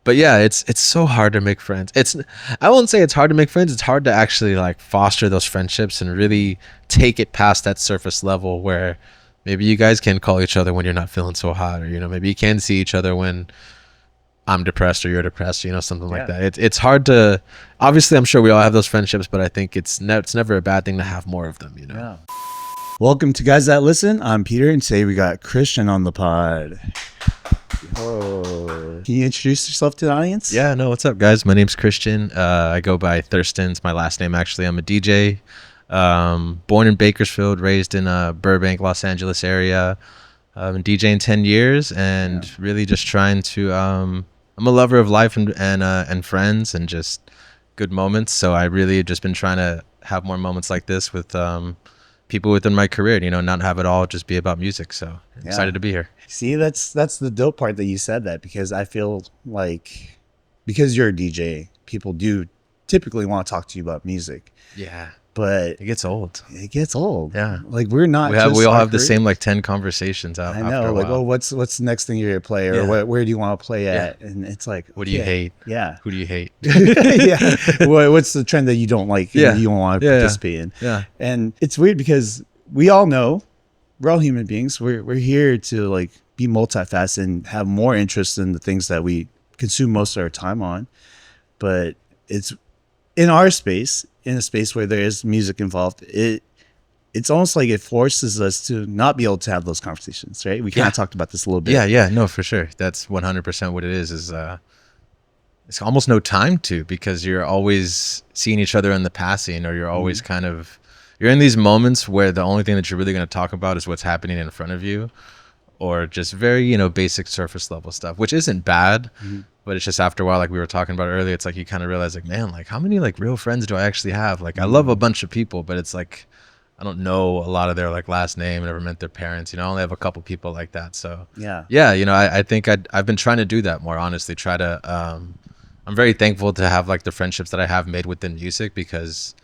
But yeah, it's so hard to make friends. I won't say it's hard to make friends. It's hard to actually like foster those friendships and really take it past that surface level where maybe you guys can call each other when you're not feeling so hot, or maybe you can see each other when I'm depressed or you're depressed, something like Yeah. that. It's hard to. Obviously, I'm sure we all have those friendships, but I think it's never a bad thing to have more of them. Yeah. Welcome to Guys That Listen. I'm Peter, and today we got Christian on the pod. Oh. Can you introduce yourself to the audience? Yeah, no, what's up, guys? My name's Christian. I go by Thurston. It's my last name, actually. I'm a DJ. Born in Bakersfield, raised in Burbank, Los Angeles area. I've been DJing 10 years and really just trying to. I'm a lover of life and friends and just good moments. So I really just been trying to have more moments like this with people within my career, not have it all just be about music. So I'm excited to be here. See, that's the dope part that you said that, because I feel like because you're a DJ, people do typically want to talk to you about music. Yeah. But It gets old. Yeah. Like we all have the same like 10 conversations out. I know, like, oh, what's the next thing you're gonna play, or where do you want to play at? And it's like, what do you hate? Yeah. Who do you hate? Yeah. What's the trend that you don't like? Yeah. You don't want to participate in? Yeah. And it's weird because we all know we're all human beings. We're here to like be multifaceted and have more interest in the things that we consume most of our time on. But it's in our space, in a space where there is music involved, it's almost like it forces us to not be able to have those conversations, right? We kind of talked about this a little bit. Yeah, no, for sure. That's 100% what it is it's almost no time to, because you're always seeing each other in the passing, or you're always you're in these moments where the only thing that you're really going to talk about is what's happening in front of you, or just very, basic surface level stuff, which isn't bad. But it's just after a while, like we were talking about earlier, it's like you kind of realize, like, man, like how many like real friends do I actually have? Like I love a bunch of people, but it's like I don't know a lot of their like last name, never met their parents. I only have a couple people like that. So yeah, I think I've been trying to do that more, honestly. Try to I'm very thankful to have like the friendships that I have made within music, because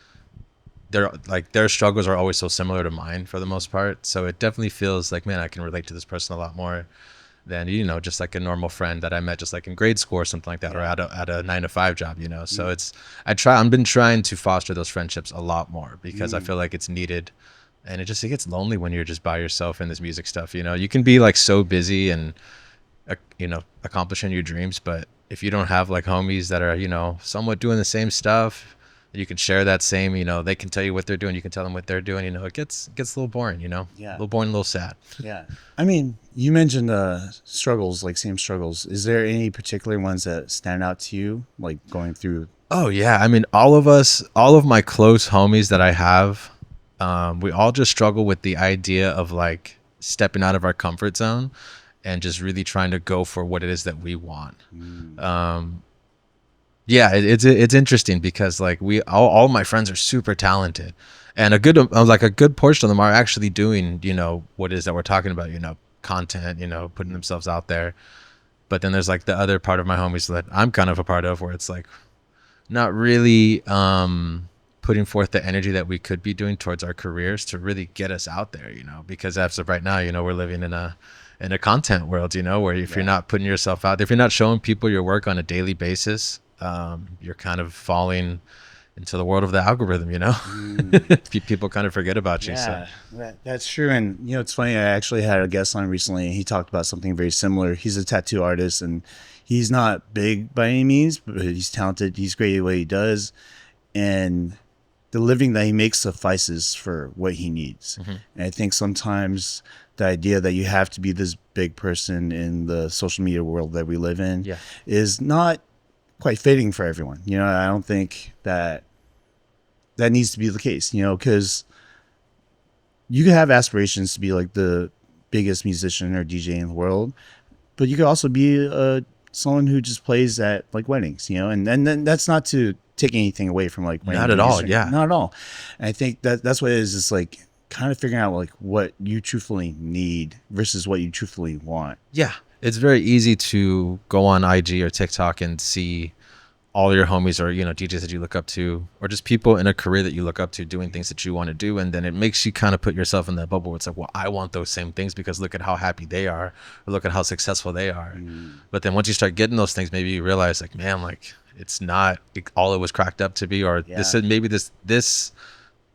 their struggles are always so similar to mine for the most part. So it definitely feels like, man, I can relate to this person a lot more than just like a normal friend that I met just like in grade school or something like that, or at a 9-to-5 job. So I've been trying to foster those friendships a lot more, because I feel like it's needed, and it gets lonely when you're just by yourself in this music stuff. You can be like so busy and accomplishing your dreams, but if you don't have like homies that are somewhat doing the same stuff, you can share that same, they can tell you what they're doing, you can tell them what they're doing, it gets a little boring, a little boring, a little sad. Yeah. I mean, you mentioned struggles, like same struggles. Is there any particular ones that stand out to you, like going through? Oh yeah, I mean, all of my close homies that I have, we all just struggle with the idea of like stepping out of our comfort zone and just really trying to go for what it is that we want. Yeah, it's interesting, because like all my friends are super talented, and a good portion of them are actually doing what it is that we're talking about, content, putting themselves out there. But then there's like the other part of my homies that I'm kind of a part of, where it's like not really putting forth the energy that we could be doing towards our careers to really get us out there, because as of right now, we're living in a content world, where if you're not putting yourself out there, if you're not showing people your work on a daily basis, you're kind of falling into the world of the algorithm, people kind of forget about you. Yeah, so that's true. And it's funny, I actually had a guest on recently, and he talked about something very similar. He's a tattoo artist, and he's not big by any means, but he's talented, he's great at what he does, and the living that he makes suffices for what he needs. And I think sometimes the idea that you have to be this big person in the social media world that we live in is not quite fitting for everyone. I don't think that needs to be the case, because you can have aspirations to be like the biggest musician or DJ in the world, but you could also be someone who just plays at like weddings, and then that's not to take anything away from like not at all. Not at all. And I think that's what it is. It's like kind of figuring out like what you truthfully need versus what you truthfully want. Yeah, it's very easy to go on IG or TikTok and see all your homies or, you know, DJs that you look up to, or just people in a career that you look up to doing things that you want to do. And then it makes you kind of put yourself in that bubble where it's like, well, I want those same things because look at how happy they are, or look at how successful they are. But then once you start getting those things, maybe you realize like, man, like it's not all it was cracked up to be, or this is maybe this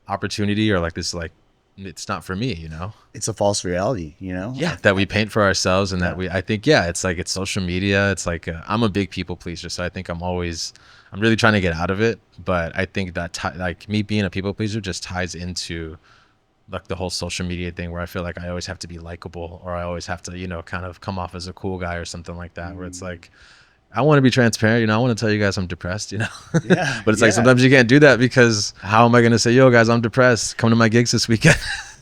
opportunity, or like this, like, it's not for me, you know. It's a false reality, you know. Yeah, that we paint for ourselves, and that I think, it's like, it's social media. It's like, I'm a big people pleaser, so I think I'm really trying to get out of it. But I think that like me being a people pleaser just ties into like the whole social media thing, where I feel like I always have to be likable, or I always have to, you know, kind of come off as a cool guy or something like that, where it's like, I want to be transparent, you know. I want to tell you guys I'm depressed, you know. But it's like sometimes you can't do that, because how am I going to say, yo guys, I'm depressed, come to my gigs this weekend?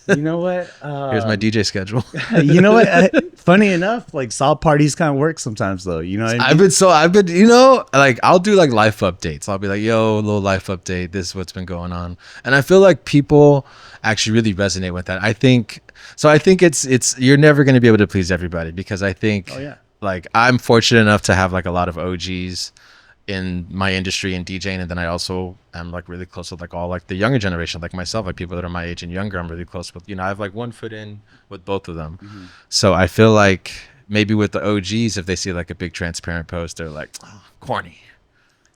You know what? Here's my DJ schedule. You know what? Funny enough, like solid parties kind of work sometimes, though. You know what I mean? I've been, you know, like I'll do like life updates. I'll be like, yo, a little life update. This is what's been going on. And I feel like people actually really resonate with that. I think it's, you're never going to be able to please everybody, because I think, like, I'm fortunate enough to have like a lot of OGs in my industry in DJing, and then I also am like really close with like all like the younger generation, like myself, like people that are my age and younger. I'm really close with, you know, I have like one foot in with both of them. So I feel like maybe with the OGs, if they see like a big transparent post, they're like, oh, corny.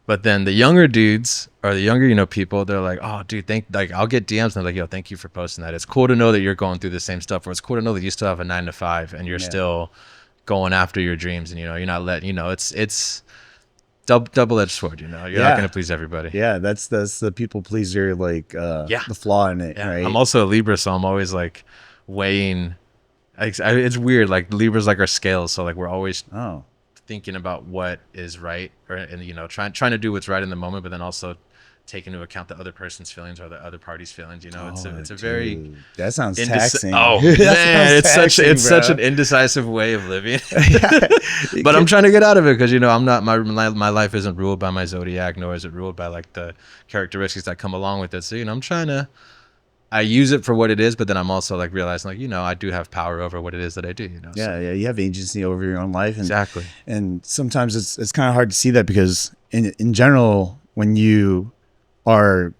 But then the younger dudes, or the younger, you know, people, they're like, oh dude, like I'll get DMs and they're like, yo, thank you for posting that. It's cool to know that you're going through the same stuff, or it's cool to know that you still have a 9 to 5 and you're still going after your dreams, and, you know, you're not letting, you know, it's double-edged sword, you know. You're not going to please everybody. Yeah, that's the people pleaser, like the flaw in it, right? I'm also a Libra, so I'm always like weighing, it's weird, like Libra's like our scales, so like we're always thinking about what is right, and you know, trying to do what's right in the moment, but then also take into account the other person's feelings or the other party's feelings, you know. It's a very, that sounds taxing. Oh man, it's such an indecisive way of living. But I'm trying to get out of it, because, you know, I'm not, my life isn't ruled by my zodiac, nor is it ruled by like the characteristics that come along with it. So, you know, I use it for what it is, but then I'm also like realizing, like, you know, I do have power over what it is that I do, you know. Yeah, you have agency over your own life, and exactly. And sometimes it's kind of hard to see that, because in general, when you are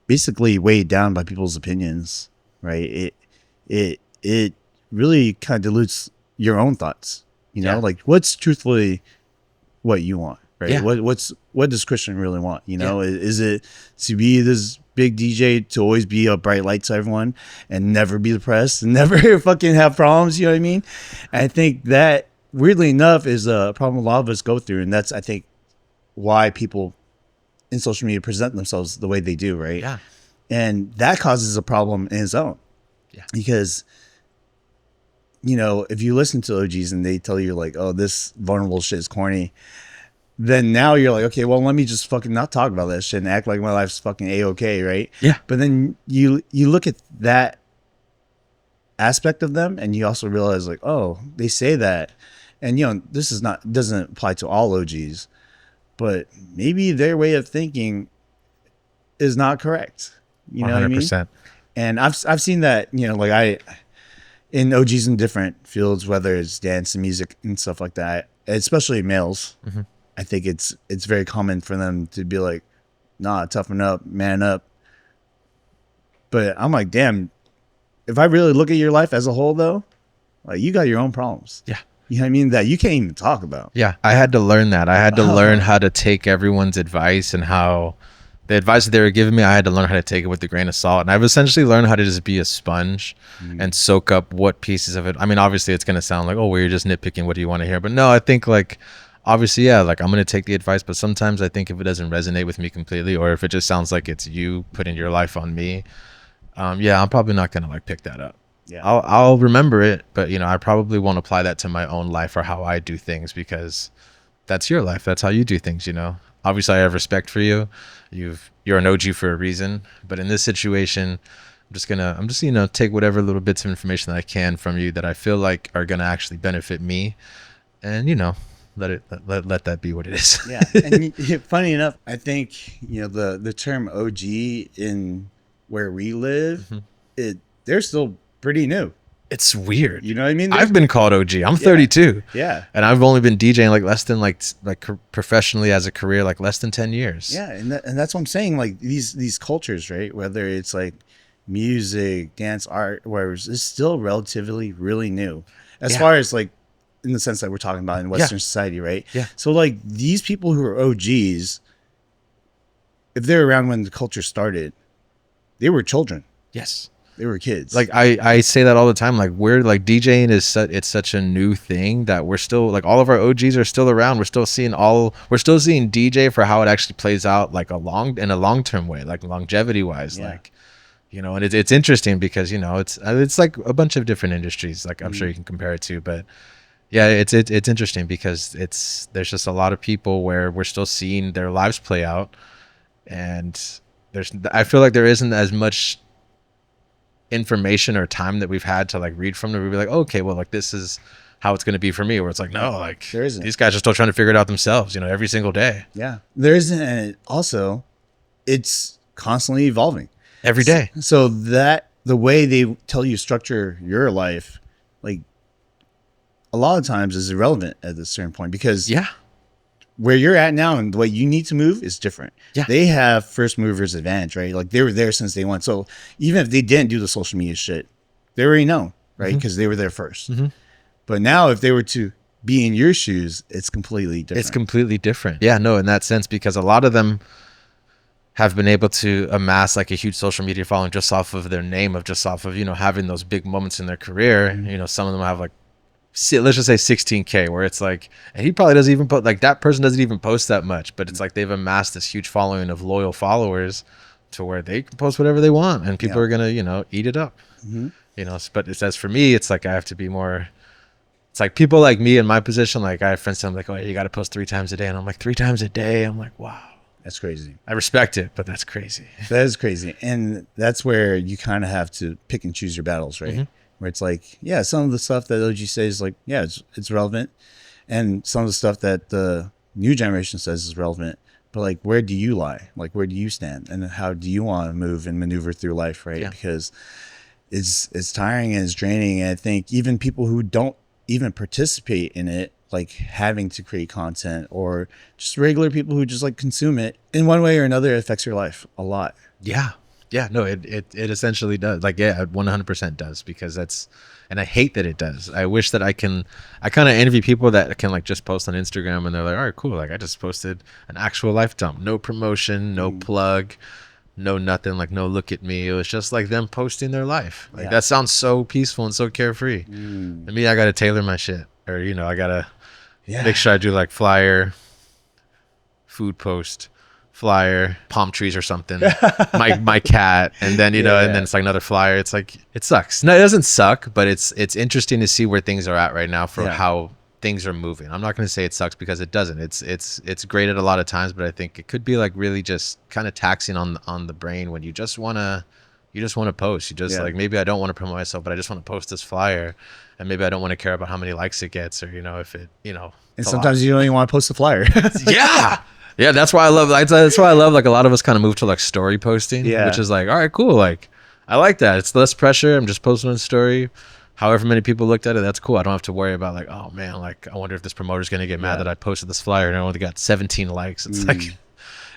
basically weighed down by people's opinions, right? It really kind of dilutes your own thoughts, you know. Like, what's truthfully what you want, right? What does Christian really want, you know? Is it to be this big DJ, to always be a bright light to everyone and never be depressed and never fucking have problems, you know what I mean? And I think that, weirdly enough, is a problem a lot of us go through, and that's, I think, why people in social media present themselves the way they do, right? Yeah. And that causes a problem in its own. Yeah. Because, you know, if you listen to OGs and they tell you like, oh, this vulnerable shit is corny, then now you're like, okay, well, let me just fucking not talk about that shit and act like my life's fucking A-okay, right? Yeah. But then you look at that aspect of them, and you also realize like, oh, they say that. And, you know, this doesn't apply to all OGs, but maybe their way of thinking is not correct. You know 100%. What I mean? And I've seen that, you know, like in OGs in different fields, whether it's dance and music and stuff like that, especially males, I think it's very common for them to be like, nah, toughen up, man up. But I'm like, damn, if I really look at your life as a whole, though, like, you got your own problems. Yeah. You know what I mean? That you can't even talk about. Yeah. I had to learn that. I had to learn how to take everyone's advice, and how the advice that they were giving me, I had to learn how to take it with a grain of salt. And I've essentially learned how to just be a sponge and soak up what pieces of it. I mean, obviously it's going to sound like, oh, well, you're just nitpicking. What do you want to hear? But no, I think like, obviously, yeah, like I'm going to take the advice, but sometimes I think if it doesn't resonate with me completely, or if it just sounds like it's you putting your life on me, I'm probably not going to like pick that up. Yeah, I'll remember it, but, you know, I probably won't apply that to my own life or how I do things, because that's your life. That's how you do things, you know. Obviously, I have respect for you. You're an OG for a reason. But in this situation, I'm just you know, take whatever little bits of information that I can from you that I feel like are gonna actually benefit me, and, you know, let that be what it is. Yeah. And funny enough, I think, you know, the term OG in where we live, they're still pretty new. It's weird. You know what I mean? I've been called OG. I'm 32. Yeah. And I've only been DJing like less than professionally as a career, like less than 10 years. Yeah. And that's what I'm saying. Like these cultures, right? Whether it's like music, dance, art, whatever, it's still relatively really new as far as like in the sense that we're talking about in Western society, right? Yeah. So like these people who are OGs, if they're around when the culture started, they were children. Yes. They were kids. Like I say that all the time. Like we're like DJing it's such a new thing that we're still like all of our OGs are still around. We're still seeing DJ for how it actually plays out like in a long-term way, like longevity wise. Like, you know, and it's interesting because, you know, it's like a bunch of different industries. Like I'm sure you can compare it to, but yeah, it's interesting because there's just a lot of people where we're still seeing their lives play out, and I feel like there isn't as much information or time that we've had to like read from them. We'd be like, oh, okay, well, like this is how it's going to be for me. Where it's like, no, like there isn't. These guys are still trying to figure it out themselves, you know, every single day. Yeah, there isn't. And also, it's constantly evolving every day. So that the way they tell you structure your life, like a lot of times is irrelevant at a certain point because where you're at now and the way you need to move is different. Yeah. They have first movers advantage, right? Like they were there since day one. So even if they didn't do the social media shit, they already know, right? Because they were there first. But now if they were to be in your shoes, it's completely different. It's completely different. Yeah, no, in that sense, because a lot of them have been able to amass like a huge social media following just off of their name, just off of, you know, having those big moments in their career. You know, some of them have like, let's just say 16K, where it's like, and he probably doesn't even put like that person doesn't even post that much, but it's like they've amassed this huge following of loyal followers to where they can post whatever they want and people are gonna, you know, eat it up. You know, but it says for me, it's like I have to be more. It's like people like me in my position, like I have friends tell me like, oh, you got to post 3 times a day, and I'm like 3 times a day. I'm like, wow, that's crazy. I respect it, but that's crazy. That is crazy, and that's where you kind of have to pick and choose your battles, right? Where it's like, yeah, some of the stuff that OG says, like, yeah, it's relevant. And some of the stuff that the new generation says is relevant. But like, where do you lie? Like, where do you stand? And how do you want to move and maneuver through life, right? Because it's tiring and it's draining. And I think even people who don't even participate in it, like having to create content, or just regular people who just like consume it in one way or another, it affects your life a lot. Yeah, no, it essentially does. Like, yeah, it 100% does, because and I hate that it does. I wish that I kind of envy people that can like just post on Instagram and they're like, all right, cool. Like I just posted an actual life dump, no promotion, no plug, no nothing, like no look at me. It was just like them posting their life. Like that sounds so peaceful and so carefree. And me, I got to tailor my shit, or, you know, I got to make sure I do like flyer, food post, flyer, palm trees or something, my cat, and then, you know, and then it's like another flyer. It's like, it sucks. No, it doesn't suck, but it's interesting to see where things are at right now for how things are moving. I'm not going to say it sucks, because it doesn't. It's great at a lot of times, but I think it could be like really just kind of taxing on the brain when you just want to post. You just like, maybe I don't want to promote myself, but I just want to post this flyer, and maybe I don't want to care about how many likes it gets, or, you know, if it, you know, and sometimes you don't even want to post the flyer. Yeah, that's why I love like a lot of us kind of move to like story posting, which is like, all right, cool. Like I like that. It's less pressure. I'm just posting a story. However many people looked at it, that's cool. I don't have to worry about like, oh man, like I wonder if this promoter's going to get mad that I posted this flyer and I only got 17 likes. It's like,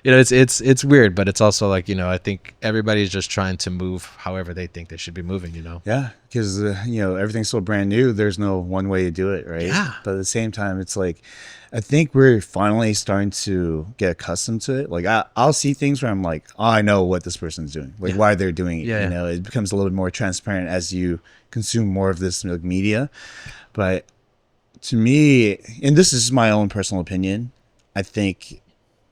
you know, it's weird, but it's also like, you know, I think everybody's just trying to move however they think they should be moving, you know? Yeah, because, you know, everything's so brand new. There's no one way to do it, right? Yeah. But at the same time, it's like, I think we're finally starting to get accustomed to it. Like I'll see things where I'm like, oh, I know what this person's doing, like why they're doing it. You know, it becomes a little bit more transparent as you consume more of this like, media. But to me, and this is my own personal opinion, I think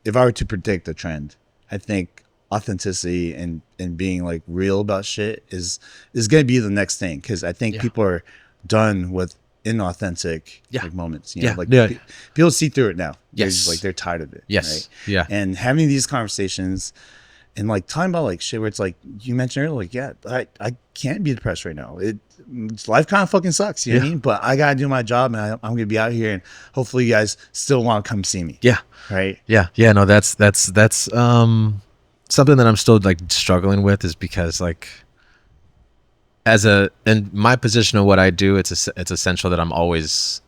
if I were to predict the trend, I think authenticity and being like real about shit is going to be the next thing. Cause I think people are done with inauthentic like moments, you know, like people see through it now. They're tired of it. Right? Yeah. And having these conversations and like talking about like shit where it's like you mentioned earlier, like, I can't be depressed right now. Life kind of fucking sucks, you know what I mean? But I gotta do my job, and I'm gonna be out here, and hopefully you guys still want to come see me. Right. No, that's something that I'm still like struggling with, is because like in my position of what I do, it's essential that I'm always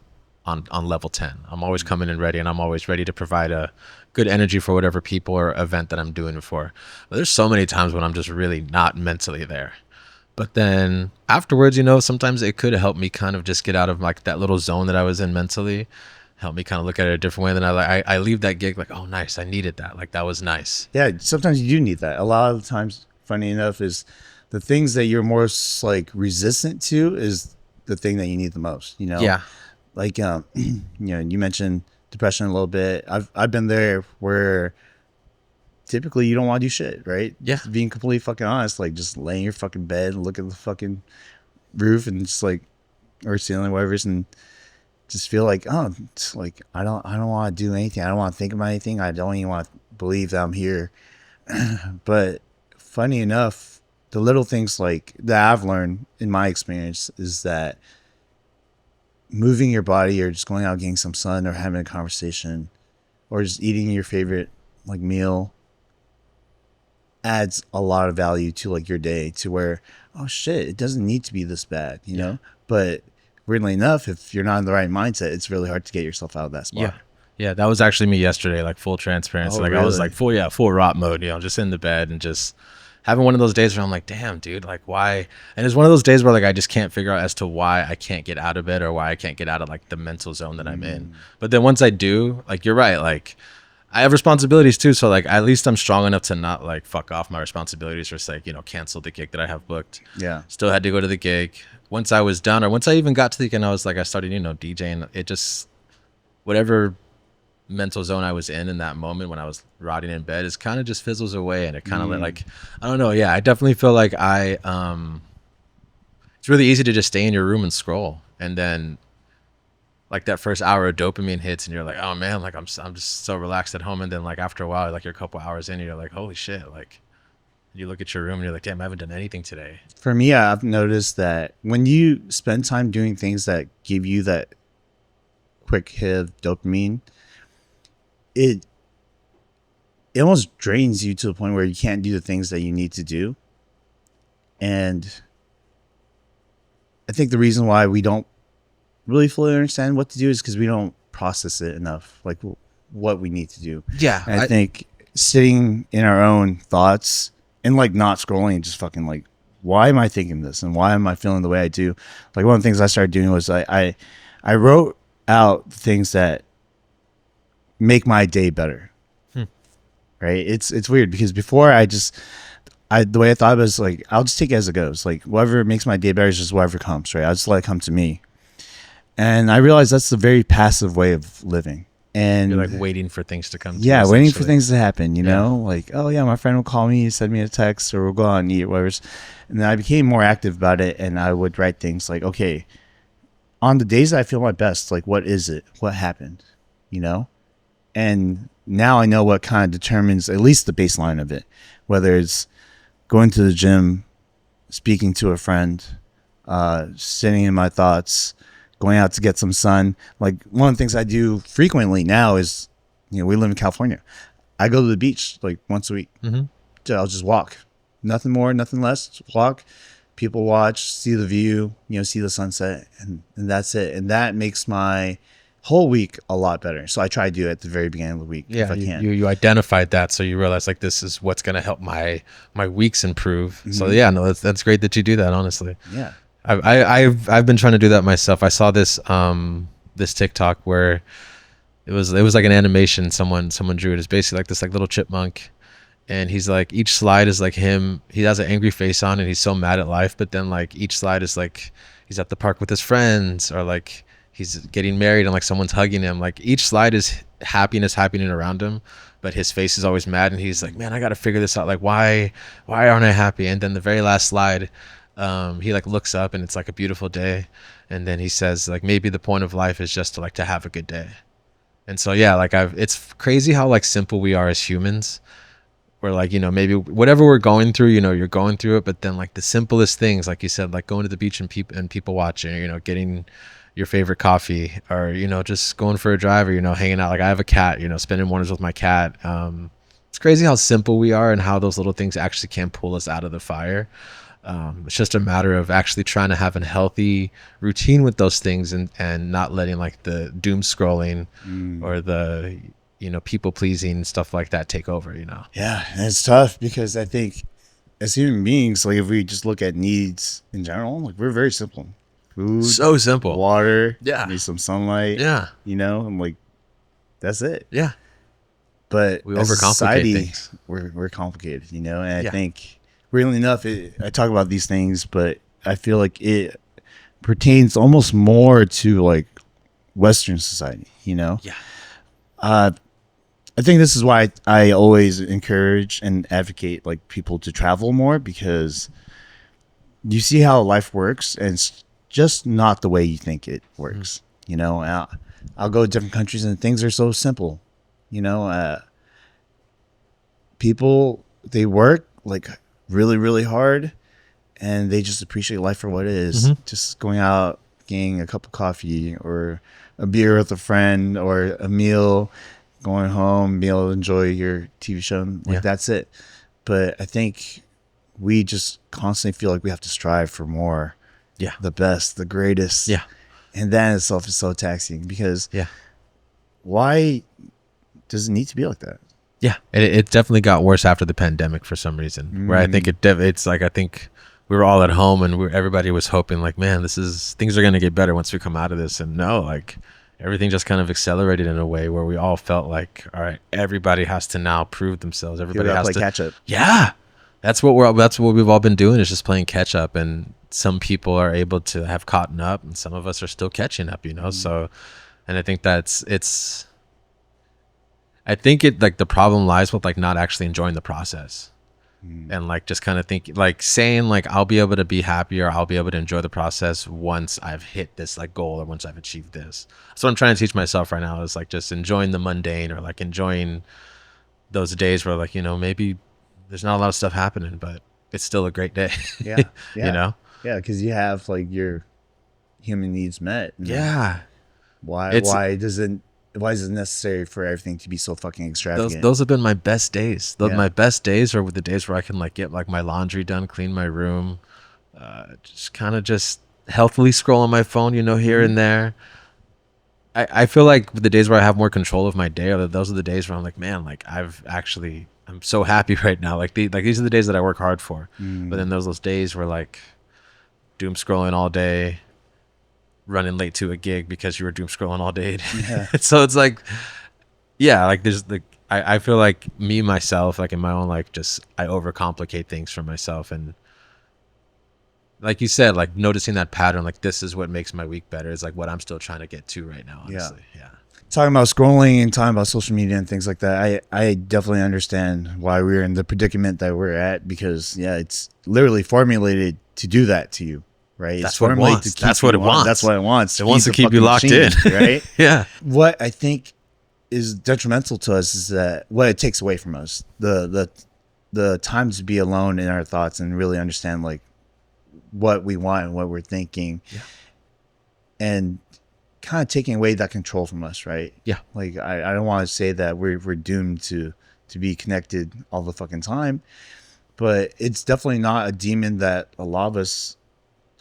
on level 10. I'm always coming in ready, and I'm always ready to provide a good energy for whatever people or event that I'm doing it for. But there's so many times when I'm just really not mentally there. But then afterwards, sometimes it could help me kind of just get out of like that little zone that I was in mentally, help me kind of look at it a different way. Then I leave that gig like, oh, nice, I needed that. Like that was nice. Yeah, sometimes you do need that. A lot of the times, funny enough, is the things that you're most like resistant to is the thing that you need the most. Yeah. Like you mentioned depression a little bit. I've been there where typically you don't want to do shit, right? Yeah. Just being completely fucking honest, like just laying in your fucking bed and look at the fucking roof and just like, or ceiling, whatever it is, and just feel like, oh, it's like I don't want to do anything. I don't want to think about anything. I don't even want to believe that I'm here. But funny enough, the little things like that I've learned in my experience is that moving your body or just going out getting some sun or having a conversation or just eating your favorite like meal adds a lot of value to like your day, to where, oh shit, it doesn't need to be this bad, you know? But weirdly enough, if you're not in the right mindset, it's really hard to get yourself out of that spot. Yeah, that was actually me yesterday, like full transparency. Oh, like I was like full rot mode, just in the bed and just having one of those days where I'm like, damn, dude, like why? And it's one of those days where like I just can't figure out as to why I can't get out of it or why I can't get out of like the mental zone that I'm in. But then once I do, like you're right, like I have responsibilities too, so like at least I'm strong enough to not like fuck off my responsibilities or just like, cancel the gig that I have booked. Yeah. Still had to go to the gig. Once I was done, or once I even got to the gig, I was like, I started, DJing. It just, whatever mental zone I was in that moment when I was rotting in bed, is kind of just fizzles away, and it kind of like, I don't know. Yeah, I definitely feel like it's really easy to just stay in your room and scroll, and then like that first hour of dopamine hits and you're like, oh man, like I'm just so relaxed at home. And then like after a while, like you're a couple hours in, you're like, holy shit. Like you look at your room and you're like, damn, I haven't done anything today. For me, I've noticed that when you spend time doing things that give you that quick hit of dopamine, it almost drains you to the point where you can't do the things that you need to do. And I think the reason why we don't really fully understand what to do is because we don't process it enough, like what we need to do. Yeah. And I think sitting in our own thoughts and like not scrolling and just fucking like, why am I thinking this and why am I feeling the way I do? Like one of the things I started doing was I wrote out things that make my day better. Right? It's weird because before the way I thought was like, I'll just take it as it goes. Like whatever makes my day better is just whatever comes, right? I'll just let it come to me. And I realized that's a very passive way of living. And you're like waiting for things to come to you, waiting for things to happen, you know? Like, oh yeah, my friend will call me, send me a text, or we'll go out and eat, whatever. And then I became more active about it, and I would write things like, okay, on the days that I feel my best, like what is it? What happened? And now I know what kind of determines at least the baseline of it, whether it's going to the gym, speaking to a friend, sitting in my thoughts, going out to get some sun. Like one of the things I do frequently now is, we live in California. I go to the beach like once a week. I'll just walk, nothing more, nothing less. Just walk, people watch, see the view, see the sunset, and that's it. And that makes my whole week a lot better. So I try to do it at the very beginning of the week if I can. You identified that, so you realize like this is what's going to help my weeks improve. So yeah, no, that's great that you do that. Honestly, yeah. I've been trying to do that myself. I saw this this TikTok where it was like an animation someone drew it. It's basically like this like little chipmunk, and he's like, each slide is like him. He has an angry face on and he's so mad at life, but then like each slide is like he's at the park with his friends, or like he's getting married and like someone's hugging him. Like each slide is happiness happening around him, but his face is always mad, and he's like, man, I got to figure this out. Like why aren't I happy? And then the very last slide, he like looks up and it's like a beautiful day, and then he says like, maybe the point of life is just to have a good day. And so yeah, like it's crazy how like simple we are as humans. We're like, maybe whatever we're going through, you're going through it, but then like the simplest things, like you said, like going to the beach and people watching, getting your favorite coffee, or just going for a drive, or hanging out. Like I have a cat, spending mornings with my cat. It's crazy how simple we are and how those little things actually can pull us out of the fire. It's just a matter of actually trying to have a healthy routine with those things, and not letting like the doom scrolling or the, people pleasing stuff like that take over, Yeah, and it's tough because I think as human beings, like if we just look at needs in general, like we're very simple. Food, So simple. water, Yeah. maybe some sunlight. Yeah. I'm like, that's it. Yeah. But We as a overcomplicate society, things. we're complicated, and I Yeah. think really enough, I talk about these things, but I feel like it pertains almost more to like Western society, Yeah. I think this is why I always encourage and advocate like people to travel more, because you see how life works and it's just not the way you think it works. I'll go to different countries and things are so simple. People, they work like really, really hard and they just appreciate life for what it is. Just going out, getting a cup of coffee or a beer with a friend or a meal, going home, being able to enjoy your TV show. Like that's it. But I think we just constantly feel like we have to strive for more. Yeah. The best, the greatest. Yeah. And that in itself is so taxing because Yeah. why does it need to be like that? Yeah. It definitely got worse after the pandemic for some reason, where I think it's like, I think we were all at home and everybody was hoping like, man, things are going to get better once we come out of this. And no, like everything just kind of accelerated in a way where we all felt like, all right, everybody has to now prove themselves. Everybody has play to catch up. Yeah. That's what we've all been doing, is just playing catch up. And some people are able to have caught up and some of us are still catching up, So, and I think I think the problem lies with like not actually enjoying the process. And like just kind of thinking, like saying like I'll be able to be happy or I'll be able to enjoy the process once I've hit this like goal or once I've achieved this. So what I'm trying to teach myself right now is like just enjoying the mundane, or like enjoying those days where like, maybe there's not a lot of stuff happening, but it's still a great day. Yeah. Yeah. Yeah, because you have like your human needs met. Yeah. Why is it necessary for everything to be so fucking extravagant? Those have been my best days. Yeah. My best days are with the days where I can like get like my laundry done, clean my room, just kind of just healthily scroll on my phone, here and there. I feel like the days where I have more control of my day those are the days where I'm like, man, like I'm so happy right now. Like these are the days that I work hard for. But then those days where like doom scrolling all day, running late to a gig because you were doom scrolling all day. Yeah. So it's like, yeah, like there's like, I feel like myself, like in my own, like just, I overcomplicate things for myself. And like you said, like noticing that pattern, like this is what makes my week better, is like what I'm still trying to get to right now, honestly. Yeah. Talking about scrolling and talking about social media and things like that, I definitely understand why we're in the predicament that we're at, because it's literally formulated to do that to you. Right. That's what it wants. That's what it wants. That's what it wants. It wants to keep you locked in. Right. Yeah. What I think is detrimental to us is that what it takes away from us, the time to be alone in our thoughts and really understand like what we want and what we're thinking, and kind of taking away that control from us. Right. Yeah. Like I don't want to say that we're doomed to be connected all the fucking time, but it's definitely not a demon that a lot of us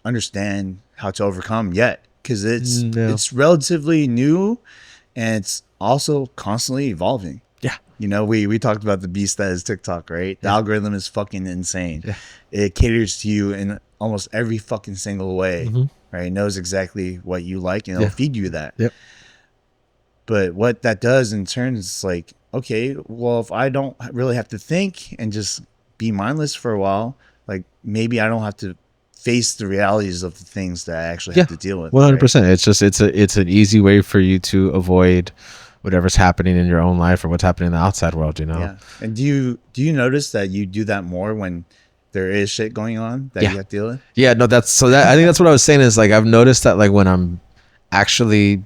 understand how to overcome yet, because it's relatively new and it's also constantly evolving. We talked about the beast that is TikTok, right? The algorithm is fucking insane. It caters to you in almost every fucking single way. Right? It knows exactly what you like and it'll feed you that. But what that does in turn is like, okay, well, if I don't really have to think and just be mindless for a while, like maybe I don't have to face the realities of the things that I actually have to deal with. 100%. Right? It's just it's an easy way for you to avoid whatever's happening in your own life or what's happening in the outside world. Yeah. And do you notice that you do that more when there is shit going on that you have to deal with? Yeah. No. I think that's what I was saying, is like I've noticed that like when I'm actually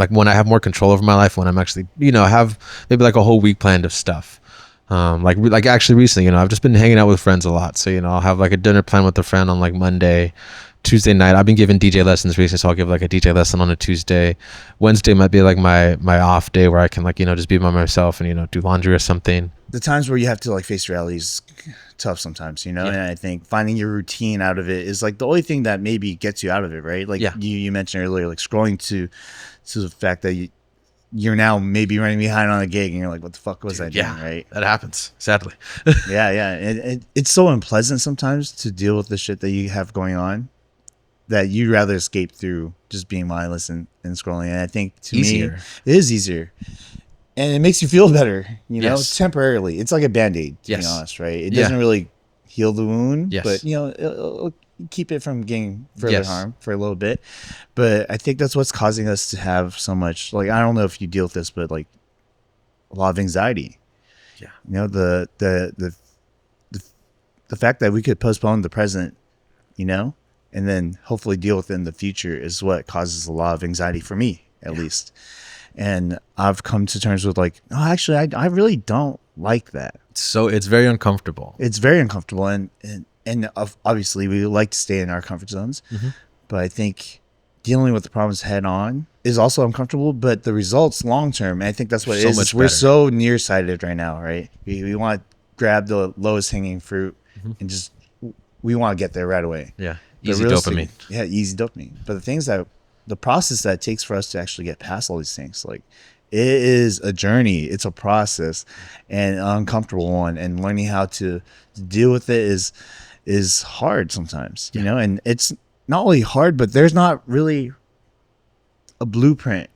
when I have more control over my life, when I'm actually have maybe like a whole week planned of stuff. Like actually recently, I've just been hanging out with friends a lot. So, I'll have like a dinner plan with a friend on like Monday, Tuesday night. I've been giving DJ lessons recently, so I'll give like a DJ lesson on a Tuesday. Wednesday might be like my off day where I can like, you know, just be by myself and, you know, do laundry or something. The times where you have to like face reality is tough sometimes, you know. Yeah. And I think finding your routine out of it is like the only thing that maybe gets you out of it, right? Like Yeah. you mentioned earlier, like scrolling to the fact that you're now maybe running behind on a gig and you're like, what the fuck was I doing, Yeah, right? that happens, sadly. Yeah. And it's so unpleasant sometimes to deal with the shit that you have going on that you'd rather escape through just being mindless and scrolling. And I think to Easier. me, it is easier. And it makes you feel better, you know, Yes. temporarily. It's like a Band-Aid, to be Yes. honest, right? It Yeah. doesn't really heal the wound, Yes. but, you know, it'll keep it from getting further Yes. harm for a little bit. But I think that's what's causing us to have so much, like, I don't know if you deal with this, but like a lot of anxiety. Yeah. You know, the fact that we could postpone the present, you know, and then hopefully deal with it in the future is what causes a lot of anxiety for me, at least. And I've come to terms with like, oh, actually, I really don't like that. So it's very uncomfortable. It's very uncomfortable, and obviously we like to stay in our comfort zones, but I think dealing with the problems head on is also uncomfortable. But the results long term, and I think that's what it So is. much We're better. so nearsighted right now, right? We want to grab the lowest hanging fruit and just we want to get there right away. Yeah. But Easy realistically- dopamine. Yeah, easy dopamine. But the things that the process that it takes for us to actually get past all these things, like it is a journey, it's a process, and an uncomfortable one. And learning how to deal with it is hard sometimes, you know. And it's not only hard, but there's not really a blueprint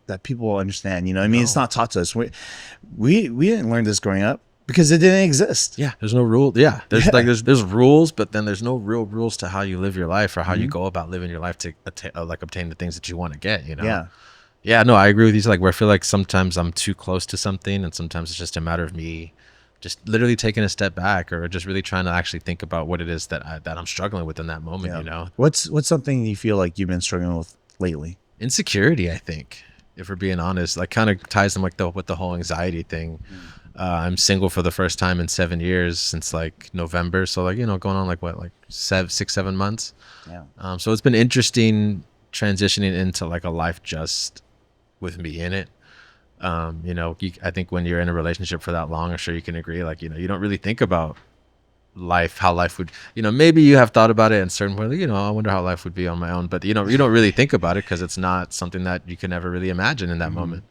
that people understand. You know, what I mean, it's No. not taught to us. We didn't learn this growing up because it didn't exist. Yeah, there's no rule. Yeah, there's Yeah. like there's rules, but then there's no real rules to how you live your life or how you go about living your life to like obtain the things that you want to get. You know. Yeah. Yeah. No, I agree with you. Like where I feel like sometimes I'm too close to something, and sometimes it's just a matter of me just literally taking a step back or just really trying to actually think about what it is that I'm struggling with in that moment. Yeah. You know, What's something you feel like you've been struggling with lately? insecurity. I think, if we're being honest, like kind of ties in like with the whole anxiety thing. I'm single for the first time in 7 years since like November. So like, you know, going on like what, like 6-7 months. Yeah. So it's been interesting transitioning into like a life just with me in it. You know, I think when you're in a relationship for that long, I'm sure you can agree, like, you know, you don't really think about life, how life would, you know, maybe you have thought about it in certain way, you know, I wonder how life would be on my own, but you know, you don't really think about it because it's not something that you can ever really imagine in that moment.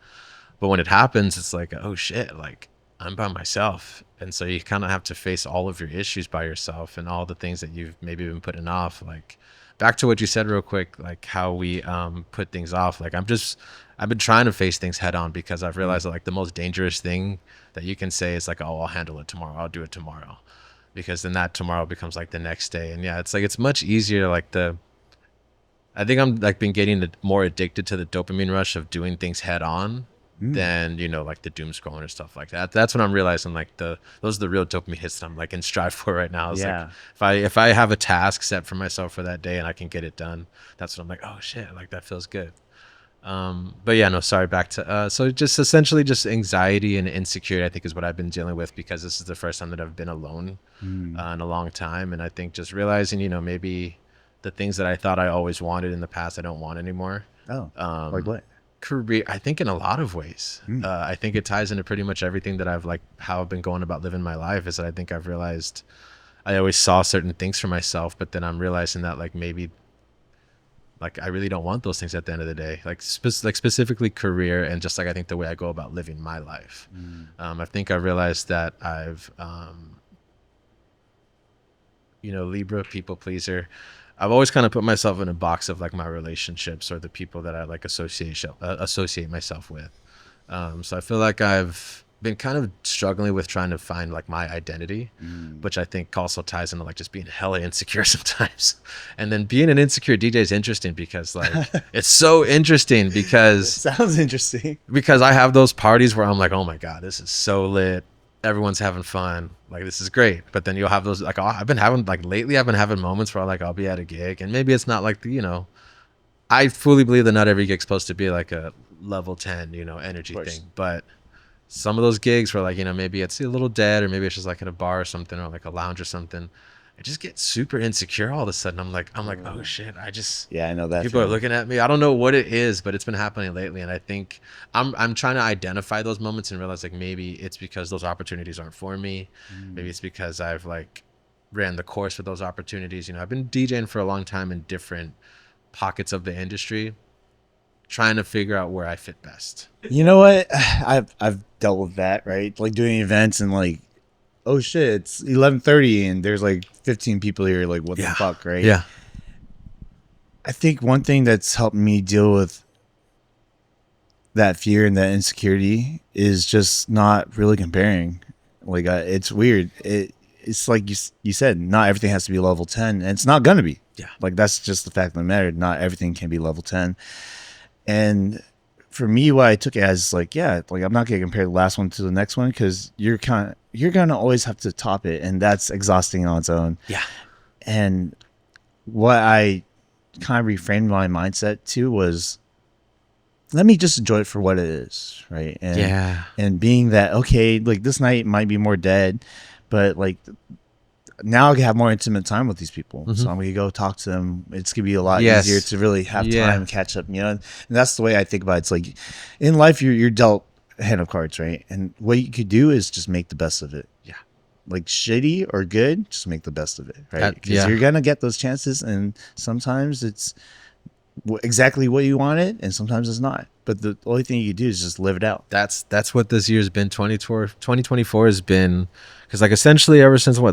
But when it happens, it's like, oh shit, like I'm by myself. And so you kind of have to face all of your issues by yourself and all the things that you've maybe been putting off. Like back to what you said real quick, like how we put things off. Like I've been trying to face things head on because I've realized that like the most dangerous thing that you can say is like, oh, I'll handle it tomorrow. I'll do it tomorrow. Because then that tomorrow becomes like the next day. And yeah, it's like, it's much easier. Like I think I'm like been getting more addicted to the dopamine rush of doing things head on than, you know, like the doom scrolling or stuff like that. That's when I'm realizing like those are the real dopamine hits that I'm like in strive for right now. It's Yeah. like if I have a task set for myself for that day and I can get it done, that's when I'm like, oh shit, like that feels good. But yeah, no, sorry, back to so just essentially just anxiety and insecurity, I think, is what I've been dealing with because this is the first time that I've been alone in a long time. And I think just realizing, you know, maybe the things that I thought I always wanted in the past I don't want anymore. Oh, like what? Career, I think in a lot of ways. I think it ties into pretty much everything that I've like how I've been going about living my life is that I think I've realized I always saw certain things for myself, but then I'm realizing that like maybe like I really don't want those things at the end of the day, like specifically career and just like I think the way I go about living my life. I think I realized that I've you know, Libra, people pleaser. I've always kind of put myself in a box of like my relationships or the people that I like associate myself with. So I feel like I've been kind of struggling with trying to find like my identity, which I think also ties into like just being hella insecure sometimes. And then being an insecure DJ is interesting because like it's so interesting because Sounds interesting. I have those parties where I'm like, oh my God, this is so lit. Everyone's having fun. Like, this is great. But then you'll have those, like, I've been having moments where like I'll be at a gig and maybe it's not like the, you know, I fully believe that not every gig's supposed to be like a level 10, you know, energy thing. But some of those gigs where like, you know, maybe it's a little dead or maybe it's just like in a bar or something or like a lounge or something. I just get super insecure all of a sudden. I'm like, oh shit, I just Yeah, I know that people are feeling. looking at me. I don't know what it is, but it's been happening lately, and I think I'm trying to identify those moments and realize like maybe it's because those opportunities aren't for me. Maybe it's because I've like ran the course with those opportunities. You know, I've been DJing for a long time in different pockets of the industry, trying to figure out where I fit best. You know what? I've dealt with that, right? Like doing events and like, oh shit, it's 11:30 and there's like 15 people here. Like, what the Yeah. fuck, right? Yeah. I think one thing that's helped me deal with that fear and that insecurity is just not really comparing. Like, it's weird. It's like you said, not everything has to be level 10, and it's not gonna be. Yeah. Like, that's just the fact of the matter. Not everything can be level 10. And for me, what I took it as like, yeah, like I'm not gonna compare the last one to the next one because you're gonna always have to top it, and that's exhausting on its own. Yeah. And what I kind of reframed my mindset to was, let me just enjoy it for what it is, right? And Yeah. and being that, okay, like this night might be more dead, but like now I can have more intimate time with these people. Mhm. So I'm gonna go talk to them. It's gonna be a lot Yes. easier to really have Yeah. time and catch up, you know. And that's the way I think about it. It's like in life you're dealt a hand of cards, right? And what you could do is just make the best of it. Yeah. Like shitty or good, just make the best of it, right? Because Yeah. you're gonna get those chances, and sometimes it's exactly what you wanted, and sometimes it's not. But the only thing you can do is just live it out. That's what this year's been. 2024 has been, because like essentially ever since all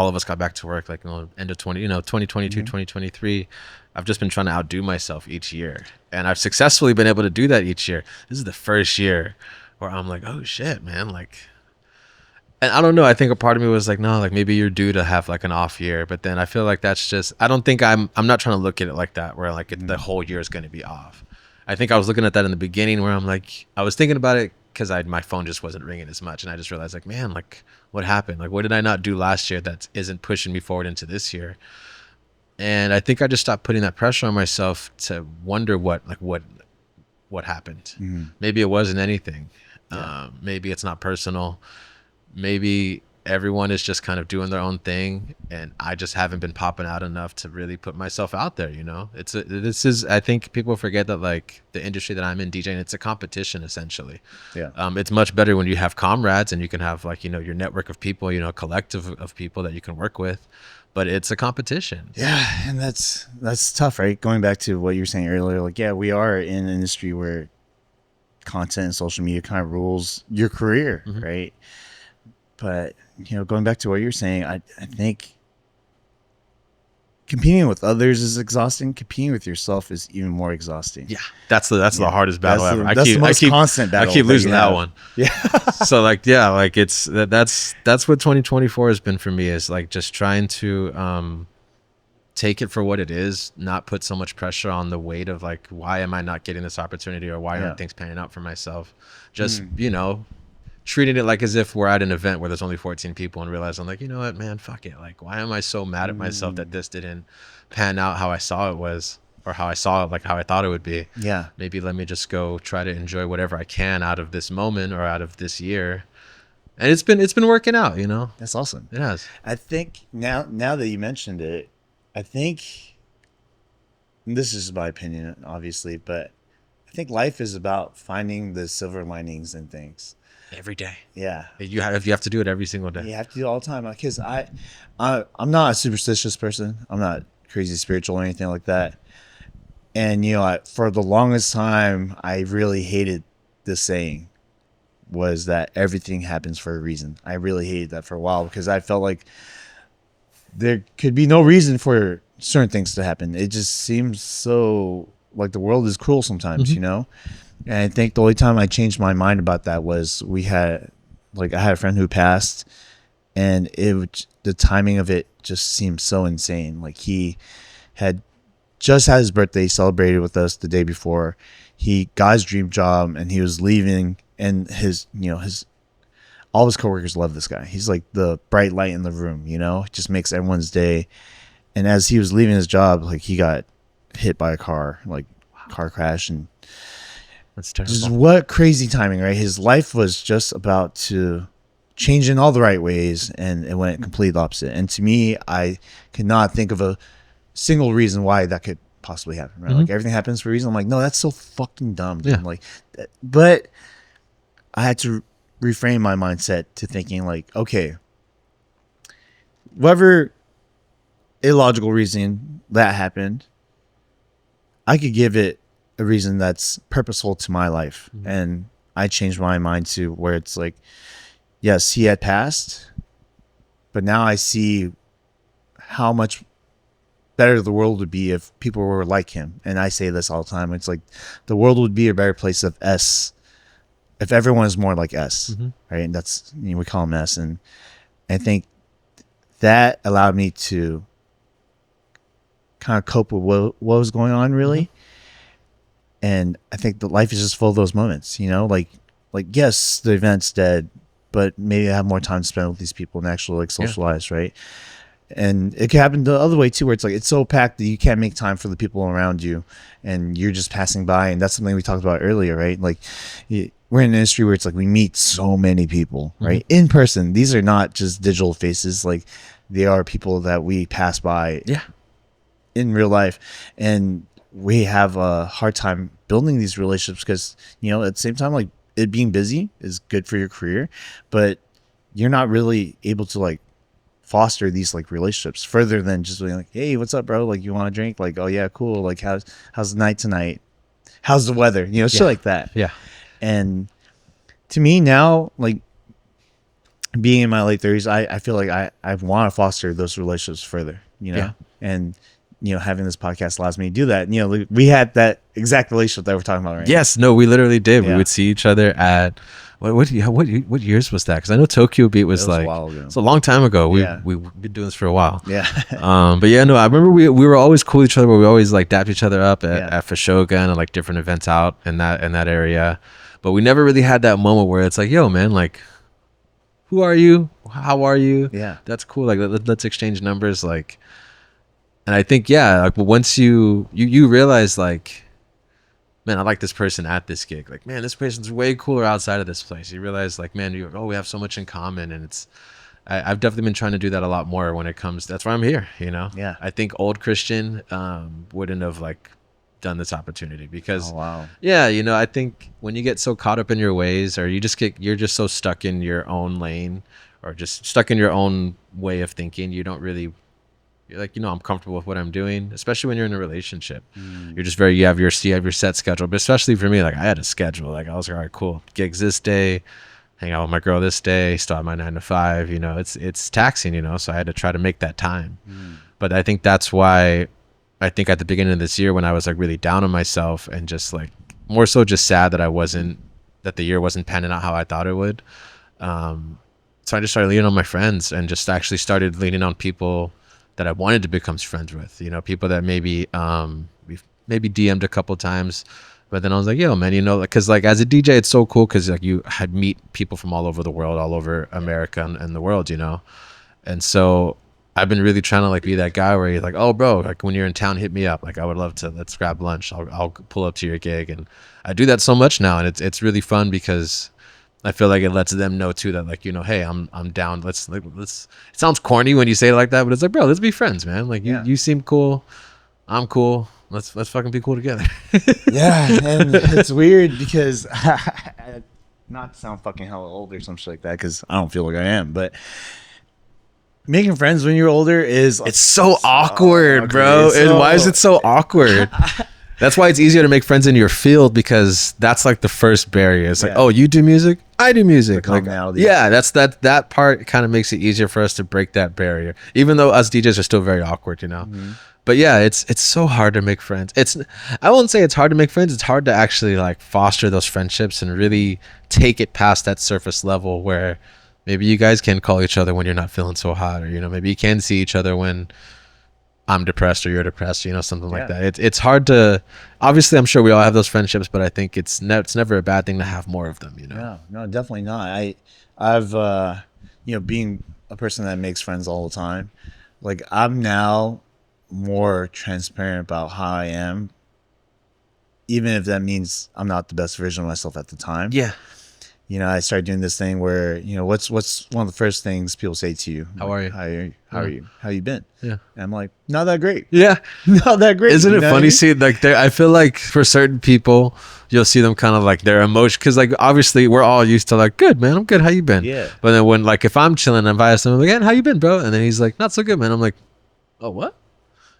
of us got back to work, like end of 2022 2023, I've just been trying to outdo myself each year, and I've successfully been able to do that each year. This is the first year where I'm like, oh shit, man, like. And I don't know. I think a part of me was like, no, like maybe you're due to have like an off year. But then I feel like that's just, I don't think I'm not trying to look at it like that, where like the whole year is going to be off. I think I was looking at that in the beginning where I'm like, I was thinking about it because my phone just wasn't ringing as much. And I just realized like, man, like what happened? Like, what did I not do last year that isn't pushing me forward into this year? And I think I just stopped putting that pressure on myself to wonder what happened. Maybe it wasn't anything. Maybe it's not personal. Maybe everyone is just kind of doing their own thing, and I just haven't been popping out enough to really put myself out there. You know, I think people forget that like the industry that I'm in, DJing, it's a competition essentially. Yeah. It's much better when you have comrades and you can have like, your network of people, a collective of people that you can work with, but it's a competition. Yeah, and that's tough, right? Going back to what you were saying earlier, like, yeah, we are in an industry where content and social media kind of rules your career, right? But going back to what you're saying, I think competing with others is exhausting. Competing with yourself is even more exhausting. Yeah, that's the hardest battle ever. That's the most constant battle. I keep losing that have. one. Yeah. So like, yeah, like that's what 2024 has been for me, is like just trying to take it for what it is, not put so much pressure on the weight of like, why am I not getting this opportunity, or why aren't things panning out for myself? Just treating it like as if we're at an event where there's only 14 people, and realizing like, you know what, man, fuck it. Like, why am I so mad at myself that this didn't pan out how I saw it was, or how I saw it, like how I thought it would be? Yeah. Maybe let me just go try to enjoy whatever I can out of this moment or out of this year. And it's been working out, That's awesome. It has. I think now that you mentioned it, I think, and this is my opinion, obviously, but I think life is about finding the silver linings in things. Every day. Yeah. You have to do it every single day. You have to do it all the time. Because I'm not a superstitious person. I'm not crazy spiritual or anything like that. And, for the longest time, I really hated this saying, was that everything happens for a reason. I really hated that for a while because I felt like there could be no reason for certain things to happen. It just seems so like the world is cruel sometimes, And I think the only time I changed my mind about that was I had a friend who passed, and the timing of it just seemed so insane. Like, he had just had his birthday, celebrated with us the day before. He got his dream job and he was leaving, and all of his coworkers love this guy. He's like the bright light in the room, He just makes everyone's day. And as he was leaving his job, like, he got hit by a car, like car crash, and That's terrible. just what crazy timing, right? His life was just about to changed in all the right ways, and it went complete opposite. And to me, I cannot think of a single reason why that could possibly happen, right? Like everything happens for a reason. I'm like, no, that's so fucking dumb, dude. Yeah. Like, but I had to reframe my mindset to thinking like, okay, whatever illogical reason that happened, I could give it a reason that's purposeful to my life. And I changed my mind to where it's like, yes, he had passed, but now I see how much better the world would be if people were like him. And I say this all the time. It's like the world would be a better place if everyone is more like S, right? And that's, we call him S. And I think that allowed me to kind of cope with what was going on, really. And I think that life is just full of those moments, like yes, the event's dead, but maybe I have more time to spend with these people and actually like socialize, right? And it can happen the other way too, where it's like it's so packed that you can't make time for the people around you, and you're just passing by. And that's something we talked about earlier, right? Like we're in an industry where it's like we meet so many people, right, in person. These are not just digital faces; like they are people that we pass by, in real life, and we have a hard time building these relationships because at the same time, like it being busy is good for your career, but you're not really able to like foster these like relationships further than just being like, hey, what's up, bro? Like, you want a drink? Like, oh yeah, cool. Like, how's the night tonight? How's the weather? Shit like that. Yeah. And to me now, like being in my late 30s, I feel like I want to foster those relationships further, and having this podcast allows me to do that. We had that exact relationship that we're talking about right now. Yes, no, we literally did. Yeah. We would see each other at what years was that? Because I know Tokyo Beat was like, a while ago. It's a long time ago. Yeah. We've been doing this for a while. Yeah. But yeah, no, I remember we were always cool with each other, but we always like dapped each other up at Fashogun and like different events out in that area. But we never really had that moment where it's like, yo, man, like, who are you? How are you? Yeah. That's cool. Like, let's exchange numbers. Like, and I think, yeah, like once you realize like, man, I like this person at this gig. Like, man, this person's way cooler outside of this place. You realize like, man, we have so much in common. And I've definitely been trying to do that a lot more when it comes, that's why I'm here, Yeah. I think old Christian wouldn't have like done this opportunity because, wow. yeah, I think when you get so caught up in your ways, or you're just so stuck in your own lane, or just stuck in your own way of thinking, you're like, I'm comfortable with what I'm doing, especially when you're in a relationship. You're just you have your set schedule, but especially for me, like I had a schedule. Like I was like, all right, cool. Gigs this day, hang out with my girl this day, start my 9 to 5, it's taxing, so I had to try to make that time. But I think that's why I think at the beginning of this year when I was like really down on myself and just like more so just sad that the year wasn't panning out how I thought it would. So I just started leaning on my friends and just actually started leaning on people that I wanted to become friends with, people that maybe we've maybe DM'd a couple times, but then I was like, yo, man, because like as a DJ, it's so cool because like you had meet people from all over the world, all over America and the world, and so I've been really trying to like be that guy where you're like, oh, bro, like when you're in town, hit me up. Like I would love to, let's grab lunch. I'll pull up to your gig, and I do that so much now, and it's really fun because I feel like it lets them know too that like, hey, I'm down. Let's it sounds corny when you say it like that, but it's like, bro, let's be friends, man. Like you seem cool. I'm cool. Let's fucking be cool together. Yeah. And it's weird because not to sound fucking hella old or some shit like that, because I don't feel like I am, but making friends when you're older it's so awkward, bro. And why is it so awkward? That's why it's easier to make friends in your field, because that's like the first barrier. It's like, oh, you do music, I do music. Like, yeah, that's that part kind of makes it easier for us to break that barrier, even though us DJs are still very awkward, But yeah, it's so hard to make friends. I won't say it's hard to make friends. It's hard to actually like foster those friendships and really take it past that surface level where maybe you guys can call each other when you're not feeling so hot, or maybe you can see each other when I'm depressed or you're depressed, something like that. It's hard to, obviously I'm sure we all have those friendships, but I think it's never a bad thing to have more of them, No, definitely not. I've being a person that makes friends all the time, like I'm now more transparent about how I am, even if that means I'm not the best version of myself at the time. Yeah. you know, I started doing this thing where, you know, what's one of the first things people say to you? How Like, are you? How are you? How you been? Yeah. And I'm like, not that great. Yeah. Not that great. Isn't You it know what I funny mean? seeing like I feel like for certain people you'll see them kind of like their emotion because like obviously we're all used to like good man I'm good how you been, Yeah. but then when like if I'm chilling and I ask him like hey, how you been bro, and then he's like not so good man, I'm like oh what,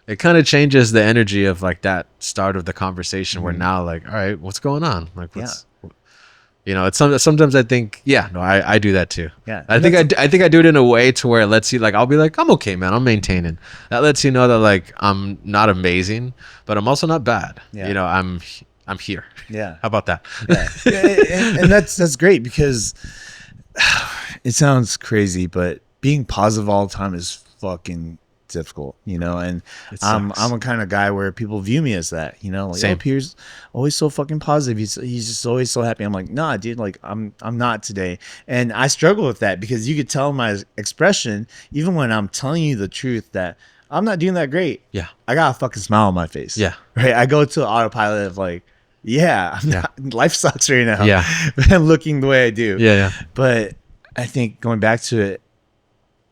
it kind of changes the energy of like that start of the conversation where now like all right what's going on like Yeah. what's you know it's sometimes I think yeah no I do that too. Yeah. I And think that's- I think I do it in a way to where it lets you like I'll be like I'm okay man I'm maintaining, that lets you know that like I'm not amazing but I'm also not bad. Yeah. You know I'm here. Yeah. How about that? Yeah. And that's great because it sounds crazy, but being positive all the time is fucking difficult, you know. And It I'm sucks. a kind of guy where people view me as that, you know, like Same. oh, Pierre's always so fucking positive. He's just always so happy. I'm like, nah, dude, like I'm not today, and I struggle with that because you could tell my expression even when I'm telling you the truth that I'm not doing that great. Yeah. I got a fucking smile on my face. Yeah. Right. I go to autopilot of like, yeah, I'm Yeah. not, life sucks right now. Yeah. And looking the way I do. Yeah, yeah. But I think going back to it,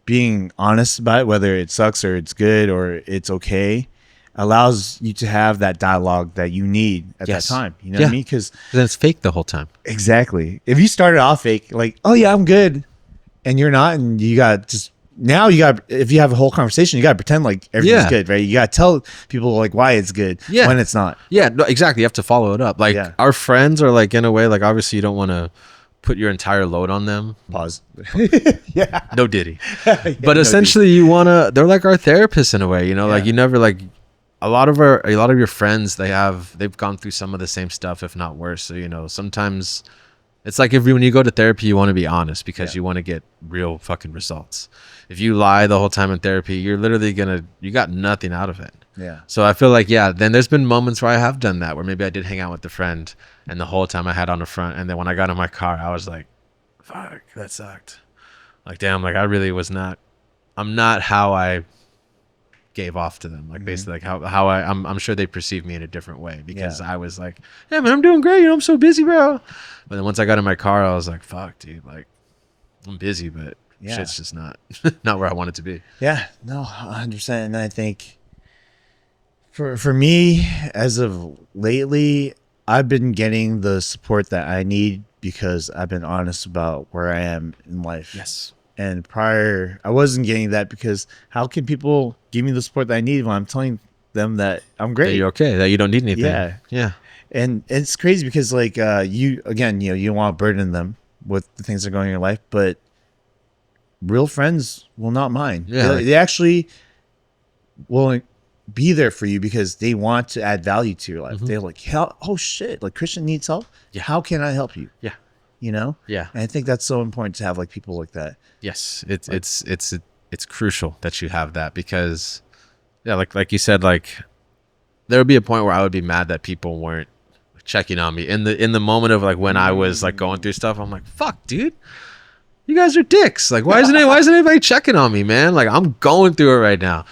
being honest about it, whether it sucks or it's good or it's okay, allows you to have that dialogue that you need at Yes. that time. You know Yeah. what I mean? Because Then it's fake the whole time. exactly, if you started off fake, like, oh yeah, I'm good, and you're not, and you got just now you got, if you have a whole conversation, you got to pretend like everything's Yeah. good, right? You got to tell people like why it's good Yeah. when it's not. Yeah, no, exactly. You have to follow it up. Like Yeah. our friends are like in a way, like obviously you don't want to put your entire load on them. Pause. Yeah. No diddy. Yeah, But no, essentially you want to, they're like our therapists in a way, you know, like Yeah. you never like a lot of your friends, they've gone through some of the same stuff, if not worse. So, you know, sometimes it's like when you go to therapy, you want to be honest because Yeah. you want to get real fucking results. If you lie the whole time in therapy, you're literally you got nothing out of it. Yeah. So I feel like, yeah, then there's been moments where I have done that, where maybe I did hang out with a friend and the whole time I had on the front. And then when I got in my car, I was like, fuck, that sucked. Like, damn, like I really I'm not how I gave off to them. Like basically like how I'm sure they perceive me in a different way because Yeah. I was like, yeah, man, I'm doing great. You know, I'm so busy, bro. But then once I got in my car, I was like, fuck, dude, like I'm busy, but Yeah. shit's just not, not where I want it to be. Yeah, no, 100%. And I think for me, as of lately, I've been getting the support that I need because I've been honest about where I am in life. Yes. And prior, I wasn't getting that because how can people give me the support that I need when I'm telling them that I'm That great? you're okay, that you don't need anything. Yeah. Yeah. And it's crazy because like you again, you know, you don't want to burden them with the things that are going on in your life, but real friends will not mind. Yeah, They, like- they actually will be there for you because they want to add value to your life. They're like, hell, oh shit, like Christian needs help. Yeah. How can I help you? Yeah. You know? Yeah. And I think that's so important to have like people like that. Yes, it's crucial that you have that because, yeah, like you said, like there would be a point where I would be mad that people weren't checking on me in the moment of like when I was like going through stuff. I'm like, fuck, dude, you guys are dicks. Like, why isn't anybody checking on me, man? Like, I'm going through it right now,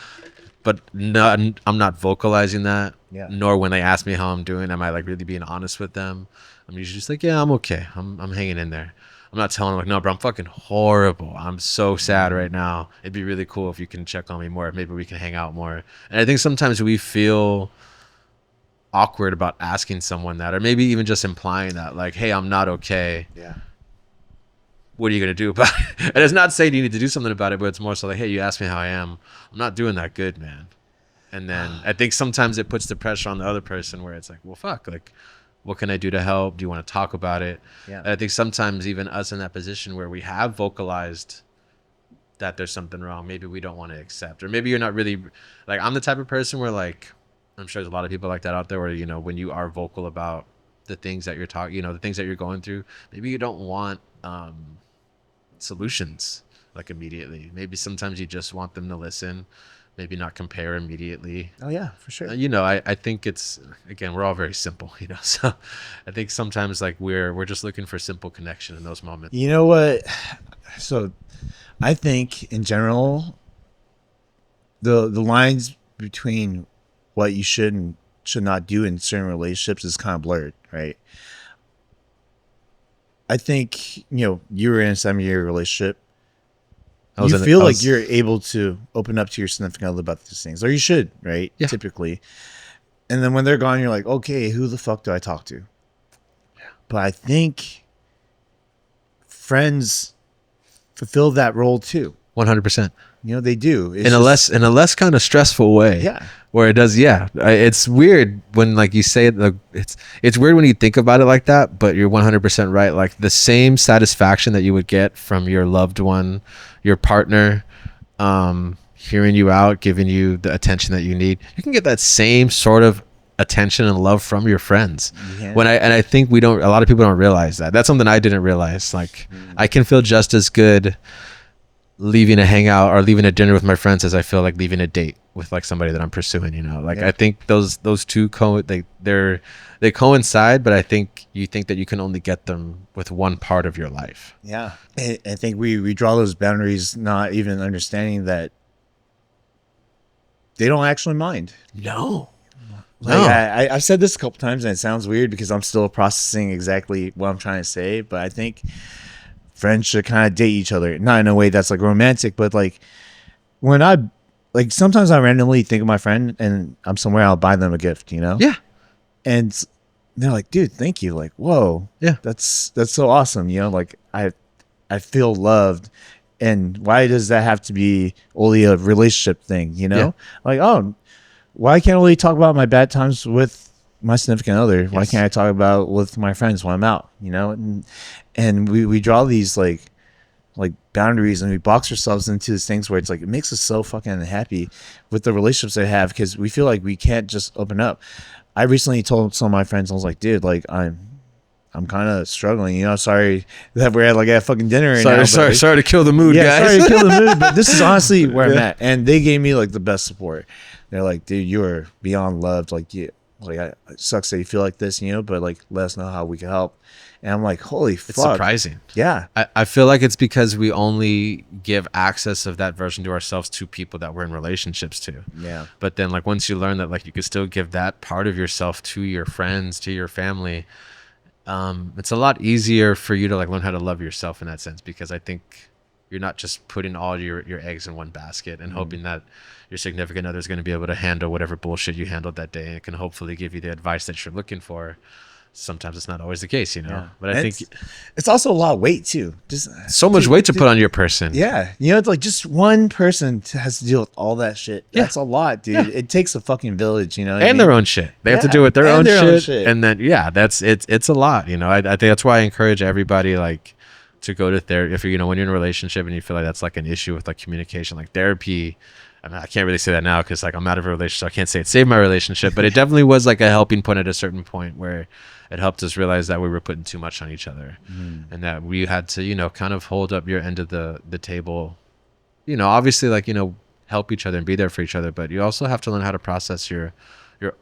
but no, I'm not vocalizing that. Yeah. Nor when they ask me how I'm doing, am I like really being honest with them? I'm usually just like, yeah, I'm okay. I'm hanging in there. I'm not telling them like, no, bro, I'm fucking horrible. I'm so sad right now. It'd be really cool if you can check on me more. Maybe we can hang out more. And I think sometimes we feel awkward about asking someone that, or maybe even just implying that, like, hey, I'm not okay. Yeah. What are you gonna do about it? And it's not saying you need to do something about it, but it's more so like, hey, you asked me how I am. I'm not doing that good, man. And then I think sometimes it puts the pressure on the other person where it's like, well, fuck, like, what can I do to help? Do you want to talk about it? Yeah. And I think sometimes even us in that position where we have vocalized that there's something wrong, maybe we don't want to accept, or maybe you're not really like, I'm the type of person where like, I'm sure there's a lot of people like that out there where, you know, when you are vocal about the things that you're talking, you know, the things that you're going through, maybe you don't want solutions like immediately. Maybe sometimes you just want them to listen, maybe not compare immediately. Oh yeah, for sure. You know, I think it's, again, we're all very simple, you know, so I think sometimes like we're just looking for simple connection in those moments. You know what? So I think in general, the lines between what you should and should not do in certain relationships is kind of blurred, right? I think, you were in a 7-year relationship. I was You in feel I like was you're able to open up to your significant other about these things, or you should, right? Yeah. Typically. And then when they're gone, you're like, okay, who the fuck do I talk to? But I think friends fulfill that role too. 100%. They do. It's In a just, less kind of stressful way. yeah, Where it does, yeah. It's weird when like you say it, like it's weird when you think about it like that, but you're 100% right. Like the same satisfaction that you would get from your loved one, your partner, hearing you out, giving you the attention that you need, you can get that same sort of attention and love from your friends. Yeah. I think a lot of people don't realize that. That's something I didn't realize. Like I can feel just as good leaving a hangout or leaving a dinner with my friends as I feel like leaving a date with like somebody that I'm pursuing, like Yeah. I think those two they coincide, but I think that you can only get them with one part of your life. Yeah. I think we draw those boundaries, not even understanding that they don't actually mind. No. Like No. I've said this a couple times and it sounds weird because I'm still processing exactly what I'm trying to say, but I think friends should kind of date each other, not in a way that's like romantic, but like when sometimes I randomly think of my friend and I'm somewhere, I'll buy them a gift, Yeah. and they're like, dude, thank you. Like, whoa, Yeah. that's so awesome. Like I feel loved. And why does that have to be only a relationship thing? Yeah. Like, oh, why can't we talk about my bad times with my significant other? Why can't I talk about with my friends when I'm out? And we draw these like boundaries and we box ourselves into these things where it's like it makes us so fucking unhappy with the relationships I have because we feel like we can't just open up. I recently told some of my friends, I was like, dude, like I'm kind of struggling, sorry that we're at like at fucking dinner right now. Sorry to kill the mood, Yeah, guys. sorry to kill the mood, but this is honestly where I'm Yeah. at. And they gave me like the best support. They're like, dude, you are beyond loved. Like, it sucks that you feel like this, but like, let us know how we can help. And I'm like, holy fuck. It's surprising. Yeah. I feel like it's because we only give access of that version to ourselves to people that we're in relationships to. Yeah. But then like once you learn that like you can still give that part of yourself to your friends, to your family, it's a lot easier for you to like learn how to love yourself in that sense, because I think you're not just putting all your eggs in one basket and hoping that your significant other is going to be able to handle whatever bullshit you handled that day and can hopefully give you the advice that you're looking for. Sometimes it's not always the case, Yeah. but I think it's also a lot of weight too. Just so much weight to put on your person. Yeah. It's like just one person has to deal with all that shit. Yeah. That's a lot, dude. Yeah. It takes a fucking village, what I mean? And their own shit. They have to Yeah, deal with their and own, their own shit. shit. And then, it's a lot, I think that's why I encourage everybody like to go to therapy. If you're, when you're in a relationship and you feel like that's like an issue with like communication, like therapy, I mean, I can't really say that now because like I'm out of a relationship, so I can't say it saved my relationship, but it definitely was like a helping point at a certain point where it helped us realize that we were putting too much on each other and that we had to, kind of hold up your end of the table, obviously like, help each other and be there for each other, but you also have to learn how to process your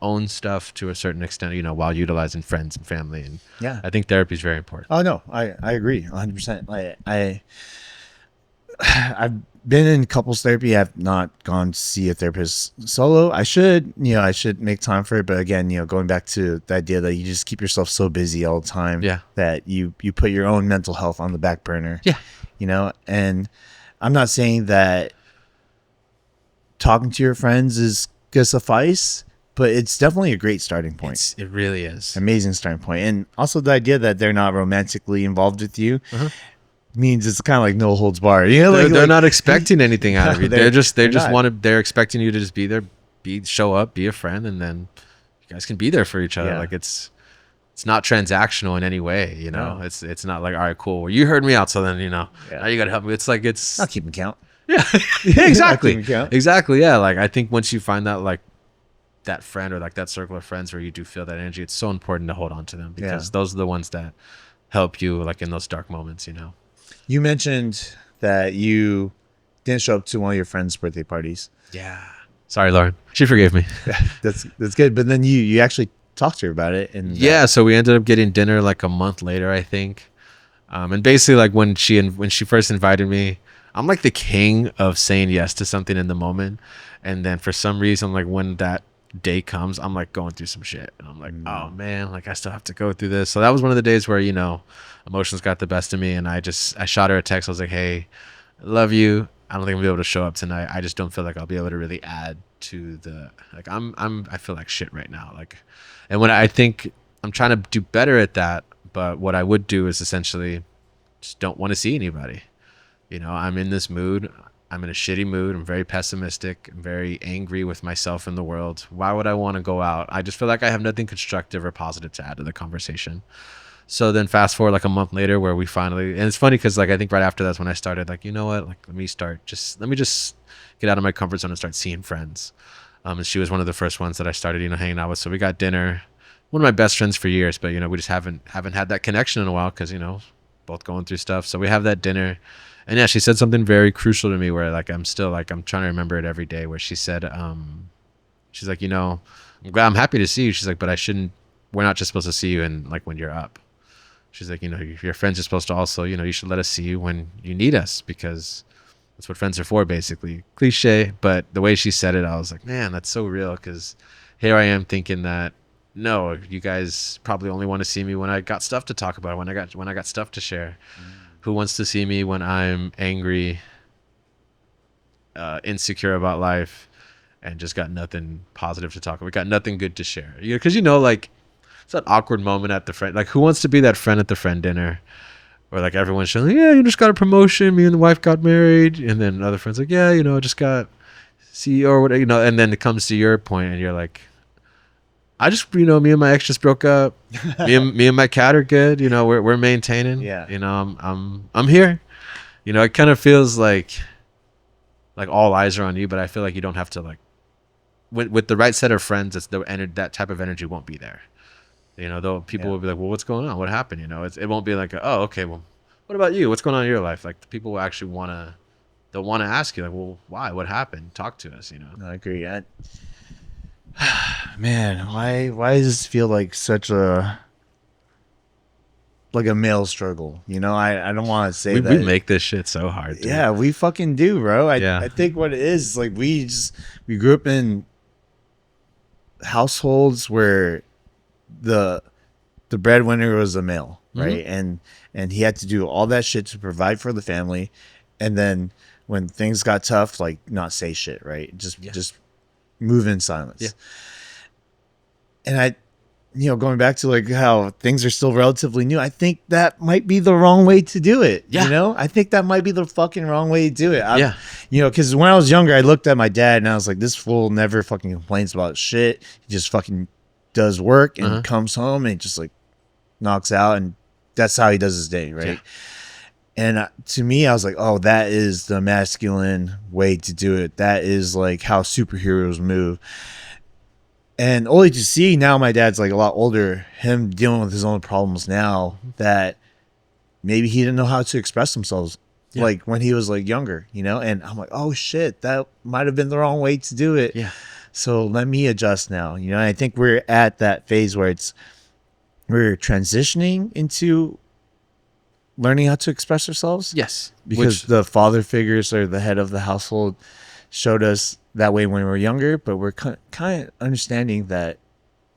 own stuff to a certain extent, while utilizing friends and family. And Yeah. I think therapy is very important. Oh no, I agree 100%. I've been in couples therapy. I've not gone to see a therapist solo. I should make time for it. But again, going back to the idea that you just keep yourself so busy all the time, Yeah. that you put your own mental health on the back burner. Yeah. And I'm not saying that talking to your friends is gonna suffice, but it's definitely a great starting point. It really is. Amazing starting point. And also the idea that they're not romantically involved with you means it's kind of like no holds barred. They're not expecting anything out of you. they're They're expecting you to just be there, show up, be a friend, and then you guys can be there for each other. Yeah. Like it's not transactional in any way. No. It's not like, all right, cool. Well, you heard me out, so then now you got to help me. It's like it's not keeping count. yeah, exactly, Not keeping count. exactly. Yeah, like I think once you find that like that friend or like that circle of friends where you do feel that energy, it's so important to hold on to them because those are the ones that help you like in those dark moments. You mentioned that you didn't show up to one of your friends' birthday parties. Yeah. Sorry, Lauren. She forgave me. That's good. But then you actually talked to her about it. And So we ended up getting dinner like a month later, I think. And basically like when she first invited me, I'm like the king of saying yes to something in the moment. And then for some reason, like when that day comes, I'm like going through some shit, and I'm like, oh man, like I still have to go through this. So that was one of the days where, you know, emotions got the best of me, and I shot her a text. I was like, hey, I love you. I don't think I'll be able to show up tonight. I just don't feel like I'll be able to really add to the, like, I feel like shit right now. Like, and when I think I'm trying to do better at that, but what I would do is essentially just don't want to see anybody. You know, I'm in this mood. I'm in a shitty mood. I'm very pessimistic. I'm very angry with myself and the world. Why would I want to go out? I just feel like I have nothing constructive or positive to add to the conversation. So then fast forward like a month later where we finally, and it's funny because like I think right after that's when I started like, you know what, like let me just get out of my comfort zone and start seeing friends. And she was one of the first ones that I started, you know, hanging out with. So we got dinner. One of my best friends for years, but you know, we just haven't had that connection in a while because, you know, both going through stuff. So we have that dinner. And yeah, she said something very crucial to me where like I'm trying to remember it every day, where she said, she's like, you know, I'm happy to see you. She's like, but we're not just supposed to see you in like when you're up. She's like, you know, your friends are supposed to also, you know, you should let us see you when you need us, because that's what friends are for, basically. Cliche, but the way she said it, I was like, man, that's so real, because here I am thinking that, no, you guys probably only want to see me when I got stuff to talk about, when I got stuff to share. Who wants to see me when I'm angry, insecure about life, and just got nothing positive to talk about? We got nothing good to share. Because, you know, like, it's that awkward moment at the friend. Like, who wants to be that friend at the friend dinner? Or like everyone's showing, yeah, you just got a promotion. Me and the wife got married. And then other friends like, yeah, you know, I just got CEO or whatever, you know. And then it comes to your point and you're like, I just, you know, me and my ex just broke up. Me and my cat are good. You know, we're maintaining. Yeah. You know, I'm here. You know, it kind of feels like all eyes are on you, but I feel like you don't have to, like, with the right set of friends, that type of energy won't be there. You know, though people will be like, well, what's going on? What happened? You know, it won't be like, oh, okay, well, what about you? What's going on in your life? Like, the people will actually they'll want to ask you, like, well, why? What happened? Talk to us, you know? I agree. Man, why does this feel like such a male struggle? You know, I don't want to say that. We make this shit so hard, dude. Yeah, we fucking do, bro. Yeah. I think what it is, like, we grew up in households where the breadwinner was a male, right? And he had to do all that shit to provide for the family, and then when things got tough, like, not say shit, right? Just move in silence. Yeah. And you know, going back to like how things are still relatively new, I think that might be the wrong way to do it. Yeah. You know, I think that might be the fucking wrong way to do it. Yeah. You know, because when I was younger, I looked at my dad and I was like, this fool never fucking complains about shit. He just fucking does work and comes home and just like knocks out, and that's how he does his day, right? Yeah. And to me, I was like, oh, that is the masculine way to do it. That is like how superheroes move. And only to see now, my dad's like a lot older, him dealing with his own problems now, that maybe he didn't know how to express himself like when he was like younger, you know? And I'm like, oh shit, that might have been the wrong way to do it. Yeah. So let me adjust now, you know? And I think we're at that phase where we're transitioning into learning how to express ourselves. Yes. Because the father figures or the head of the household showed us that way when we were younger, but we're kind of understanding that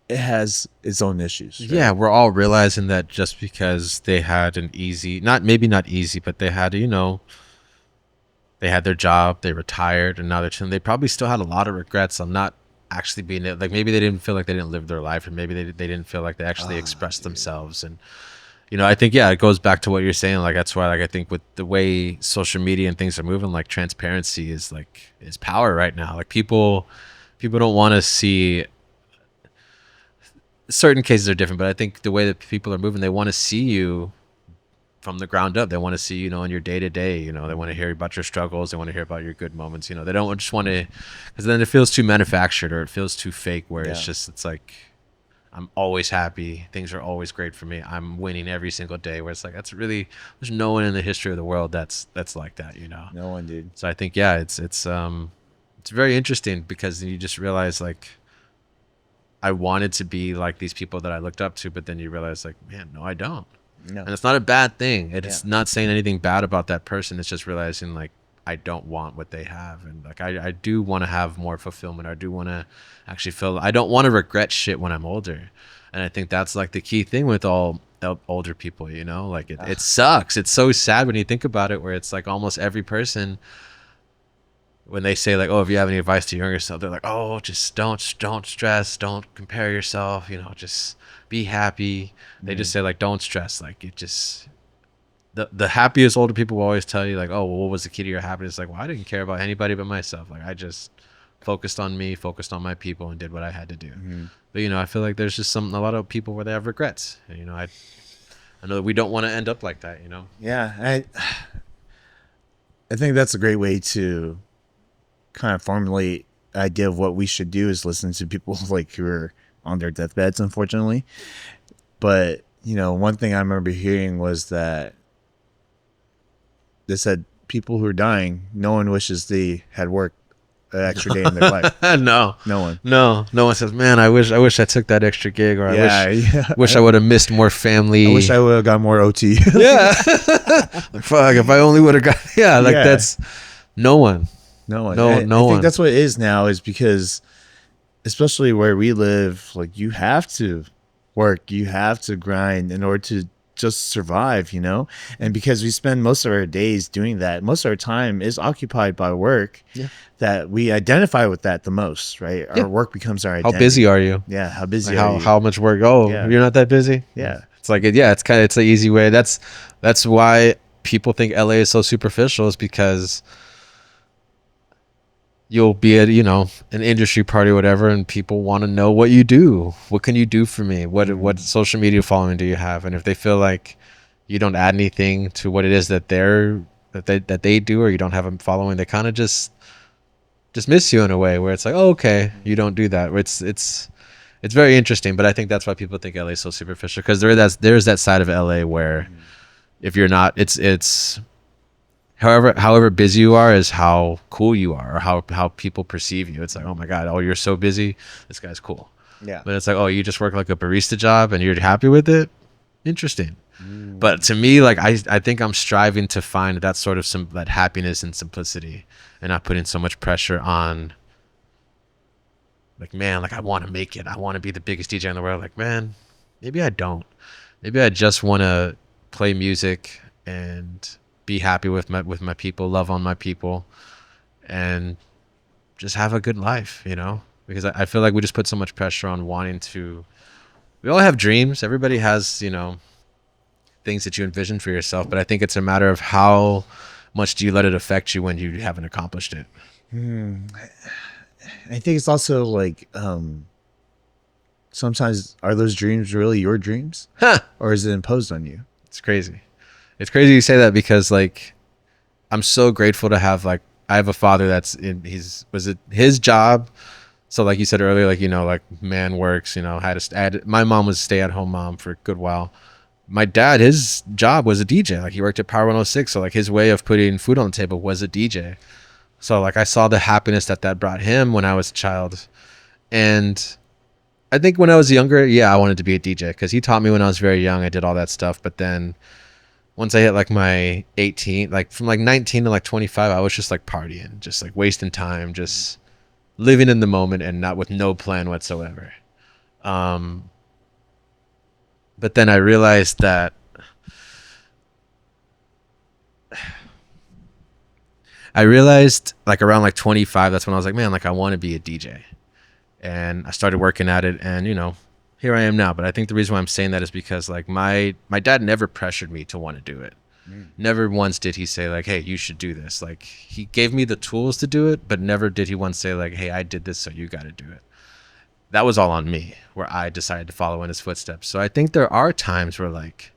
it has its own issues. Right? Yeah, we're all realizing that just because they had an easy, maybe not easy, but they had, you know, they had their job, they retired, and now they're chilling. They probably still had a lot of regrets on not actually being, like, maybe they didn't feel like they didn't live their life, or maybe they didn't feel like they actually expressed themselves. And, you know, I think, yeah, it goes back to what you're saying. Like, that's why, like, I think with the way social media and things are moving, like, transparency is power right now. Like, people don't want to see, certain cases are different, but I think the way that people are moving, they want to see you from the ground up. They want to see, you know, in your day to day, you know, they want to hear about your struggles. They want to hear about your good moments. You know, they don't just want to, because then it feels too manufactured or it feels too fake, where it's like, I'm always happy. Things are always great for me. I'm winning every single day. Where it's like, there's no one in the history of the world that's like that, you know? No one, dude. So I think, yeah, it's very interesting, because you just realize, like, I wanted to be like these people that I looked up to, but then you realize, like, man, no, I don't. No. And it's not a bad thing. It's not saying anything bad about that person. It's just realizing, like, I don't want what they have. And like I do want to have more fulfillment. I do want to actually feel, I don't want to regret shit when I'm older. And I think that's like the key thing with all older people, you know, like it sucks. It's so sad when you think about it, where it's like almost every person, when they say like, oh, if you have any advice to your younger self, they're like, oh, just don't stress, don't compare yourself, you know, just be happy. They just say like, don't stress. Like it just, the happiest older people will always tell you like, oh, well, what was the key to your happiness? Like, well, I didn't care about anybody but myself. Like I just focused on me, focused on my people, and did what I had to do. But you know, I feel like there's just a lot of people where they have regrets. And, you know, I know that we don't want to end up like that, you know? Yeah. I think that's a great way to kind of formulate an idea of what we should do, is listen to people like who are on their deathbeds, unfortunately. But, you know, one thing I remember hearing was that they said people who are dying, no one wishes they had worked an extra day in their life. No one. No one says, man, I wish I took that extra gig, or Yeah, wish I would have missed more family. I wish I would have got more OT. Yeah. Like, fuck, if I only would have got, that's no one. No one. No I one. think that's what it is now, is because especially where we live, like you have to work, you have to grind in order to just survive, you know? And because we spend most of our days doing that, most of our time is occupied by work, that we identify with that the most, right? Our work becomes our identity. How busy are you? Yeah, how busy like are you? How much work? Oh, you're not that busy? Yeah. It's like, it's an easy way. That's why people think LA is so superficial, is because you'll be at, you know, an industry party or whatever, and people want to know what you do. What can you do for me? What social media following do you have? And if they feel like you don't add anything to what it is that they do, or you don't have a following, they kind of just miss you in a way where it's like, oh, okay, you don't do that. It's very interesting. But I think that's why people think LA is so superficial, because there's that side of LA where if you're not, it's however busy you are is how cool you are, or how people perceive you. It's like, oh my God, oh, you're so busy, this guy's cool. Yeah. But it's like, oh, you just work like a barista job and you're happy with it, interesting. But to me, like I think I'm striving to find that sort of that happiness and simplicity, and not putting so much pressure on, like, man, like I want to make it, I want to be the biggest DJ in the world. Like, man, maybe I don't. Maybe I just want to play music and be happy with my people, love on my people, and just have a good life, you know? Because I feel like we just put so much pressure on wanting to. We all have dreams. Everybody has, you know, things that you envision for yourself, but I think it's a matter of how much do you let it affect you when you haven't accomplished it. I think it's also like sometimes, are those dreams really your dreams? Or is it imposed on you? It's crazy. It's crazy you say that, because like I'm so grateful to have, like, I have a father that's his job. So like you said earlier, like, you know, like man works, you know, my mom was a stay-at-home mom for a good while. My dad, his job was a DJ. Like he worked at Power 106. So like his way of putting food on the table was a DJ. So like I saw the happiness that brought him when I was a child. And I think when I was younger, I wanted to be a DJ, because he taught me when I was very young. I did all that stuff. But then once I hit like my 18, like from like 19 to like 25, I was just like partying, just like wasting time, just living in the moment, and not with no plan whatsoever. But then I realized that like around like 25, that's when I was like, man, like I want to be a DJ. And I started working at it, and you know, here I am now. But I think the reason why I'm saying that is because like my dad never pressured me to want to do it. Never once did he say like, hey, you should do this. Like he gave me the tools to do it, but never did he once say like, hey, I did this, so you got to do it. That was all on me, where I decided to follow in his footsteps. So I think there are times where like,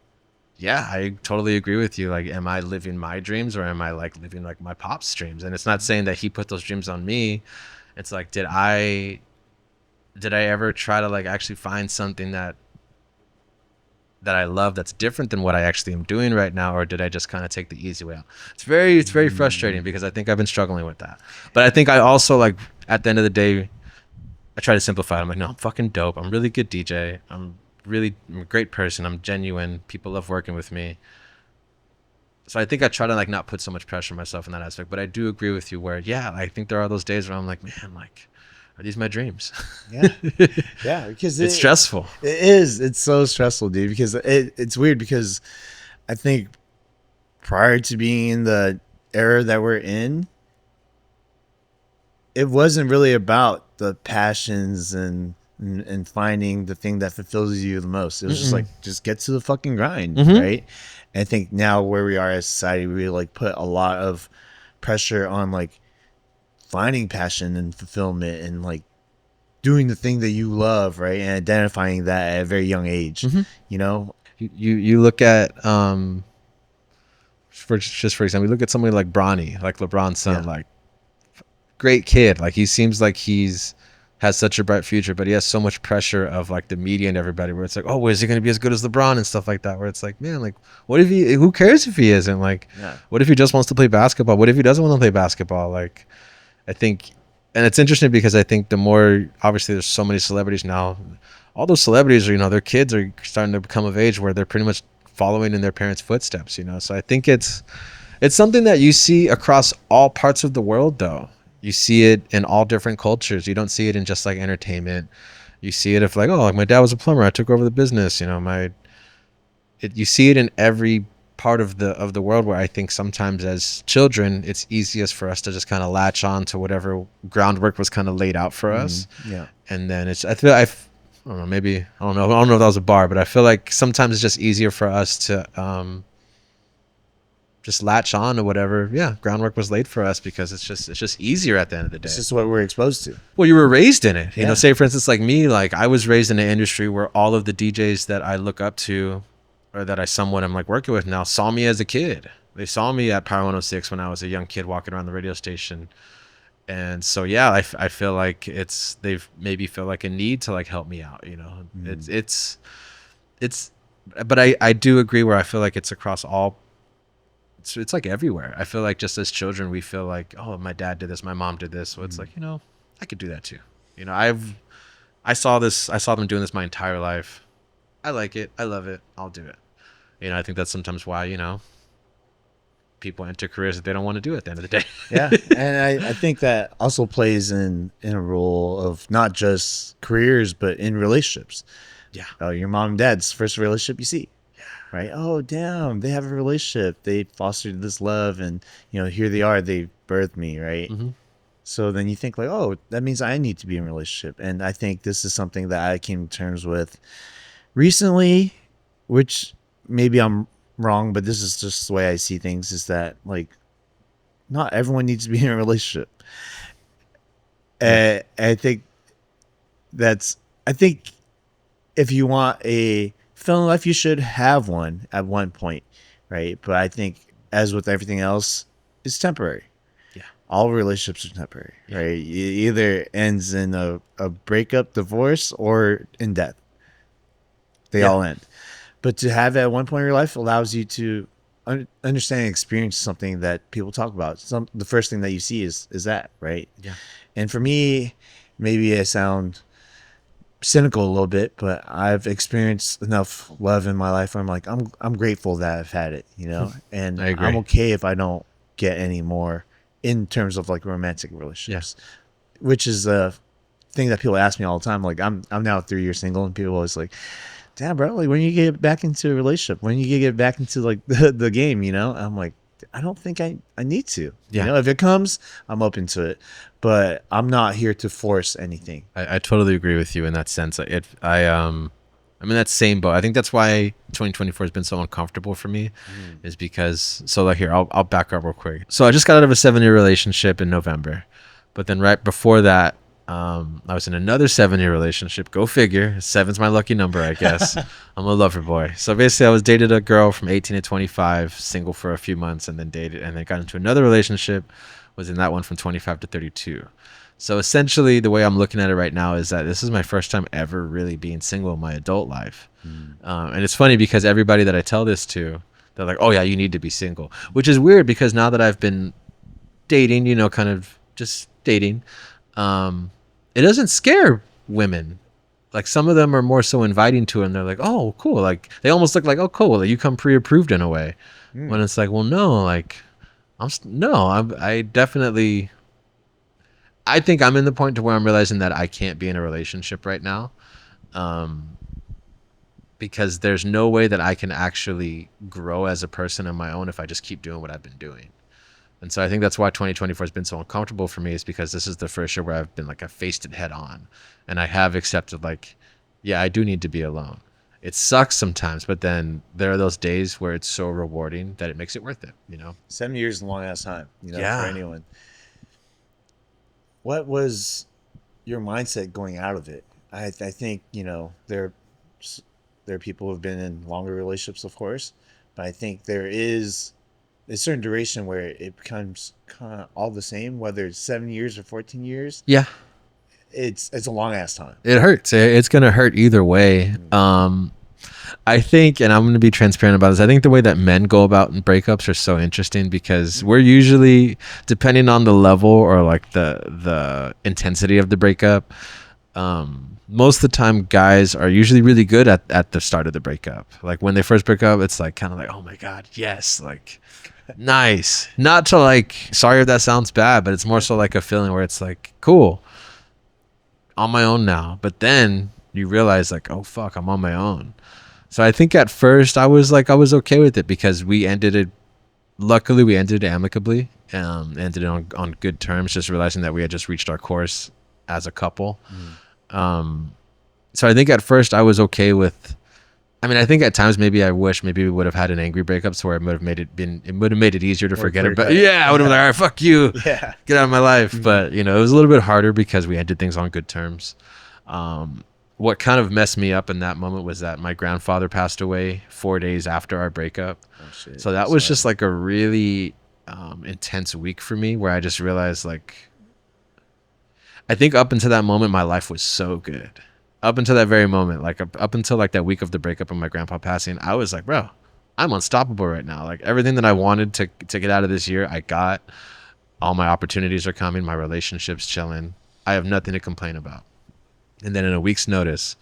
yeah, I totally agree with you. Like, am I living my dreams, or am I like living like my pop's dreams? And it's not saying that he put those dreams on me. It's like, did I ever try to like actually find something that I love that's different than what I actually am doing right now, or did I just kind of take the easy way out? It's very frustrating, because I think I've been struggling with that. But I think I also, like, at the end of the day, I try to simplify it. I'm like, no, I'm fucking dope. I'm a really good DJ. I'm a great person. I'm genuine. People love working with me. So I think I try to like not put so much pressure on myself in that aspect, but I do agree with you where, yeah, I think there are those days where I'm like, man, like, are these my dreams? Yeah. Yeah, because It's stressful. it is. It's so stressful, dude. Because it's weird because I think prior to being in the era that we're in, it wasn't really about the passions and finding the thing that fulfills you the most. It was just Mm-mm. like just get to the fucking grind, Mm-hmm. right? And I think now where we are as society, we like put a lot of pressure on like finding passion and fulfillment and like doing the thing that you love, right? And identifying that at a very young age, Mm-hmm. you know? You look at for just for example, you look at somebody like Bronny, like LeBron's son, Yeah. like great kid. Like he seems like he's has such a bright future, but he has so much pressure of like the media and everybody where it's like, oh, is he going to be as good as LeBron and stuff like that? Where it's like, man, like what if he? Who cares if he isn't? Like, Yeah. what if he just wants to play basketball? What if he doesn't want to play basketball? Like, I think, and it's interesting because I think the more obviously there's so many celebrities now, all those celebrities are their kids are starting to become of age where they're pretty much following in their parents' footsteps. So I think it's something that you see across all parts of the world, though. You see it in all different cultures. You don't see it in just like entertainment. You see it if like, oh, like my dad was a plumber. I took over the business. You see it in every part of the world where I think sometimes as children, it's easiest for us to just kind of latch on to whatever groundwork was kind of laid out for us. Yeah. And then I don't know, maybe, I don't know if that was a bar, but I feel like sometimes it's just easier for us to, just latch on to whatever groundwork was laid for us because it's just easier at the end of the day. It's just what we're exposed to. Well, you were raised in it. Yeah. Say for instance like me, like I was raised in an industry where all of the DJs that I look up to or that I somewhat am like working with now saw me as a kid. They saw me at Power 106 when I was a young kid walking around the radio station. And so I feel like they've maybe feel like a need to like help me out, it's but I do agree where I feel like it's across all. It's like everywhere. I feel like just as children, we feel like, oh, my dad did this, my mom did this. So it's like, I could do that too. I saw them doing this my entire life. I like it. I love it. I'll do it. I think that's sometimes why, people enter careers that they don't want to do at the end of the day. Yeah. And I think that also plays in a role of not just careers, but in relationships. Yeah. Your mom and dad's first relationship you see. Right. Oh, damn. They have a relationship. They fostered this love and, here they are. They birthed me. Right. Mm-hmm. So then you think like, oh, that means I need to be in a relationship. And I think this is something that I came to terms with recently, which maybe I'm wrong, but this is just the way I see things is that like not everyone needs to be in a relationship. Yeah. I think if you want a fulfilling life, you should have one at one point, right? But I think as with everything else, it's temporary. Yeah. All relationships are temporary, right? It either ends in a breakup, divorce, or in death. They all end. But to have it at one point in your life allows you to understand and experience something that people talk about. The first thing that you see is that, right? Yeah. And for me, maybe I sound cynical a little bit, but I've experienced enough love in my life where I'm like, I'm grateful that I've had it, and I agree. I'm okay if I don't get any more in terms of like romantic relationships, which is a thing that people ask me all the time. Like I'm now 3 years single and people always like, damn bro, like when you get back into a relationship, when you get back into like the game, I'm like, I don't think I need to. If it comes, I'm open to it, but I'm not here to force anything. I totally agree with you in that sense. I'm in that same boat. I think that's why 2024 has been so uncomfortable for me, is because like here, I'll back up real quick. So I just got out of a 7-year relationship in November, but then right before that, I was in another 7-year relationship. Go figure. 7's my lucky number, I guess. I'm a lover boy. So basically, I dated a girl from 18 to 25, single for a few months, and then got into another relationship. Was in that one from 25 to 32. So essentially, the way I'm looking at it right now is that this is my first time ever really being single in my adult life. And it's funny because everybody that I tell this to, they're like, "Oh yeah, you need to be single," which is weird because now that I've been dating, kind of just dating. It doesn't scare women. like some of them are more so inviting to it, and they're like, oh cool, like they almost look like, oh cool, like, you come pre-approved in a way. When it's like, well, no, like I definitely, I think I'm in the point to where I'm realizing that I can't be in a relationship right now, um, because there's no way that I can actually grow as a person on my own if I just keep doing what I've been doing. And so I think that's why 2024 has been so uncomfortable for me, is because this is the first year where I've been like, I faced it head on, and I have accepted like, yeah, I do need to be alone. It sucks sometimes, but then there are those days where it's so rewarding that it makes it worth it, you know? 7 years is a long ass time, for Yeah. anyone. What was your mindset going out of it? I think there are people who've been in longer relationships, of course, but I think there is a certain duration where it becomes kind of all the same, whether it's 7 years or 14 years. Yeah. It's a long ass time. It hurts. It's going to hurt either way. I think, and I'm going to be transparent about this, I think the way that men go about in breakups are so interesting, because we're usually, depending on the level or like the intensity of the breakup, most of the time guys are usually really good at the start of the breakup. Like when they first break up, it's like kind of like, oh my God, yes, like nice. Not to like, sorry if that sounds bad, but it's more so like a feeling where it's like, cool, on my own now. But then you realize like, oh fuck, I'm on my own. So I think at first I was okay with it, because luckily we ended it amicably, ended it on good terms, just realizing that we had just reached our course as a couple. So I think at first I was okay with, I mean, I think at times maybe I wish maybe we would have had an angry breakup, so where it would have made it easier to forget it. But yeah, I would have been like, all right, fuck you. Yeah. Get out of my life. But it was a little bit harder because we ended things on good terms. What kind of messed me up in that moment was that my grandfather passed away 4 days after our breakup. Oh, shit. So that was just like a really intense week for me, where I just realized, like, I think up until that moment, my life was so good. Up until that very moment, like up until like that week of the breakup and my grandpa passing, I was like, bro, I'm unstoppable right now. Like everything that I wanted to get out of this year, I got. All my opportunities are coming. My relationship's chilling. I have nothing to complain about. And then in a week's notice,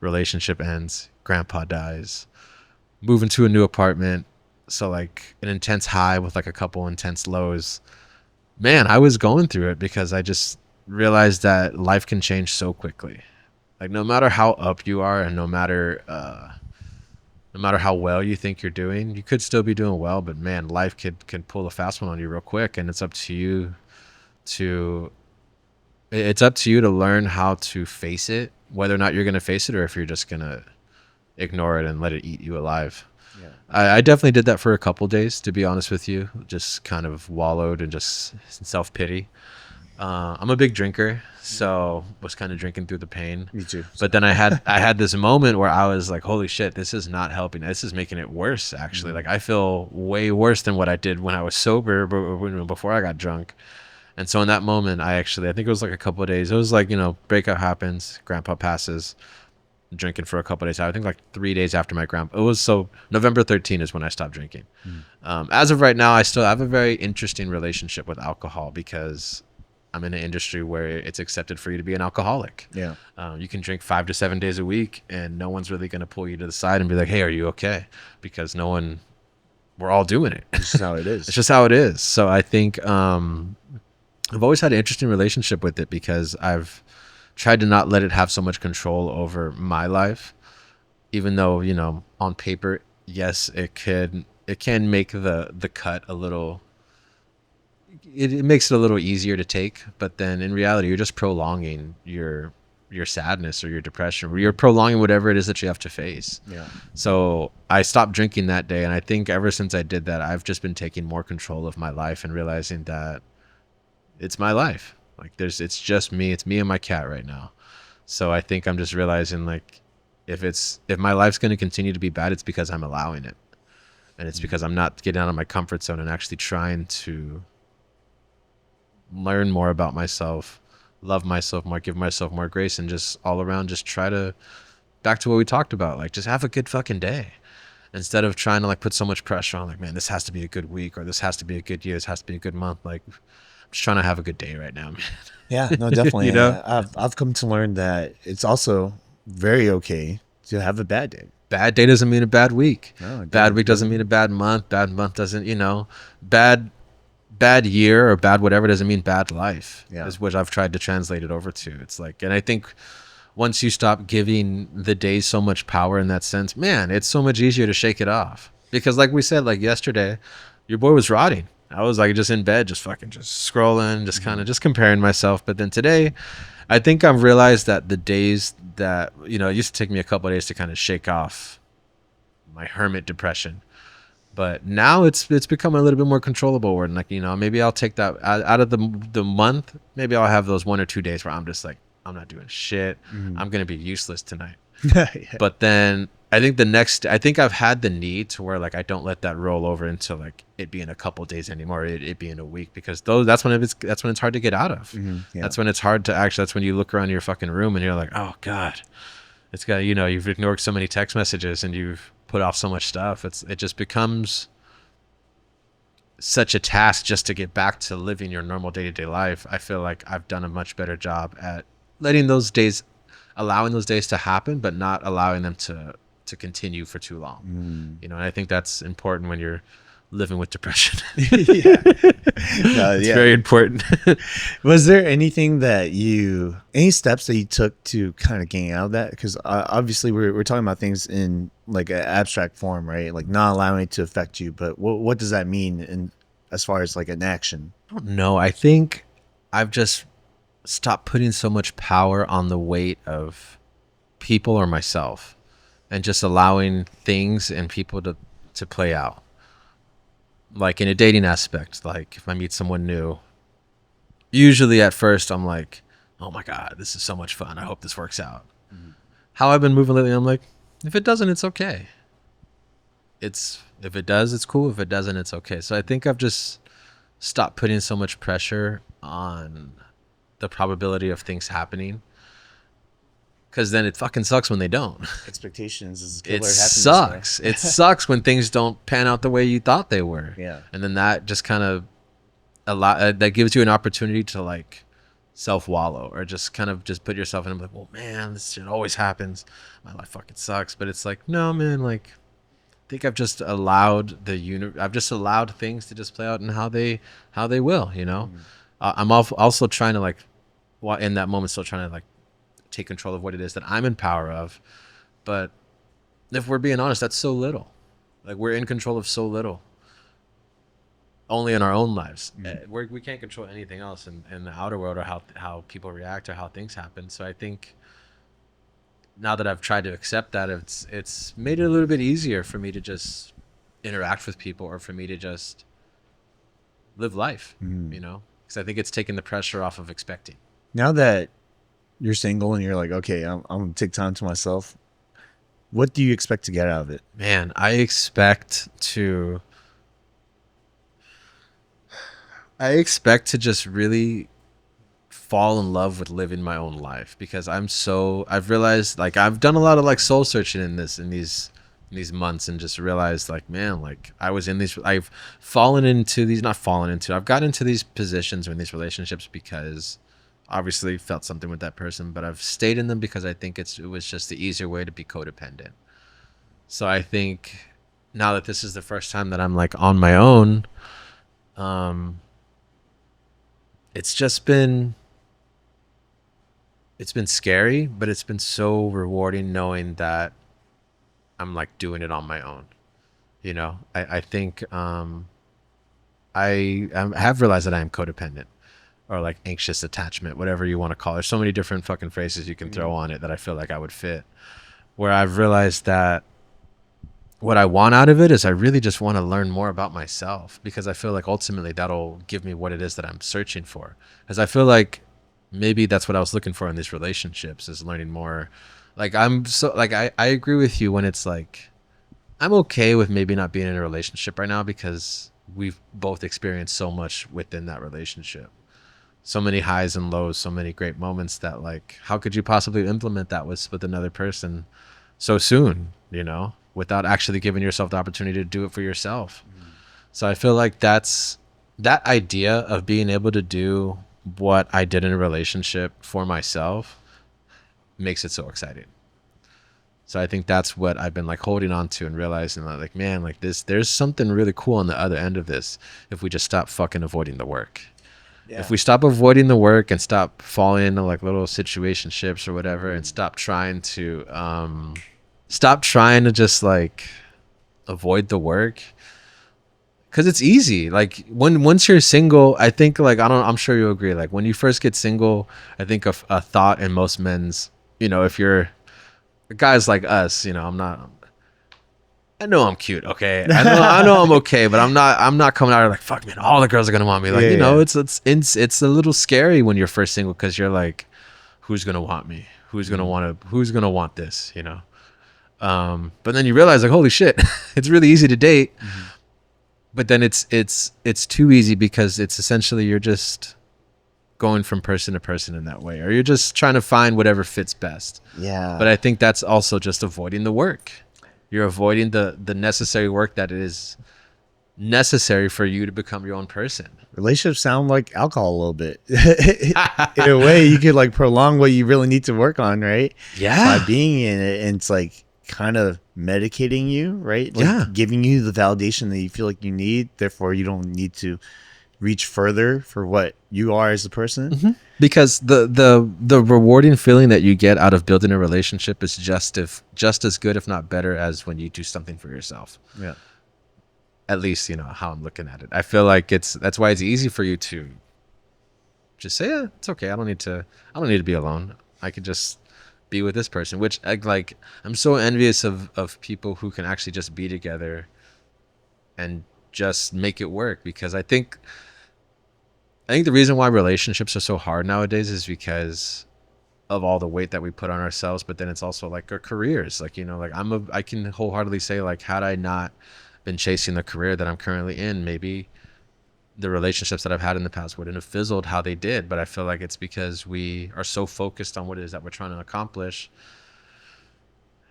relationship ends, grandpa dies, move into a new apartment. So like an intense high with like a couple intense lows. Man, I was going through it because I just realized that life can change so quickly. Like no matter how up you are, and no matter how well you think you're doing, you could still be doing well, but man, life can pull a fast one on you real quick, and it's up to you to learn how to face it, whether or not you're going to face it, or if you're just going to ignore it and let it eat you alive. Yeah. I definitely did that for a couple days, to be honest with you. Just kind of wallowed in just self-pity. I'm a big drinker, so was kind of drinking through the pain. Me too. But then I had this moment where I was like, holy shit, this is not helping. This is making it worse, actually. Like I feel way worse than what I did when I was sober, before I got drunk. And so in that moment, I think it was like a couple of days. It was like, breakup happens, grandpa passes, drinking for a couple of days. I think like 3 days after my grandpa. November 13th is when I stopped drinking. As of right now, I still have a very interesting relationship with alcohol, because I'm in an industry where it's accepted for you to be an alcoholic. Yeah. You can drink 5 to 7 days a week, and no one's really going to pull you to the side and be like, hey, are you okay? Because we're all doing it. It's just how it is. It's just how it is. So I think I've always had an interesting relationship with it, because I've tried to not let it have so much control over my life, even though, on paper, yes, it can make the cut a little, it makes it a little easier to take, but then in reality, you're just prolonging your sadness or your depression, or you're prolonging whatever it is that you have to face. Yeah. So I stopped drinking that day, and I think ever since I did that, I've just been taking more control of my life and realizing that it's my life. Like it's just me. It's me and my cat right now. So I think I'm just realizing, like, if my life's going to continue to be bad, it's because I'm allowing it, and it's because I'm not getting out of my comfort zone and actually trying to learn more about myself, love myself more, give myself more grace, and just all around just try to, back to what we talked about, like just have a good fucking day, instead of trying to like put so much pressure on, like, man, this has to be a good week, or this has to be a good year, this has to be a good month. Like, I'm just trying to have a good day right now, man. Yeah, no, definitely. I've come to learn that it's also very okay to have a bad day. Bad day doesn't mean a bad week. No, it Bad doesn't. week doesn't mean a bad month. Bad month doesn't, bad bad year or bad whatever doesn't mean bad life. Yeah. Is what I've tried to translate it over to. It's like, and I think once you stop giving the days so much power in that sense, man, it's so much easier to shake it off. Because like we said, like yesterday, your boy was rotting. I was like just in bed, just fucking just scrolling, just kind of just comparing myself. But then today, I think I've realized that the days that, it used to take me a couple of days to kind of shake off my hermit depression. But now it's become a little bit more controllable where like, maybe I'll take that out of the month. Maybe I'll have those 1 or 2 days where I'm just like, I'm not doing shit. I'm going to be useless tonight. Yeah. But then I think I've had the need to where like I don't let that roll over into like it being a couple days anymore, it being a week, because that's when it's hard to get out of. Yeah. That's when it's hard to actually, that's when you look around your fucking room and you're like, oh God, it's got, you've ignored so many text messages and you've put off so much stuff. It just becomes such a task just to get back to living your normal day-to-day life. I feel like I've done a much better job at letting those days, allowing those days to happen, but not allowing them to continue for too long. And I think that's important when you're living with depression. Yeah. No, It's yeah. very important. Was there any steps that you took to kind of gain out of that? Because obviously we're talking about things in like an abstract form, right? Like not allowing it to affect you. But what does that mean in as far as like an action? I don't know. I think I've just stopped putting so much power on the weight of people or myself, and just allowing things and people to play out. Like in a dating aspect, like if I meet someone new, usually at first I'm like, oh my God, this is so much fun. I hope this works out. How I've been moving lately, I'm like, if it doesn't, it's okay. If it does, it's cool. If it doesn't, it's okay. So I think I've just stopped putting so much pressure on the probability of things happening. Because then it fucking sucks when they don't. Expectations is It sucks. It sucks when things don't pan out the way you thought they were. Yeah. And then that just kind of that gives you an opportunity to like self-wallow, or just kind of just put yourself in and be like, well, man, this shit always happens. My life fucking sucks. But it's like, no, man, like I think I've just allowed I've just allowed things to just play out and how they will, I'm also trying to like, in that moment, still trying to like take control of what it is that I'm in power of. But if we're being honest, that's so little. Like we're in control of so little, only in our own lives. We can't control anything else in the outer world, or how people react or how things happen. So I think now that I've tried to accept that, it's made it a little bit easier for me to just interact with people, or for me to just live life, because I think it's taken the pressure off of expecting. Now that you're single and you're like, okay, I'm gonna take time to myself, what do you expect to get out of it? Man, I expect to just really fall in love with living my own life, because I've realized, like, I've done a lot of like soul searching in these months, and just realized like, man, like I've fallen into these, not fallen into, I've got into these positions or in these relationships because obviously felt something with that person, but I've stayed in them because I think it was just the easier way to be codependent. So I think now that this is the first time that I'm like on my own, it's been scary, but it's been so rewarding knowing that I'm like doing it on my own. I think I have realized that I am codependent, or like anxious attachment, whatever you want to call it. There's so many different fucking phrases you can throw on it that I feel like I would fit. Where I've realized that what I want out of it is I really just want to learn more about myself, because I feel like ultimately that'll give me what it is that I'm searching for. Because I feel like maybe that's what I was looking for in these relationships, is learning more. Like I agree with you when it's like, I'm okay with maybe not being in a relationship right now, because we've both experienced so much within that relationship. So many highs and lows, so many great moments that like, how could you possibly implement that with another person so soon, without actually giving yourself the opportunity to do it for yourself. So I feel like that idea of being able to do what I did in a relationship for myself makes it so exciting. So I think that's what I've been like holding on to and realizing that like, man, like there's something really cool on the other end of this if we just stop fucking avoiding the work. Yeah. If we stop avoiding the work and stop falling into like little situationships or whatever, and stop trying to just like avoid the work, because it's easy. Like once you're single, I think like I'm sure you'll agree, like when you first get single, I think a thought in most men's, if you're guys like us, I know I'm cute, okay. I know I'm okay, but I'm not coming out here like, fuck, man, all the girls are gonna want me. Like, Yeah. it's a little scary when you're first single, because you're like, who's gonna want me? Who's gonna want this? But then you realize like, holy shit, it's really easy to date. But then it's too easy, because it's essentially you're just going from person to person in that way, or you're just trying to find whatever fits best. Yeah. But I think that's also just avoiding the work. You're avoiding the necessary work that is necessary for you to become your own person. Relationships sound like alcohol a little bit. In a way, you could like prolong what you really need to work on, right? Yeah. By being in it, and it's like kind of medicating you, right? Like Yeah. giving you the validation that you feel like you need. Therefore, you don't need to reach further for what you are as a person. Because the rewarding feeling that you get out of building a relationship is just as good, if not better, as when you do something for yourself. Yeah. At least how I'm looking at it. I feel like that's why it's easy for you to just say, yeah, it's okay. I don't need to be alone. I could just be with this person, which like I'm so envious of people who can actually just be together and just make it work. Because I think the reason why relationships are so hard nowadays is because of all the weight that we put on ourselves. But then it's also like our careers. Like, like I can wholeheartedly say, like, had I not been chasing the career that I'm currently in, maybe the relationships that I've had in the past wouldn't have fizzled how they did. But I feel like it's because we are so focused on what it is that we're trying to accomplish.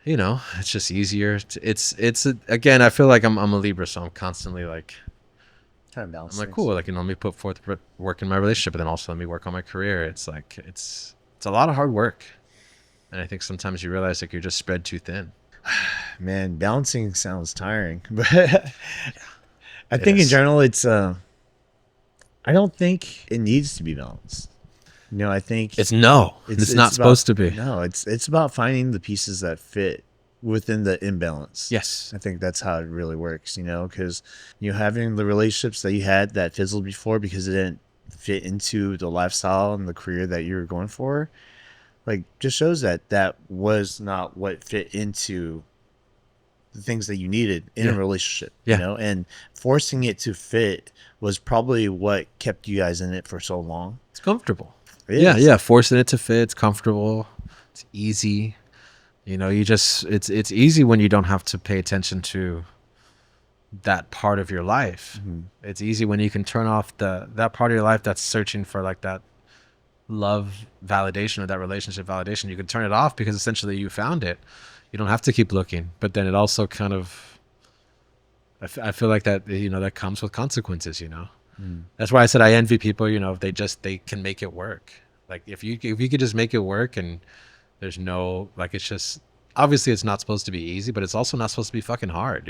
It's just easier. Again, I feel like I'm a Libra, so I'm constantly like, Kind of balance. I'm like, cool. Like, let me put forth work in my relationship, but then also let me work on my career. It's like, it's a lot of hard work. And I think sometimes you realize like you're just spread too thin. Man, balancing sounds tiring, but I think in is. general, it's, I don't think it needs to be balanced. I think It's not supposed to be. No, it's about finding the pieces that fit within the imbalance. Yes. I think that's how it really works, because having the relationships that you had that fizzled before because it didn't fit into the lifestyle and the career that you were going for, like, just shows that was not what fit into the things that you needed in a relationship. And forcing it to fit was probably what kept you guys in it for so long. It's comfortable. Yeah, forcing it to fit. It's comfortable. It's easy. It's easy when you don't have to pay attention to that part of your life. It's easy when you can turn off that part of your life that's searching for like that love validation or that relationship validation. You can turn it off because essentially you found it. You don't have to keep looking. But then it also kind of, I feel like that, that comes with consequences, That's why I said I envy people, if they can make it work. Like if you could just make it work, and there's no, like, it's just, obviously it's not supposed to be easy, but it's also not supposed to be fucking hard,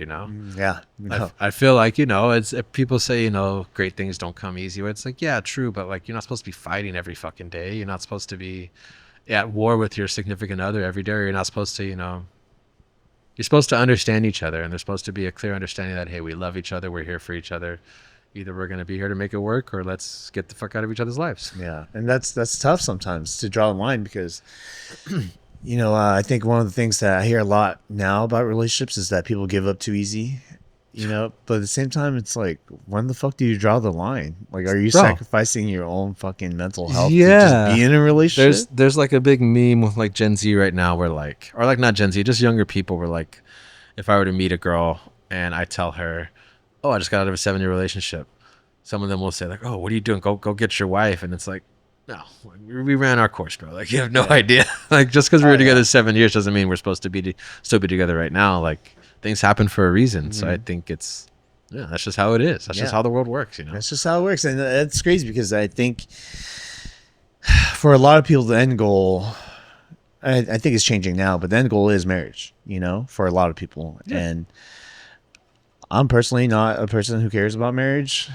Yeah. No. I feel like, it's, if people say, great things don't come easy. It's like, yeah, true. But like, you're not supposed to be fighting every fucking day. You're not supposed to be at war with your significant other every day. Or you're not supposed to, you're supposed to understand each other. And there's supposed to be a clear understanding that, hey, we love each other. We're here for each other. Either we're going to be here to make it work, or let's get the fuck out of each other's lives. Yeah. And that's tough sometimes to draw the line, because I think one of the things that I hear a lot now about relationships is that people give up too easy, but at the same time, it's like, when the fuck do you draw the line? Like, are you sacrificing your own fucking mental health to just be in a relationship? There's like a big meme with like Gen Z right now where like, or like not Gen Z, just younger people were like, if I were to meet a girl and I tell her, oh, I just got out of a 7-year relationship, some of them will say like, oh, what are you doing? Go get your wife. And it's like, no, we ran our course, bro. Like, you have no idea. Like, just because we were together 7 years doesn't mean we're supposed to still be together right now. Like, things happen for a reason. So I think that's just how it is. That's just how the world works, That's just how it works. And that's crazy, because I think for a lot of people, the end goal I think it's changing now, but the end goal is marriage, for a lot of people. Yeah. And I'm personally not a person who cares about marriage.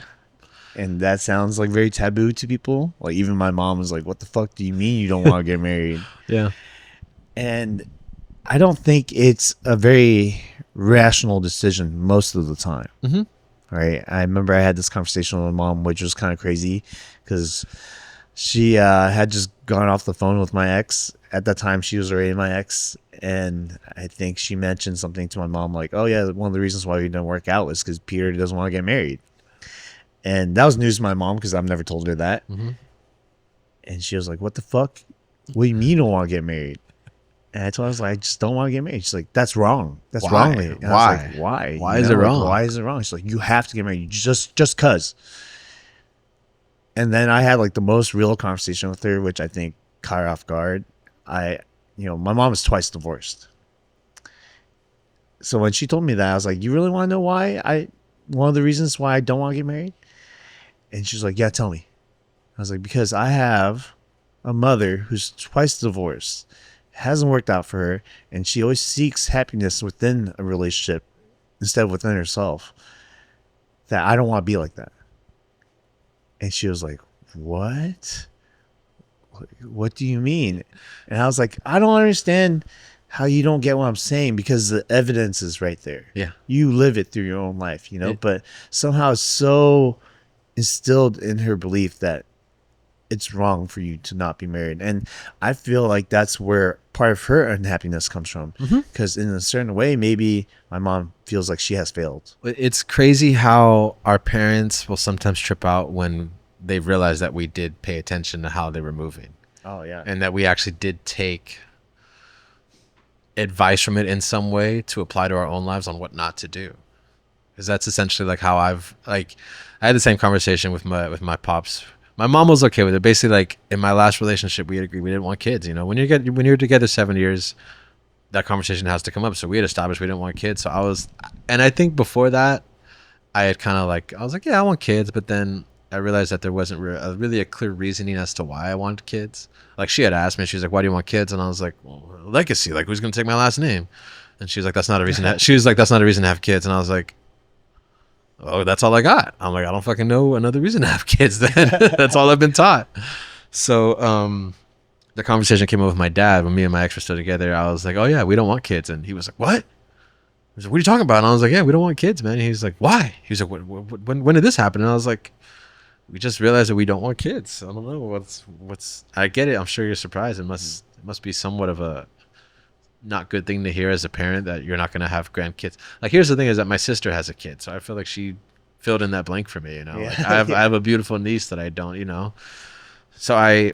And that sounds like very taboo to people. Like even my mom was like, "What the fuck do you mean you don't want to get married?" Yeah. And I don't think it's a very rational decision most of the time. Mm-hmm. Right? I remember I had this conversation with my mom, which was kind of crazy because she had just gone off the phone with my ex. At that time, she was already my ex, and I think she mentioned something to my mom like, "Oh yeah, one of the reasons why we didn't work out was because Peter doesn't want to get married." And that was news to my mom because I've never told her that. Mm-hmm. And she was like, "What the fuck? What do you mean you don't want to get married?" And I told her, I was like, "I just don't want to get married." She's like, "That's wrong. That's Why? wrong." And I was Why? like, "Why? Why is it wrong? Why is it wrong?" She's like, "You have to get married. Just cause." And then I had like the most real conversation with her, which I think caught her off guard. My mom is twice divorced. So when she told me that, I was like, "You really want to know why one of the reasons why I don't want to get married?" And she's like, "Yeah, tell me." I was like, "Because I have a mother who's twice divorced, hasn't worked out for her, and she always seeks happiness within a relationship instead of within herself. That I don't want to be like that." And she was like, "What? What do you mean?" And I was like, "I don't understand how you don't get what I'm saying because the evidence is right there. Yeah. You live it through your own life, It- but somehow it's so instilled in her belief that it's wrong for you to not be married." And I feel like that's where part of her unhappiness comes from. Because in a certain way, maybe my mom feels like she has failed. It's crazy how our parents will sometimes trip out when they realize that we did pay attention to how they were moving Oh, yeah. and that we actually did take advice from it in some way to apply to our own lives on what not to do. Because that's essentially like how I had the same conversation with my pops. My mom was okay with it. Basically, like in my last relationship, we had agreed we didn't want kids. When you're together 7 years, that conversation has to come up. So we had established we didn't want kids. So I think before that, I had kind of I was like, yeah, I want kids. But then I realized that there wasn't really a clear reasoning as to why I wanted kids. Like she had asked me, she was like, why do you want kids? And I was like, well, legacy. Like who's going to take my last name? And she was like, that's not a reason. She was like, that's not a reason to have kids. And I was like, oh, that's all I got. I'm like, I don't fucking know another reason to have kids then. That's all I've been taught. So the conversation came up with my dad when me and my ex were still together. I was like, oh yeah, we don't want kids. And he was like, what? He was like, what are you talking about? And I was like, yeah, we don't want kids, man. And he was like, why? He was like, when did this happen? And I was like, we just realized that we don't want kids. I don't know what's I get it. I'm sure you're surprised. It must be somewhat of a not good thing to hear as a parent that you're not going to have grandkids. Like here's the thing is that my sister has a kid, so I feel like she filled in that blank for me. Yeah. Like I have a beautiful niece that I don't. So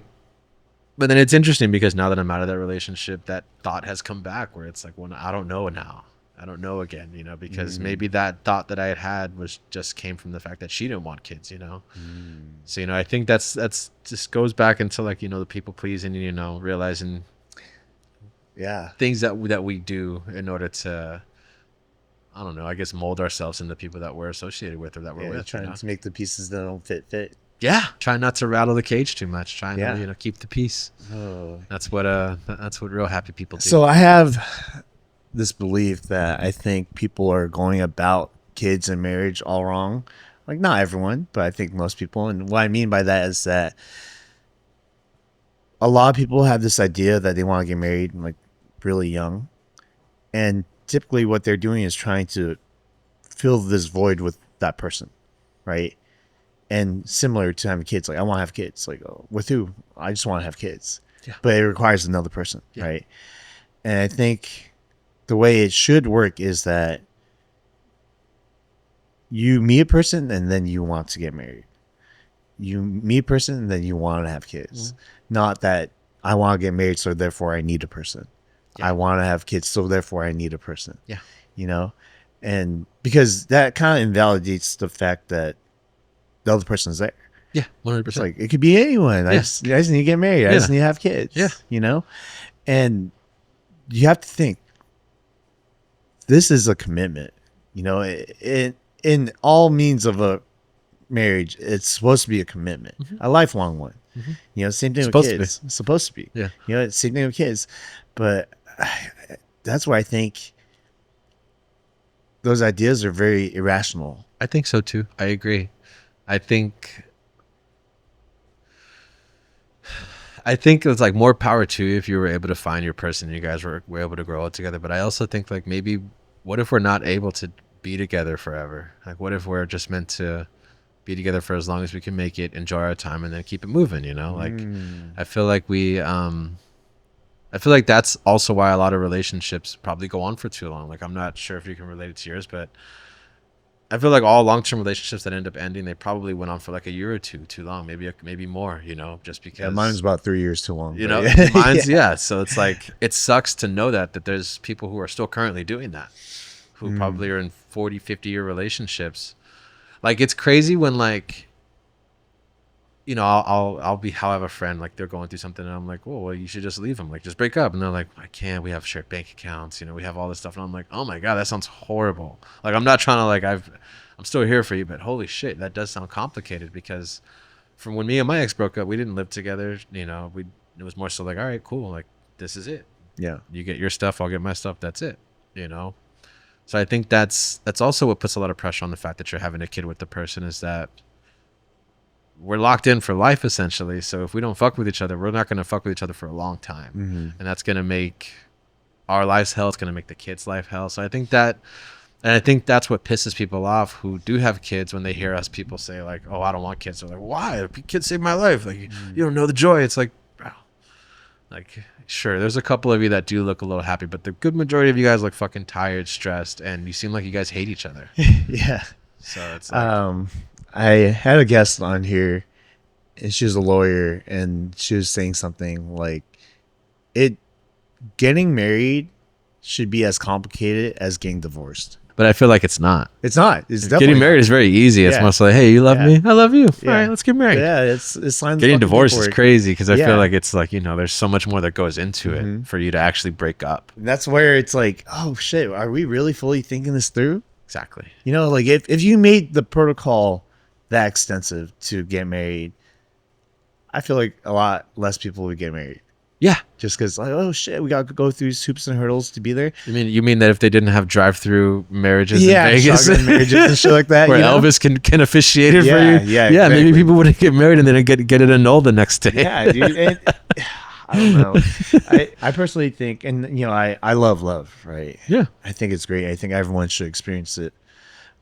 but then it's interesting because now that I'm out of that relationship, that thought has come back where it's like, well, I don't know now. I don't know again, because maybe that thought that I had was just came from the fact that she didn't want kids, So, I think that's just goes back into the people pleasing, realizing Yeah. things that we do in order to, I don't know, I guess mold ourselves into people that we're associated with or that we're with. Trying to make the pieces that don't fit. Yeah. Try not to rattle the cage too much. Trying Yeah. to, keep the peace. Oh. That's what real happy people do. So I have this belief that I think people are going about kids and marriage all wrong. Like not everyone, but I think most people. And what I mean by that is that a lot of people have this idea that they want to get married like really young. And typically what they're doing is trying to fill this void with that person, right? And similar to having kids, like I want to have kids. Like, oh, with who? I just want to have kids. Yeah. But it requires another person, Yeah. right? And I think the way it should work is that you meet a person and then you want to get married. You meet a person and then you want to have kids. Not that I want to get married, so therefore I need a person. Yeah. I want to have kids, so therefore I need a person. Yeah. And because that kind of invalidates the fact that the other person's there. Yeah. 100%. It's like, it could be anyone. I just need to get married. I just need to have kids. Yeah. And you have to think, this is a commitment, in all means of a marriage, it's supposed to be a commitment, a lifelong one. You know, same thing with Supposed to be. kids. It's supposed to be. Yeah. You know, same thing with kids. But that's where I think those ideas are very irrational. I think so too. I agree. I think it was like more power to you if you were able to find your person and you guys were able to grow up together. But I also think like maybe what if we're not able to be together forever? Like what if we're just meant to be together for as long as we can make it, enjoy our time, and then keep it moving, you know? Like I feel like I feel like that's also why a lot of relationships probably go on for too long. Like I'm not sure if you can relate it to yours, but I feel like all long-term relationships that end up ending, they probably went on for like a year or two too long, maybe more, you know, just because. Yeah, mine was about 3 years too long. You know, yeah. mine's yeah. So it's like it sucks to know that there's people who are still currently doing that, who probably are in 40, 50-year relationships. Like it's crazy when like, you know, I'll have a friend like they're going through something and I'm like, well, you should just leave them, like just break up, and they're like, I can't. We have shared bank accounts, you know, we have all this stuff, and I'm like, oh my god, that sounds horrible. Like I'm not trying to like I'm still here for you, but holy shit, that does sound complicated because from when me and my ex broke up, we didn't live together, you know, it was more so like, all right, cool, like this is it. Yeah. You get your stuff, I'll get my stuff, that's it, you know. So I think that's also what puts a lot of pressure on the fact that you're having a kid with the person, is that we're locked in for life essentially. So if we don't fuck with each other, we're not going to fuck with each other for a long time. And that's going to make our lives hell. It's going to make the kids' life hell. So I think that's what pisses people off who do have kids when they hear us people say like, oh, I don't want kids. They're like, why? Kids saved my life. Like, you don't know the joy. It's like, bro, like, sure, there's a couple of you that do look a little happy, but the good majority of you guys look fucking tired, stressed, and you seem like you guys hate each other. Yeah. So it's like, I had a guest on here and she was a lawyer and she was saying something like getting married should be as complicated as getting divorced. but I feel like it's not. It's not. It's definitely Getting married is very easy. It's Yeah. mostly like, hey, you love Yeah. me? I love you. Yeah. All right, let's get married. Yeah, it's signs. Getting divorced is crazy because I Yeah. feel like it's like, you know, there's so much more that goes into Mhm. it for you to actually break up. That's where it's like, oh shit, are we really fully thinking this through? Exactly. You know, like if you made the protocol that extensive to get married, I feel like a lot less people would get married. Yeah. Just because, like, oh shit, we got to go through these hoops and hurdles to be there. You mean that if they didn't have drive-through marriages Yeah, in Vegas, shotgun marriages and shit like that, where you know? Elvis can officiate it Yeah, for you? yeah, yeah. Maybe exactly. people wouldn't get married and then get it annulled the next day. Yeah, dude. And, I don't know. I personally think, and you know, I love love, right? Yeah. I think it's great. I think everyone should experience it.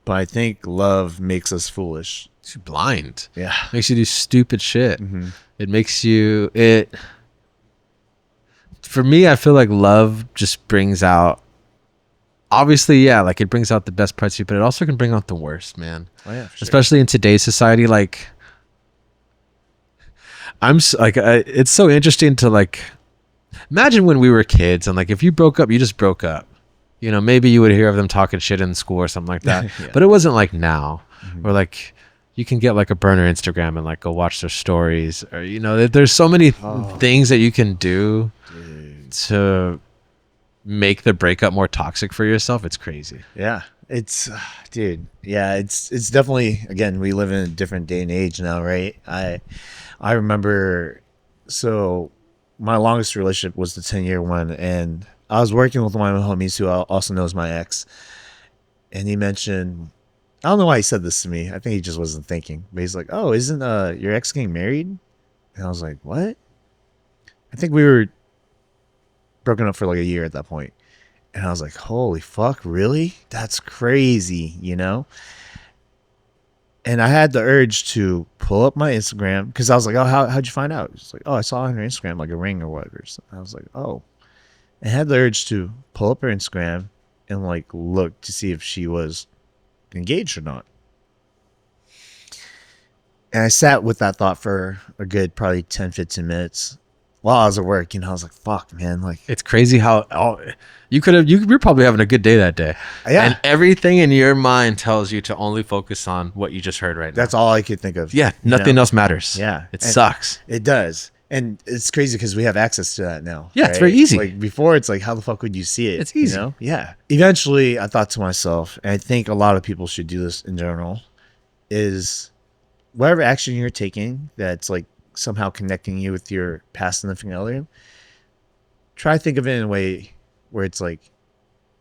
But I think love makes us foolish. It's blind. Yeah. Makes you do stupid shit. Mm-hmm. It makes you for me, I feel like love just brings out, obviously, yeah, like it brings out the best parts of you, but it also can bring out the worst, man. Oh yeah, for sure. Especially in today's society. Like, it's so interesting to like imagine when we were kids and like if you broke up, you just broke up. You know, maybe you would hear of them talking shit in school or something like that. Yeah. But it wasn't like now, Mhm. where like you can get like a burner Instagram and like go watch their stories, or you know, there's so many things that you can do to make the breakup more toxic for yourself. It's crazy. Yeah, it's dude. Yeah, it's definitely, again, we live in a different day and age now, right? I remember, so my longest relationship was the 10-year one, and I was working with one of my homies who also knows my ex, and he mentioned, I don't know why he said this to me. I think he just wasn't thinking, but he's like, "Oh, isn't your ex getting married?" And I was like, "What?" I think we were broken up for like a year at that point. And I was like, holy fuck, really? That's crazy, you know? And I had the urge to pull up my Instagram because I was like, oh, how'd you find out? It's like, oh, I saw on her Instagram like a ring or whatever. So I was like, oh. I had the urge to pull up her Instagram and like look to see if she was engaged or not. And I sat with that thought for a good probably 10, 15 minutes. While I was at work, you know, I was like, fuck, man. Like, It's crazy how you're probably having a good day that day. Yeah. And everything in your mind tells you to only focus on what you just heard right now. that's all I could think of. Yeah. you Nothing know? else matters. Yeah. It And sucks. It does. And it's crazy because we have access to that now. Yeah, it's very easy. Like before, it's like, how the fuck would you see it? It's easy. You know? Yeah. Eventually, I thought to myself, and I think a lot of people should do this in general, is whatever action you're taking that's like somehow connecting you with your past significant other, try to think of it in a way where it's like,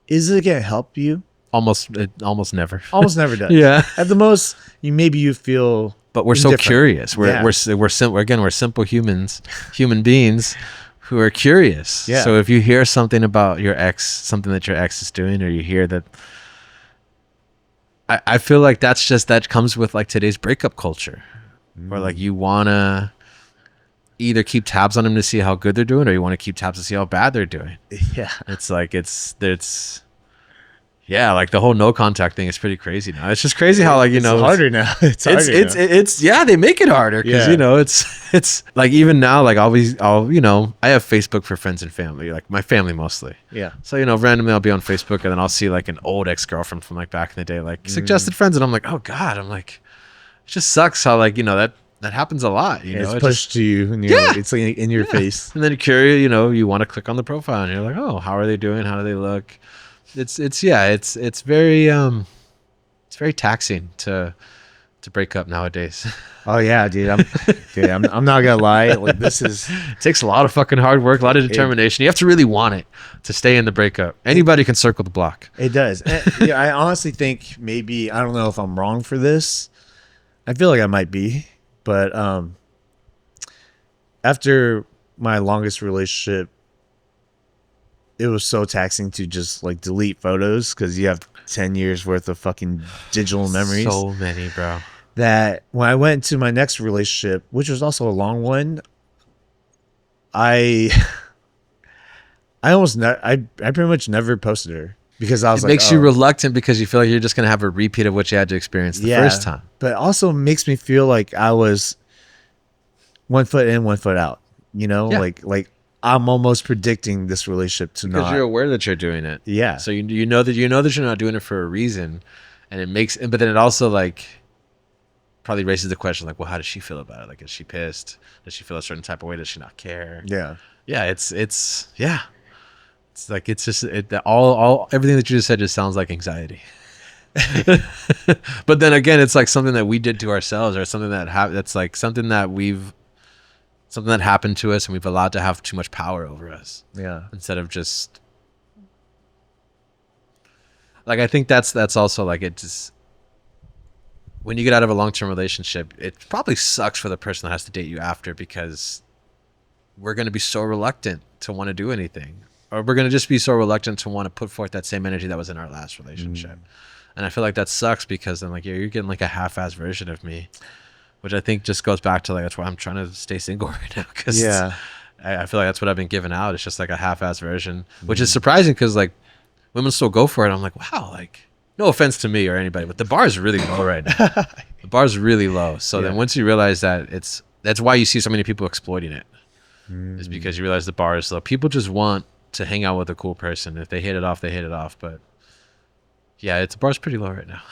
is it gonna help you? It almost never. Almost never does. Yeah. At the most, you feel But we're so indifferent. curious. Yeah. We're simple. Again, we're simple human beings who are curious. Yeah. So if you hear something about your ex, something that your ex is doing, or you hear that, I feel like that comes with like today's breakup culture, where like you wanna either keep tabs on them to see how good they're doing, or you want to keep tabs to see how bad they're doing. Yeah. It's like yeah, like the whole no contact thing is pretty crazy now. It's just crazy how like It's harder now. It's yeah, they make it harder because Yeah. it's like even now like I'll I have Facebook for friends and family, like my family mostly. Yeah. So randomly I'll be on Facebook and then I'll see like an old ex-girlfriend from like back in the day, like suggested friends, and I'm like, oh god, I'm like, it just sucks how like that happens a lot. It's It pushed just, to you, and it's like in your face. and then you're curious, you want to click on the profile and you're like, oh, how are they doing? How do they look? It's very taxing to break up nowadays. Oh yeah, dude. I'm not gonna lie. Like it takes a lot of fucking hard work, a lot of determination. You have to really want it to stay in the breakup. Anybody can circle the block. It does. And, I honestly think maybe I don't know if I'm wrong for this. I feel like I might be, but after my longest relationship, it was so taxing to just like delete photos because you have 10 years worth of fucking digital memories. So many, bro. That when I went to my next relationship, which was also a long one, I pretty much never posted her because I was It like, makes you reluctant because you feel like you're just gonna have a repeat of what you had to experience the first time. But also makes me feel like I was 1 foot in, 1 foot out. Yeah. Like I'm almost predicting this relationship to because not. you're aware that you're doing it. Yeah. So you know that you're not doing it for a reason, and it makes. But then it also like probably raises the question like, well, how does she feel about it? Like, is she pissed? Does she feel a certain type of way? Does she not care? Yeah. Yeah. It's yeah. It's like it's just all everything that you just said just sounds like anxiety. But then again, it's like something that we did to ourselves, or something that's like something that happened to us and we've allowed to have too much power over us. Yeah. Instead of just like, I think that's also like, it just, when you get out of a long-term relationship, it probably sucks for the person that has to date you after, because we're going to be so reluctant to want to do anything, or we're going to just be so reluctant to want to put forth that same energy that was in our last relationship. And I feel like that sucks because then like you're getting like a half-assed version of me, which I think just goes back to like, that's why I'm trying to stay single right now. Cause I feel like that's what I've been giving out. It's just like a half-assed version, which is surprising because like women still go for it. I'm like, wow, like no offense to me or anybody, but the bar is really low right now. The bar is really low. So then once you realize that that's why you see so many people exploiting it, is because you realize the bar is low. People just want to hang out with a cool person. If they hit it off, they hit it off. But yeah, the bar's pretty low right now.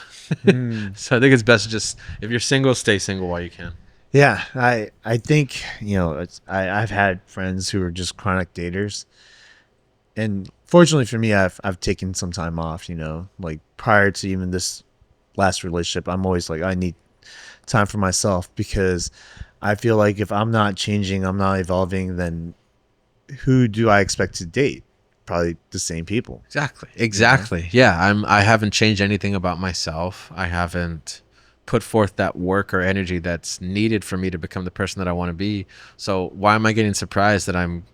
So I think it's best to just, if you're single, stay single while you can. Yeah, I think I've had friends who are just chronic daters, and fortunately for me, I've taken some time off. Like prior to even this last relationship, I'm always like, I need time for myself, because I feel like if I'm not changing, I'm not evolving, then who do I expect to date? Probably the same people. Exactly. Yeah, I haven't changed anything about myself. I haven't put forth that work or energy that's needed for me to become the person that I want to be. So why am I getting surprised that I'm,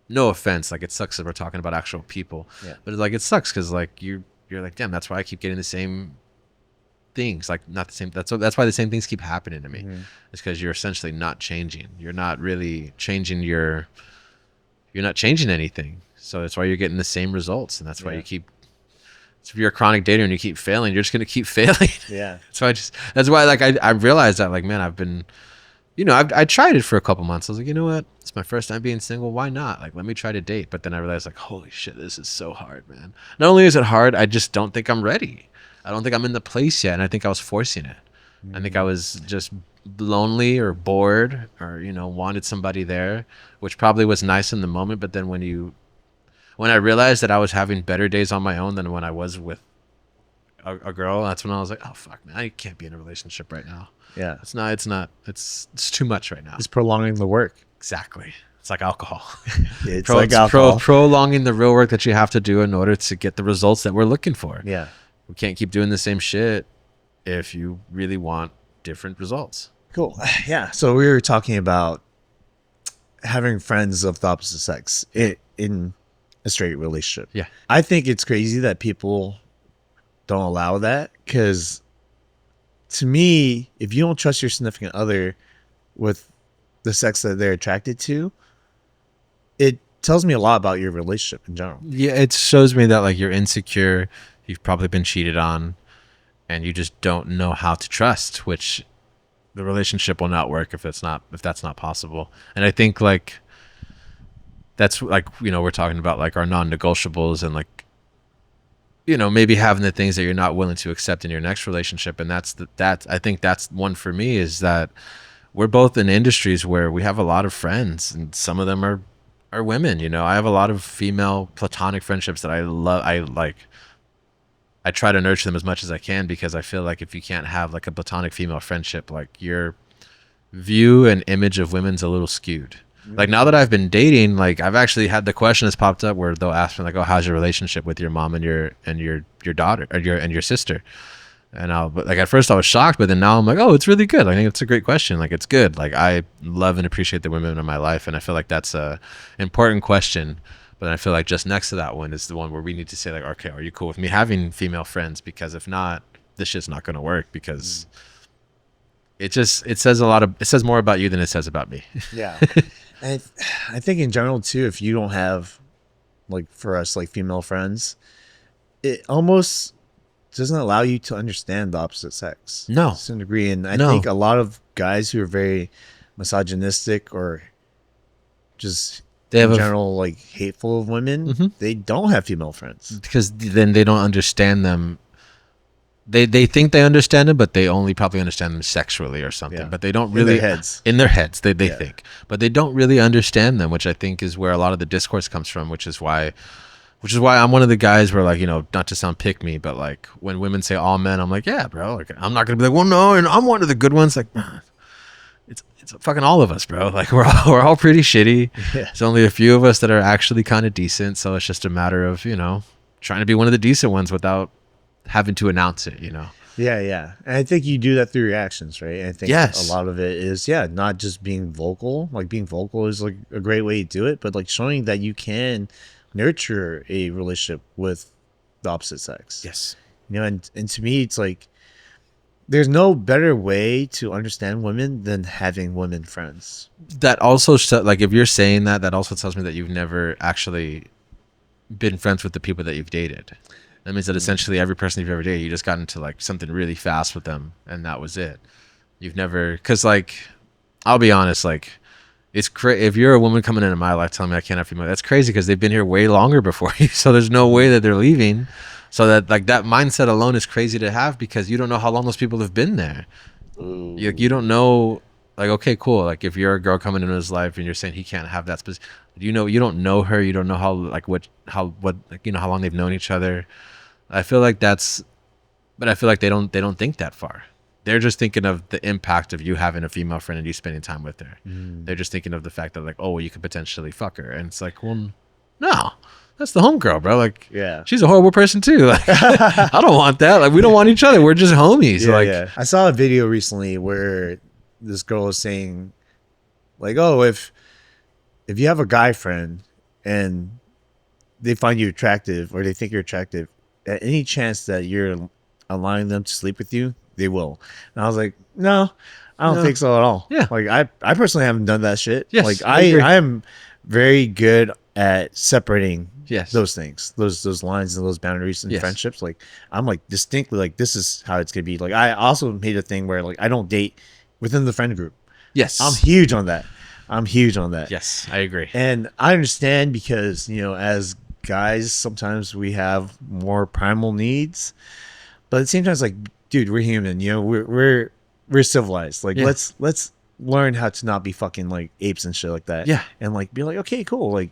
no offense, like it sucks that we're talking about actual people, but it's like, it sucks because like you're like, damn, that's why I keep getting the same things, like not the same, that's why the same things keep happening to me. It's because you're essentially not changing. You're not really changing you're not changing anything. So that's why you're getting the same results, and that's why you keep. So if you're a chronic dater and you keep failing, you're just gonna keep failing. Yeah. So that's why like I realized that, like, man, I've been, I tried it for a couple months. I was like, you know what? It's my first time being single. Why not? Like, let me try to date. But then I realized, like, holy shit, this is so hard, man. Not only is it hard, I just don't think I'm ready. I don't think I'm in the place yet, and I think I was forcing it. I think I was just lonely or bored, or wanted somebody there, which probably was nice in the moment. But then when I realized that I was having better days on my own than when I was with a girl, that's when I was like, oh fuck, man, I can't be in a relationship right now. Yeah. It's too much right now. It's prolonging the work. Exactly. It's like alcohol. It's like alcohol. Prolonging the real work that you have to do in order to get the results that we're looking for. Yeah. We can't keep doing the same shit if you really want different results. Cool. Yeah. So we were talking about having friends of the opposite sex in a straight relationship. Yeah. I think it's crazy that people don't allow that, because to me, if you don't trust your significant other with the sex that they're attracted to, it tells me a lot about your relationship in general. Yeah, it shows me that like you're insecure, you've probably been cheated on, and you just don't know how to trust, which the relationship will not work if that's not possible. And I think like that's like, you know, we're talking about like our non-negotiables, and like, you know, maybe having the things that you're not willing to accept in your next relationship. And I think that's one for me, is that we're both in industries where we have a lot of friends, and some of them are women. You know, I have a lot of female platonic friendships that I love. I try to nurture them as much as I can, because I feel like if you can't have like a platonic female friendship, like your view and image of women's a little skewed. Like now that I've been dating, like I've actually had the question that's popped up where they'll ask me like, oh, how's your relationship with your mom and your daughter or your sister? And but like at first I was shocked, but then now I'm like, oh, it's really good. I think it's a great question. Like it's good. Like I love and appreciate the women in my life, and I feel like that's a important question. But I feel like just next to that one is the one where we need to say like, okay, are you cool with me having female friends? Because if not, this shit's not going to work, because it says more about you than it says about me. Yeah. And I think in general too, if you don't have, like for us, like female friends, it almost doesn't allow you to understand the opposite sex. No. To some degree. And I think a lot of guys who are very misogynistic or just They have in general like hateful of women, they don't have female friends. Because then they don't understand them. They think they understand them, but they only probably understand them sexually or something. Yeah. But they don't really In their heads. They think, but they don't really understand them, which I think is where a lot of the discourse comes from. Which is why I'm one of the guys where, like, you know, not to sound pick me, but like when women say all men, I'm like, yeah, bro. Like I'm not gonna be like, well, no, and I'm one of the good ones. Like, it's fucking all of us, bro. Like we're all pretty shitty. Yeah. There's only a few of us that are actually kind of decent. So it's just a matter of, you know, trying to be one of the decent ones without having to announce it, you know. Yeah. And I think you do that through your actions, right? And I think Yes. a lot of it is, not just being vocal. Like being vocal is like a great way to do it, but like showing that you can nurture a relationship with the opposite sex. Yes. You know, and to me, it's like there's no better way to understand women than having women friends. That also, like, if you're saying that, that also tells me that you've never actually been friends with the people that you've dated. That means that essentially every person you've ever dated, you just got into like something really fast with them, and that was it. You've never, because like, I'll be honest, like, it's if you're a woman coming into my life telling me I can't have female, that's crazy, because they've been here way longer before you, so there's no way that they're leaving. So that, like, that mindset alone is crazy to have, because you don't know how long those people have been there. You don't know, like, okay, cool. Like, if you're a girl coming into his life and you're saying he can't have that, you don't know her, you don't know how, like, how long they've known each other. I feel like they don't think that far. They're just thinking of the impact of you having a female friend and you spending time with her. They're just thinking of the fact that, like, oh, well, you could potentially fuck her, and it's like, well, no, that's the homegirl, bro. Like, she's a horrible person too. Like, I don't want that. Like, we don't want each other. We're just homies. I saw a video recently where this girl was saying, like, oh, if you have a guy friend and they find you attractive or they think you're attractive, at any chance that you're allowing them to sleep with you, they will. And I was like, no, I don't think so at all. Yeah. Like I personally haven't done that shit. Yes, like I agree. I am very good at separating Yes. those things, those lines and those boundaries in friendships. Like I'm like distinctly like, this is how it's gonna be. Like I also made a thing where like I don't date within the friend group. Yes. I'm huge on that. Yes, I agree. And I understand, because, you know, as guys, sometimes we have more primal needs, but at the same time, it's like, dude, we're human. You know, we're civilized. Like, let's learn how to not be fucking like apes and shit like that. Yeah. And like be like, okay, cool. Like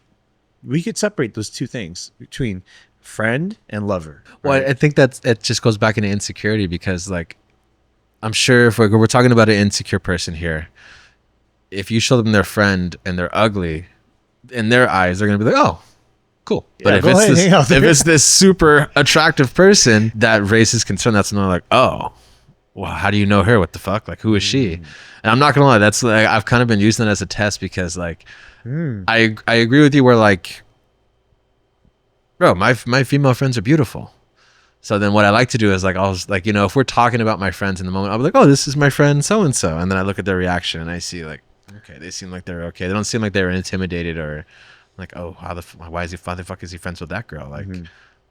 we could separate those two things between friend and lover, Well, right? I think it just goes back into insecurity because like I'm sure if we're talking about an insecure person here, if you show them their friend and they're ugly, in their eyes they're gonna be like, oh, cool. But Yeah, go ahead, hang out if there. it's this super attractive person that raises concern, that's when they're like, oh, well, how do you know her? What the fuck? Like, who is she? And I'm not gonna lie, that's like I've kind of been using that as a test because like I agree with you where like, bro, my female friends are beautiful. So then what I like to do is like I'll like, you know, if we're talking about my friends in the moment, I'll be like, oh, this is my friend so and so, and then I look at their reaction and I see like, okay, they seem like they're okay. They don't seem like they were intimidated or like, oh, why the fuck is he friends with that girl? Like,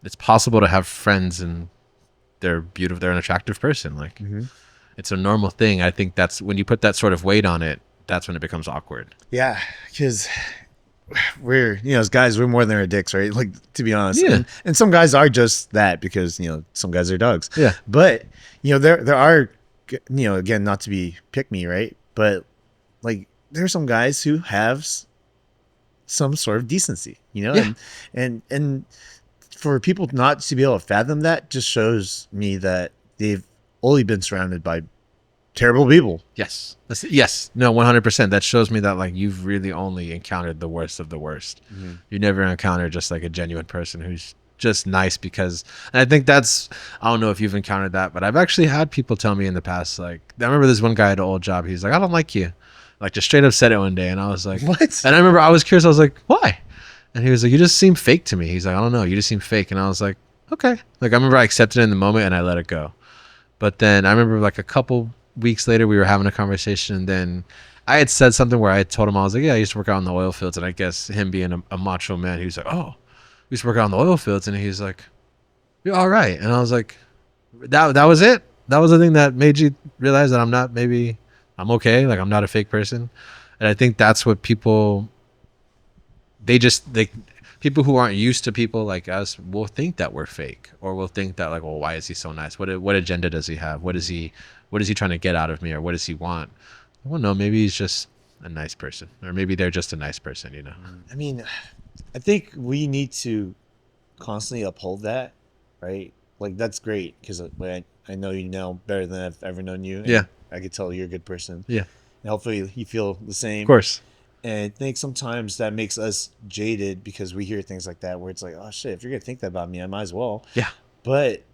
it's possible to have friends and they're beautiful, they're an attractive person. Like, it's a normal thing. I think that's when you put that sort of weight on it, that's when it becomes awkward. Yeah, because we're, you know, as guys, we're more than our dicks, right? Like, to be honest. Yeah. And some guys are just that because, you know, some guys are dogs. Yeah. But, you know, there are, you know, again, not to be pick me, right? But like, there are some guys who have some sort of decency, you know? Yeah. And for people not to be able to fathom that just shows me that they've only been surrounded by terrible people. Yes. Yes. No, 100%. That shows me that like you've really only encountered the worst of the worst. You never encountered just like a genuine person who's just nice because, and I think that's, I don't know if you've encountered that, but I've actually had people tell me in the past, like, I remember this one guy at an old job. He's like, I don't like you. Like, just straight up said it one day. And I was like, What? And I remember I was curious. I was like, why? And he was like, you just seem fake to me. He's like, I don't know. You just seem fake. And I was like, okay. Like, I remember I accepted it in the moment and I let it go. But then I remember like a couple weeks later, we were having a conversation, and then I had said something where I told him, I was like, yeah, I used to work out in the oil fields. And I guess him being a macho man, he was like, oh, we used to work out in the oil fields. And he's like, you're all right. And I was like, that was it. That was the thing that made you realize that I'm okay. Like, I'm not a fake person. And I think that's what people people who aren't used to people like us will think that we're fake, or will think that like, well, why is he so nice? What agenda does he have? What is he trying to get out of me, or what does he want? Well, no, maybe he's just a nice person, or maybe they're just a nice person, you know? I mean, I think we need to constantly uphold that, right? Like, that's great because I know you now better than I've ever known you. And Yeah. I could tell you're a good person. Yeah, And hopefully you feel the same. of course. And I think sometimes that makes us jaded because we hear things like that where it's like, oh shit, if you're going to think that about me, I might as well. Yeah. But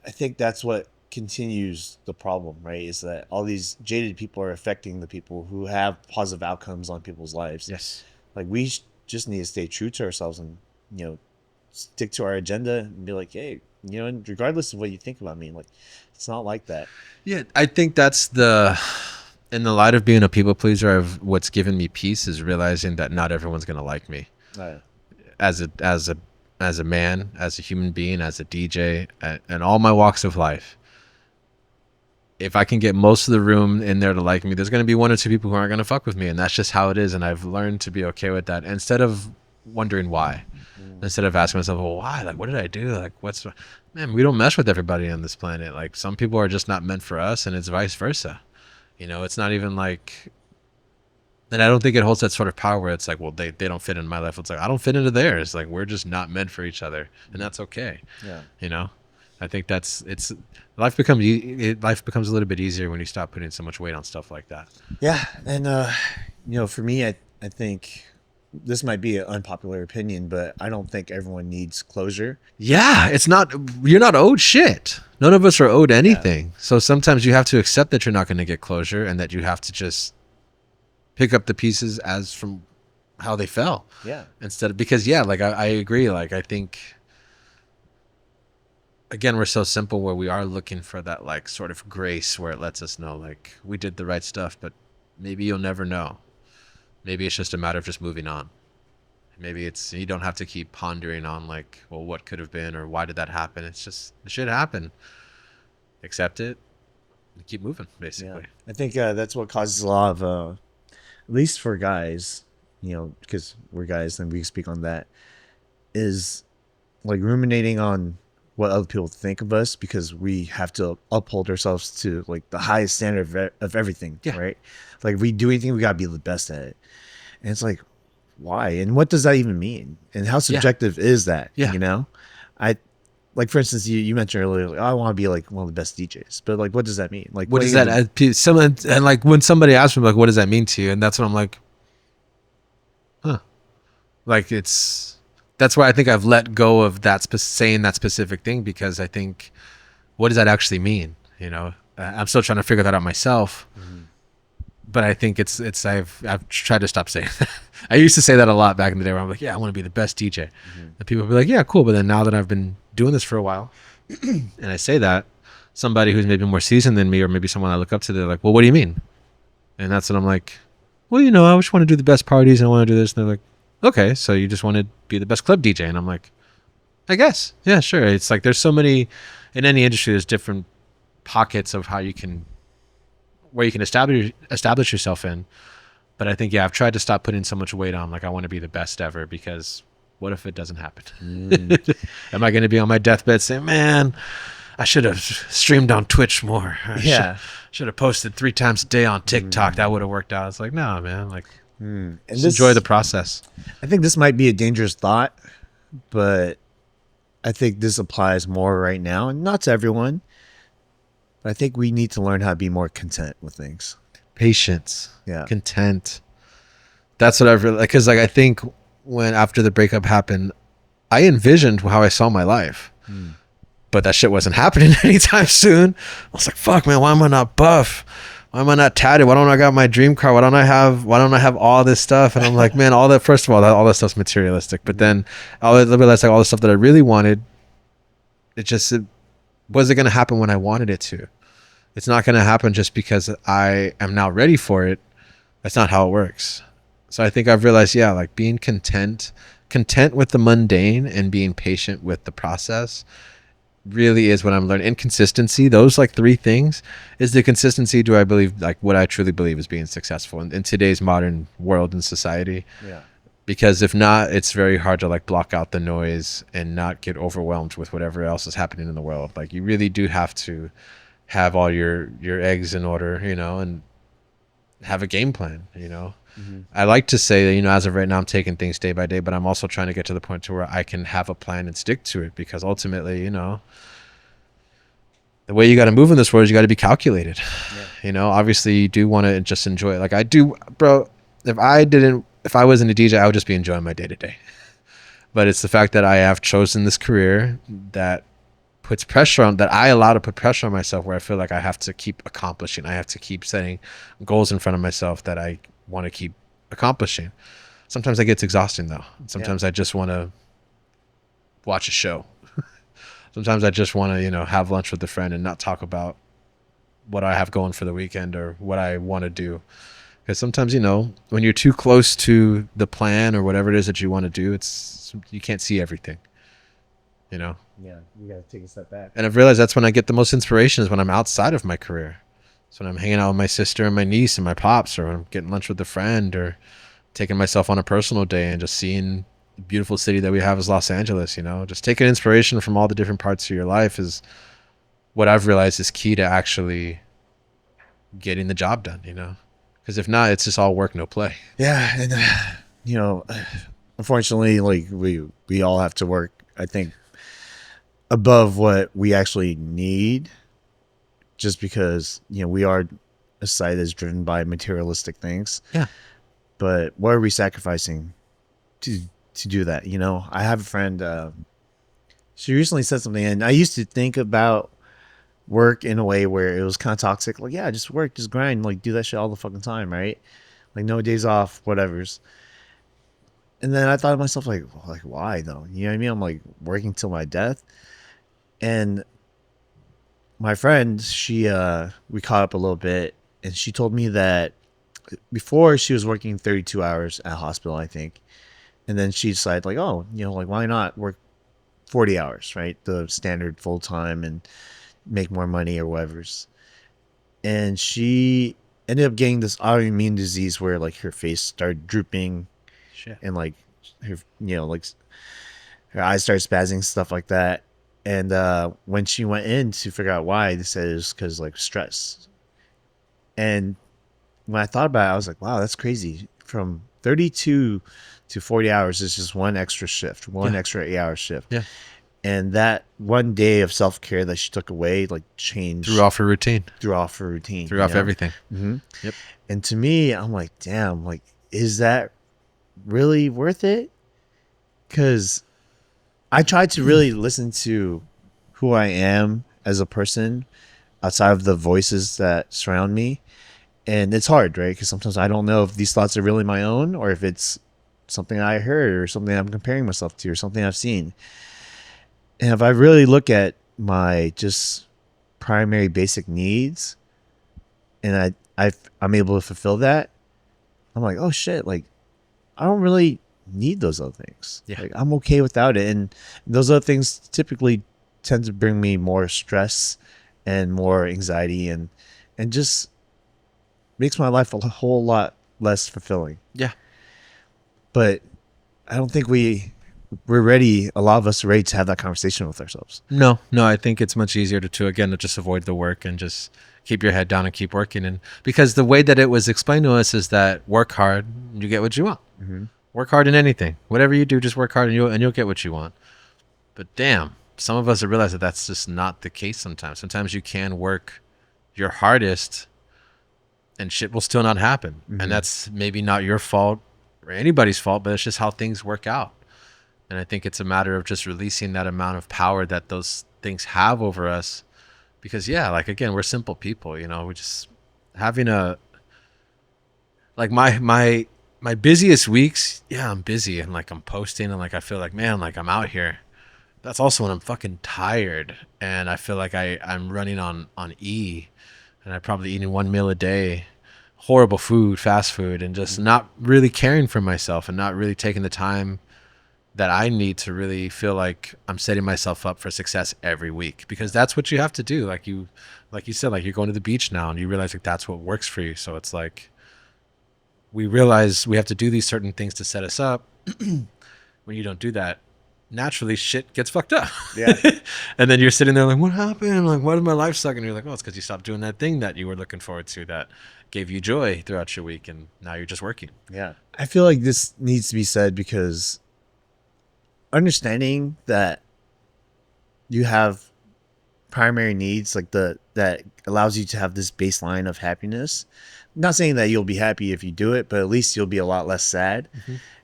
I think that's what continues the problem, right? Is that all these jaded people are affecting the people who have positive outcomes on people's lives. Yes. Like, we just need to stay true to ourselves and, you know, stick to our agenda and be like, hey, you know, and regardless of what you think about me, like, it's not like that. Yeah, I think that's in the light of being a people pleaser, what's given me peace is realizing that not everyone's gonna like me as a man, as a human being, as a DJ, and all my walks of life. If I can get most of the room in there to like me, there's gonna be one or two people who aren't gonna fuck with me, and that's just how it is. And I've learned to be okay with that instead of wondering why. Instead of asking myself, well, why? Like, what did I do? Like, man, we don't mess with everybody on this planet. Like, some people are just not meant for us, and it's vice versa. You know, it's not even like, and I don't think it holds that sort of power where it's like, well, they don't fit in my life. It's like, I don't fit into theirs. Like, we're just not meant for each other, and that's okay. Yeah. You know, I think life becomes a little bit easier when you stop putting so much weight on stuff like that. Yeah. And, you know, for me, I think this might be an unpopular opinion, but I don't think everyone needs closure. Yeah, you're not owed shit. None of us are owed anything. So sometimes you have to accept that you're not going to get closure, and that you have to just pick up the pieces as from how they fell. Yeah. Because like I agree. Like, I think, again, we're so simple where we are looking for that like sort of grace where it lets us know like we did the right stuff, but maybe you'll never know. Maybe it's just a matter of just moving on. Maybe you don't have to keep pondering on like, well, what could have been, or why did that happen? It's just, the shit happened. Accept it and keep moving, basically. Yeah. I think that's what causes a lot of, at least for guys, you know, because we're guys and we speak on that, is like ruminating on what other people think of us because we have to uphold ourselves to like the highest standard of everything. Yeah. Right. Like, if we do anything, we got to be the best at it. And it's like, why? And what does that even mean? And how subjective is that? Yeah. You know? I like, for instance, you mentioned earlier, like, oh, I want to be like one of the best DJs, but like, what does that mean? Like, What what are does you that gonna do? someone, and like when somebody asks me like what does that mean to you, and that's when I'm like, huh. Like that's why I think I've let go of that saying that specific thing, because I think, what does that actually mean? You know, I'm still trying to figure that out myself. Mm-hmm. But I think I've tried to stop saying that. I used to say that a lot back in the day, where I'm like, yeah, I want to be the best DJ. Mm-hmm. And people would be like, yeah, cool. But then now that I've been doing this for a while, and I say that, somebody who's maybe more seasoned than me, or maybe someone I look up to, they're like, well, what do you mean? And that's when I'm like, well, you know, I just want to do the best parties and I want to do this. And they're like, okay, so you just want to be the best club DJ? And I'm like, I guess, yeah, sure. It's like there's so many, in any industry, there's different pockets of how you can, where you can establish yourself in. But I think, yeah, I've tried to stop putting so much weight on like I want to be the best ever, because what if it doesn't happen? Mm. Am I going to be on my deathbed saying, man, I should have streamed on Twitch more. Yeah. Should have posted 3 times a day on TikTok. Mm. That would have worked out. It's like, no, man. Like, And just this, enjoy the process. I think this might be a dangerous thought, but I think this applies more right now, and not to everyone. But I think we need to learn how to be more content with things. Patience, Yeah. content. That's what I've really, because like I think when after the breakup happened, I envisioned how I saw my life, but that shit wasn't happening anytime soon. I was like, fuck, man, why am I not buff? Why am I not tatted? Why don't I got my dream car? Why don't I have all this stuff? And I'm like, man, all that, first of all that stuff's materialistic. But then I realized like all the stuff that I really wanted, it wasn't going to happen when I wanted it to. It's not going to happen just because I am now ready for it. That's not how it works. So I think I've realized, yeah, like being content with the mundane and being patient with the process really is what I'm learning. And consistency, those like 3 things, is the consistency, do I believe, like what I truly believe is being successful in today's modern world and society. Yeah. Because if not, it's very hard to like block out the noise and not get overwhelmed with whatever else is happening in the world. Like you really do have to have all your eggs in order, you know, and have a game plan, you know. Mm-hmm. I like to say that, you know, as of right now, I'm taking things day by day, but I'm also trying to get to the point to where I can have a plan and stick to it, because ultimately, you know, the way you got to move in this world is you got to be calculated. Yeah. You know, obviously you do want to just enjoy it. Like I do, bro. If I wasn't a DJ, I would just be enjoying my day to day. But it's the fact that I have chosen this career that puts pressure on, that I allow to put pressure on myself, where I feel like I have to keep accomplishing. I have to keep setting goals in front of myself that I want to keep accomplishing. Sometimes that gets exhausting though. Sometimes I just want to watch a show. Sometimes I just want to, you know, have lunch with a friend and not talk about what I have going for the weekend or what I want to do. Because sometimes, you know, when you're too close to the plan or whatever it is that you want to do, you can't see everything, you know? Yeah. You got to take a step back. And I've realized that's when I get the most inspiration, is when I'm outside of my career. So when I'm hanging out with my sister and my niece and my pops, or when I'm getting lunch with a friend, or taking myself on a personal day and just seeing the beautiful city that we have as Los Angeles, you know, just taking inspiration from all the different parts of your life is what I've realized is key to actually getting the job done, you know, because if not, it's just all work, no play. Yeah. And, you know, unfortunately, like we all have to work, I think, above what we actually need, just because, you know, we are a society that's driven by materialistic things. Yeah. But what are we sacrificing to do that? You know, I have a friend, she recently said something, and I used to think about work in a way where it was kind of toxic. Like, yeah, just work, just grind, like do that shit all the fucking time, right? Like no days off, whatever's. And then I thought to myself, like why though? You know what I mean? I'm like working till my death. And my friend, we caught up a little bit, and she told me that before she was working 32 hours at a hospital, I think. And then she decided, like, oh, you know, like why not work 40 hours, right? The standard full time, and make more money or whatever's. And she ended up getting this autoimmune disease where like her face started drooping. Shit. And like her, you know, like her eyes started spazzing, stuff like that. And when she went in to figure out why, they said it was because like stress. And when I thought about it, I was like, wow, that's crazy. From 32 to 40 hours is just one extra shift, one extra 8-hour shift. Yeah. And that one day of self care that she took away, like, changed, Threw off her routine. threw off her routine, Threw you off know? everything. Yep. And to me, I'm like, damn, like, is that really worth it? Because I tried to really listen to who I am as a person outside of the voices that surround me. And it's hard, right? Because sometimes I don't know if these thoughts are really my own or if it's something I heard or something I'm comparing myself to or something I've seen. And if I really look at my just primary basic needs and I'm able to fulfill that, I'm like, oh shit, like I don't really need those other things. Yeah. Like I'm okay without it. And those other things typically tend to bring me more stress and more anxiety and just makes my life a whole lot less fulfilling. Yeah. But I don't think we're ready. A lot of us are ready to have that conversation with ourselves. No, I think it's much easier to again, to just avoid the work and just keep your head down and keep working. And because the way that it was explained to us is that work hard, you get what you want. Work hard in anything. Whatever you do, just work hard and you'll get what you want. But damn, some of us have realized that that's just not the case sometimes. Sometimes you can work your hardest and shit will still not happen. And that's maybe not your fault or anybody's fault, but it's just how things work out. And I think it's a matter of just releasing that amount of power that those things have over us. Because yeah, like again, we're simple people, you know, we just having like my busiest weeks, yeah, I'm busy and like I'm posting and like I feel like, man, like I'm out here. That's also when I'm fucking tired and I feel like I'm running on E and I'm probably eating one meal a day, horrible food, fast food, and just not really caring for myself and not really taking the time that I need to really feel like I'm setting myself up for success every week, because that's what you have to do. Like you said, like you're going to the beach now and you realize like that's what works for you. So it's like, we realize we have to do these certain things to set us up. When you don't do that, naturally shit gets fucked up. Yeah. And then you're sitting there like, what happened? Like, why did my life suck? And you're like, oh, it's because you stopped doing that thing that you were looking forward to that gave you joy throughout your week. And now you're just working. Yeah. I feel like this needs to be said because understanding that you have primary needs like that allows you to have this baseline of happiness. Not saying that you'll be happy if you do it, but at least you'll be a lot less sad.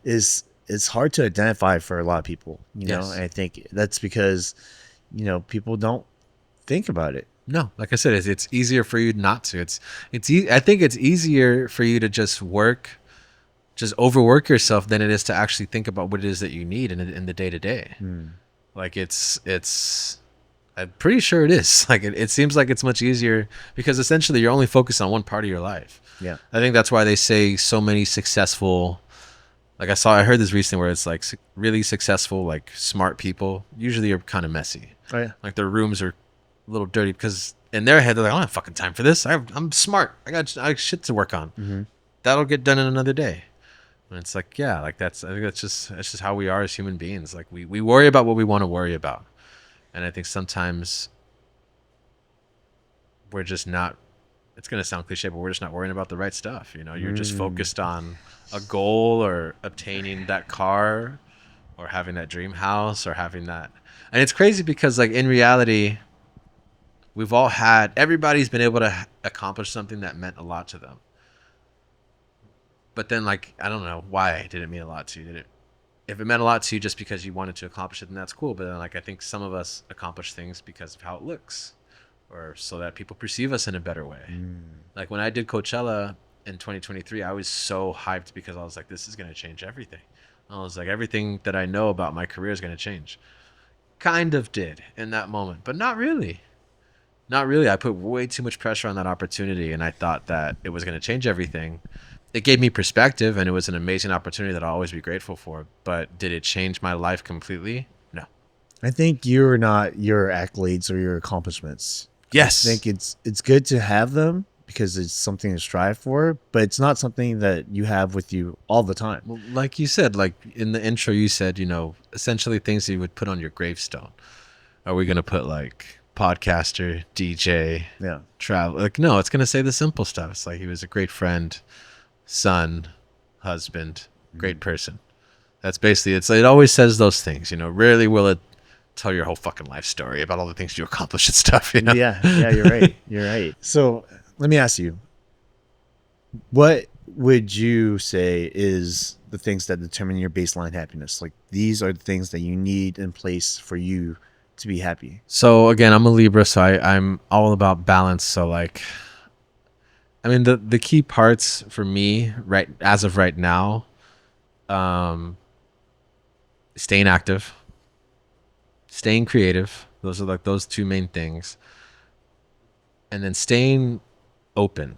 It's hard to identify for a lot of people, you know. And I think that's because, you know, people don't think about it. No, like I said, it's easier for you not to. I think it's easier for you to just overwork yourself than it is to actually think about what it is that you need in the day to day. Like it's I'm pretty sure it is. Like it seems like it's much easier because essentially you're only focused on one part of your life. Yeah. I think that's why they say so many successful, like I heard this recently where it's like really successful, like smart people usually are kind of messy. Oh yeah. Like their rooms are a little dirty because in their head they're like, I don't have fucking time for this. I'm smart. I got shit to work on. That'll get done in another day. And it's like, yeah, like I think that's just how we are as human beings. Like we worry about what we want to worry about. And I think sometimes we're just not, it's going to sound cliche, but we're just not worrying about the right stuff. You know, you're just focused on a goal or obtaining that car or having that dream house or having that. And it's crazy because like in reality, everybody's been able to accomplish something that meant a lot to them. But then like, I don't know why did it mean a lot to you? If it meant a lot to you just because you wanted to accomplish it, then that's cool. But then like, I think some of us accomplish things because of how it looks or so that people perceive us in a better way. Like when I did Coachella in 2023, I was so hyped because I was like, this is going to change everything. I was like, everything that I know about my career is going to change. Kind of did in that moment, but not really. Not really. I put way too much pressure on that opportunity and I thought that it was going to change everything. It gave me perspective and it was an amazing opportunity that I'll always be grateful for. But did it change my life completely? No. I think you're not your accolades or your accomplishments. Yes. I think it's good to have them because it's something to strive for, but it's not something that you have with you all the time. Well, like you said, like in the intro, you said, you know, essentially things that you would put on your gravestone. Are we going to put like podcaster, DJ, Yeah. travel? Like, no, it's going to say the simple stuff. It's like he was a great friend, son, husband, great person. That's basically it. It always says those things, you know. Rarely will it tell your whole fucking life story about all the things you accomplished and stuff. You know? Yeah, you're right. You're right. So let me ask you, what would you say is the things that determine your baseline happiness? Like these are the things that you need in place for you to be happy. So again, I'm a Libra, so I'm all about balance. So like, I mean, the key parts for me right as of right now, staying active, staying creative. Those are like those two main things. And then staying open.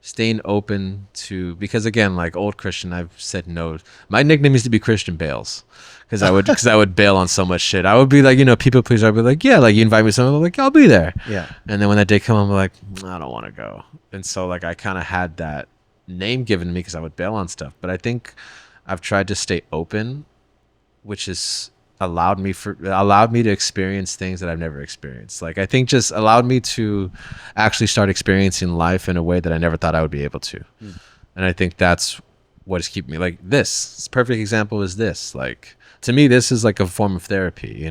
Staying open to, because again, like old Christian, I've said no. My nickname used to be Christian Bales, because I would bail on so much shit. I would be like, people please. I'd be like, yeah, like you invite me to something, I'm like, I'll be there. Yeah. And then when that day come, I'm like, I don't want to go. And so like I kind of had that name given to me because I would bail on stuff. But I think I've tried to stay open, which has allowed me to experience things that I've never experienced. Like I think just allowed me to actually start experiencing life in a way that I never thought I would be able to. And I think that's what is keeping me like this perfect example is this. Like to me, this is like a form of therapy,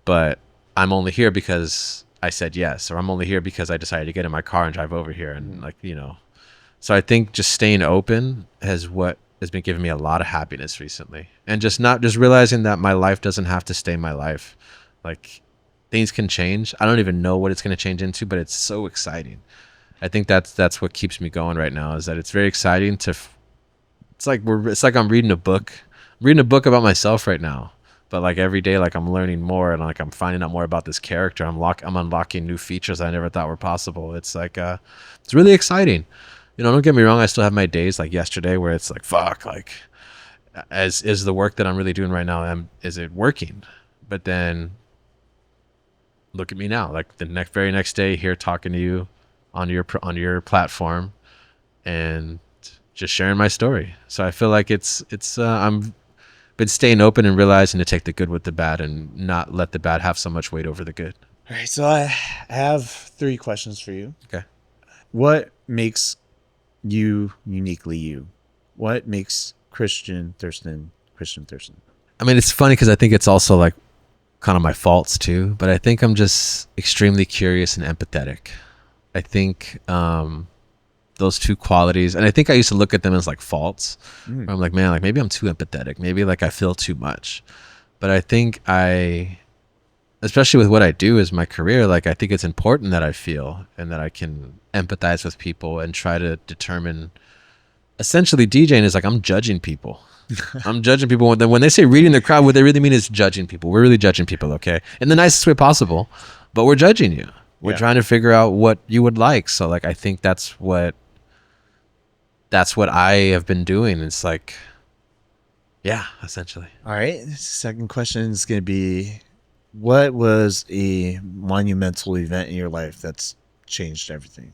but I'm only here because I said yes, or I'm only here because I decided to get in my car and drive over here. And so I think just staying open has been giving me a lot of happiness recently, and just realizing that my life doesn't have to stay my life. Like things can change. I don't even know what it's going to change into, but it's so exciting. I think that's what keeps me going right now, is that it's very exciting it's like I'm reading a book. I'm reading a book about myself right now, but like every day, like I'm learning more, and like I'm finding out more about this character. I'm unlocking new features I never thought were possible. It's like it's really exciting. Don't get me wrong. I still have my days like yesterday where it's like, fuck, like, is the work that I'm really doing right now, is it working? But then look at me now, like the very next day here talking to you on your platform and just sharing my story. So I feel like I'm been staying open and realizing to take the good with the bad and not let the bad have so much weight over the good. All right. So I have 3 questions for you. Okay. What makes you uniquely you? What makes Christian Thurston Christian Thurston? I mean, it's funny because I think it's also like kind of my faults too, but I think I'm just extremely curious and empathetic. I think those 2 qualities, and I think I used to look at them as like faults. Where I'm like, man, like maybe I'm too empathetic. Maybe like I feel too much. But I think especially with what I do as my career, like I think it's important that I feel and that I can empathize with people and try to determine. Essentially, DJing is like I'm judging people. I'm judging people when they say reading the crowd. What they really mean is judging people. We're really judging people, okay, in the nicest way possible, but we're judging you. We're trying to figure out what you would like. So like I think that's what I have been doing. It's like, yeah, essentially. All right. Second question is going to be, what was a monumental event in your life that's changed everything,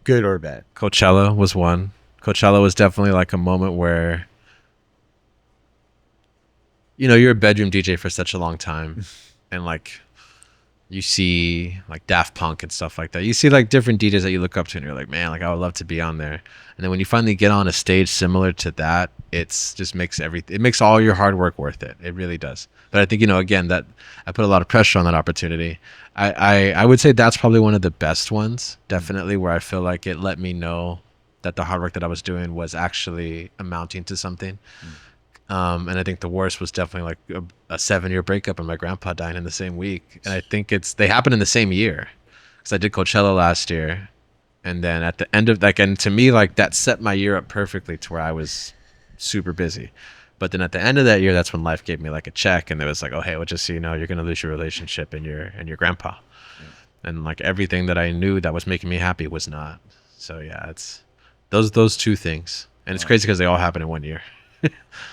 good or bad? Coachella was one. Coachella was definitely like a moment where, you're a bedroom DJ for such a long time, and like you see like Daft Punk and stuff like that. You see like different DJs that you look up to, and you're like, man, like I would love to be on there. And then when you finally get on a stage similar to that, it's just it makes all your hard work worth it. It really does. But I think, again, that I put a lot of pressure on that opportunity. I would say that's probably one of the best ones, definitely, where I feel like it let me know that the hard work that I was doing was actually amounting to something. And I think the worst was definitely like a 7-year breakup and my grandpa dying in the same week. And I think they happened in the same year, because I did Coachella last year. And then at the end of and to me, like that set my year up perfectly to where I was super busy. But then at the end of that year, that's when life gave me like a check, and it was like, oh, hey, well, just so you know, you're going to lose your relationship and your grandpa. And like everything that I knew that was making me happy was not. So yeah, it's those 2 things. And it's crazy because they all happen in 1 year.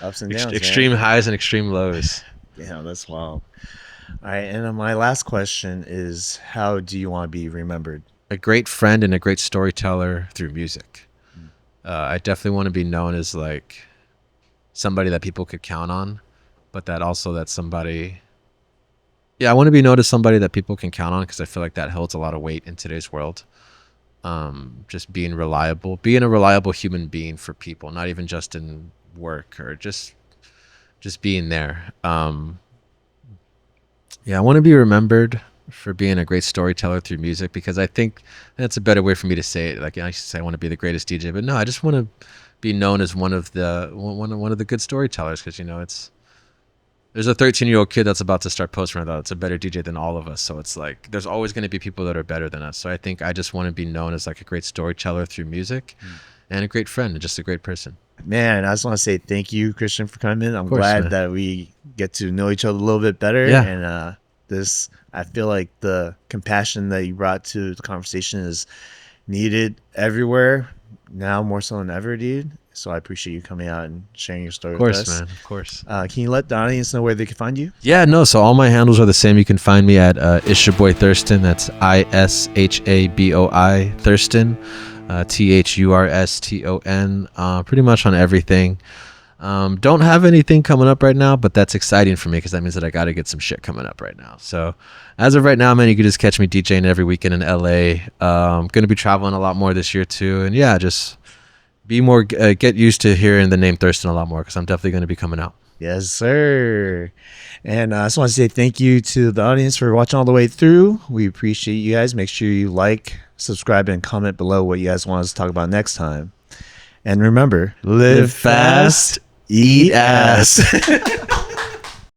Ups and downs, extreme highs and extreme lows. Yeah, that's wild. All right, and then my last question is, how do you want to be remembered? A great friend and a great storyteller through music. I definitely want to be known as like somebody that people could count on, but that's somebody. Yeah, I want to be known as somebody that people can count on, because I feel like that holds a lot of weight in today's world. Just being a reliable human being for people, not even just in work, or just being there. Yeah, I want to be remembered for being a great storyteller through music, because I think that's a better way for me to say it. Like, I should say I want to be the greatest DJ, but no, I just want to be known as one of the good storytellers, because it's there's a 13-year-old kid that's about to start posting about it's a better DJ than all of us. So it's like there's always going to be people that are better than us. So I think I just want to be known as like a great storyteller through music, and a great friend and just a great person. Man, I just want to say thank you, Christian, for coming. I'm course, glad man. that we get to know each other a little bit better. Yeah. And I feel like the compassion that you brought to the conversation is needed everywhere now more so than ever, dude. So I appreciate you coming out and sharing your story Of course, with us. man. Of course. Can you let the audience know where they can find you? Yeah, no. So all my handles are the same. You can find me at It's Your Boy Thurston. That's ISHABOI Thurston, THURSTON. Pretty much on everything. Don't have anything coming up right now, but that's exciting for me because that means that I got to get some shit coming up right now. So as of right now, man, you can just catch me DJing every weekend in LA. Going to be traveling a lot more this year too, and yeah, just be more get used to hearing the name Thurston a lot more, because I'm definitely going to be coming out. Yes, sir. And I just want to say thank you to the audience for watching all the way through. We appreciate you guys. Make sure you like, subscribe, and comment below what you guys want us to talk about next time. And remember, live fast, eat ass.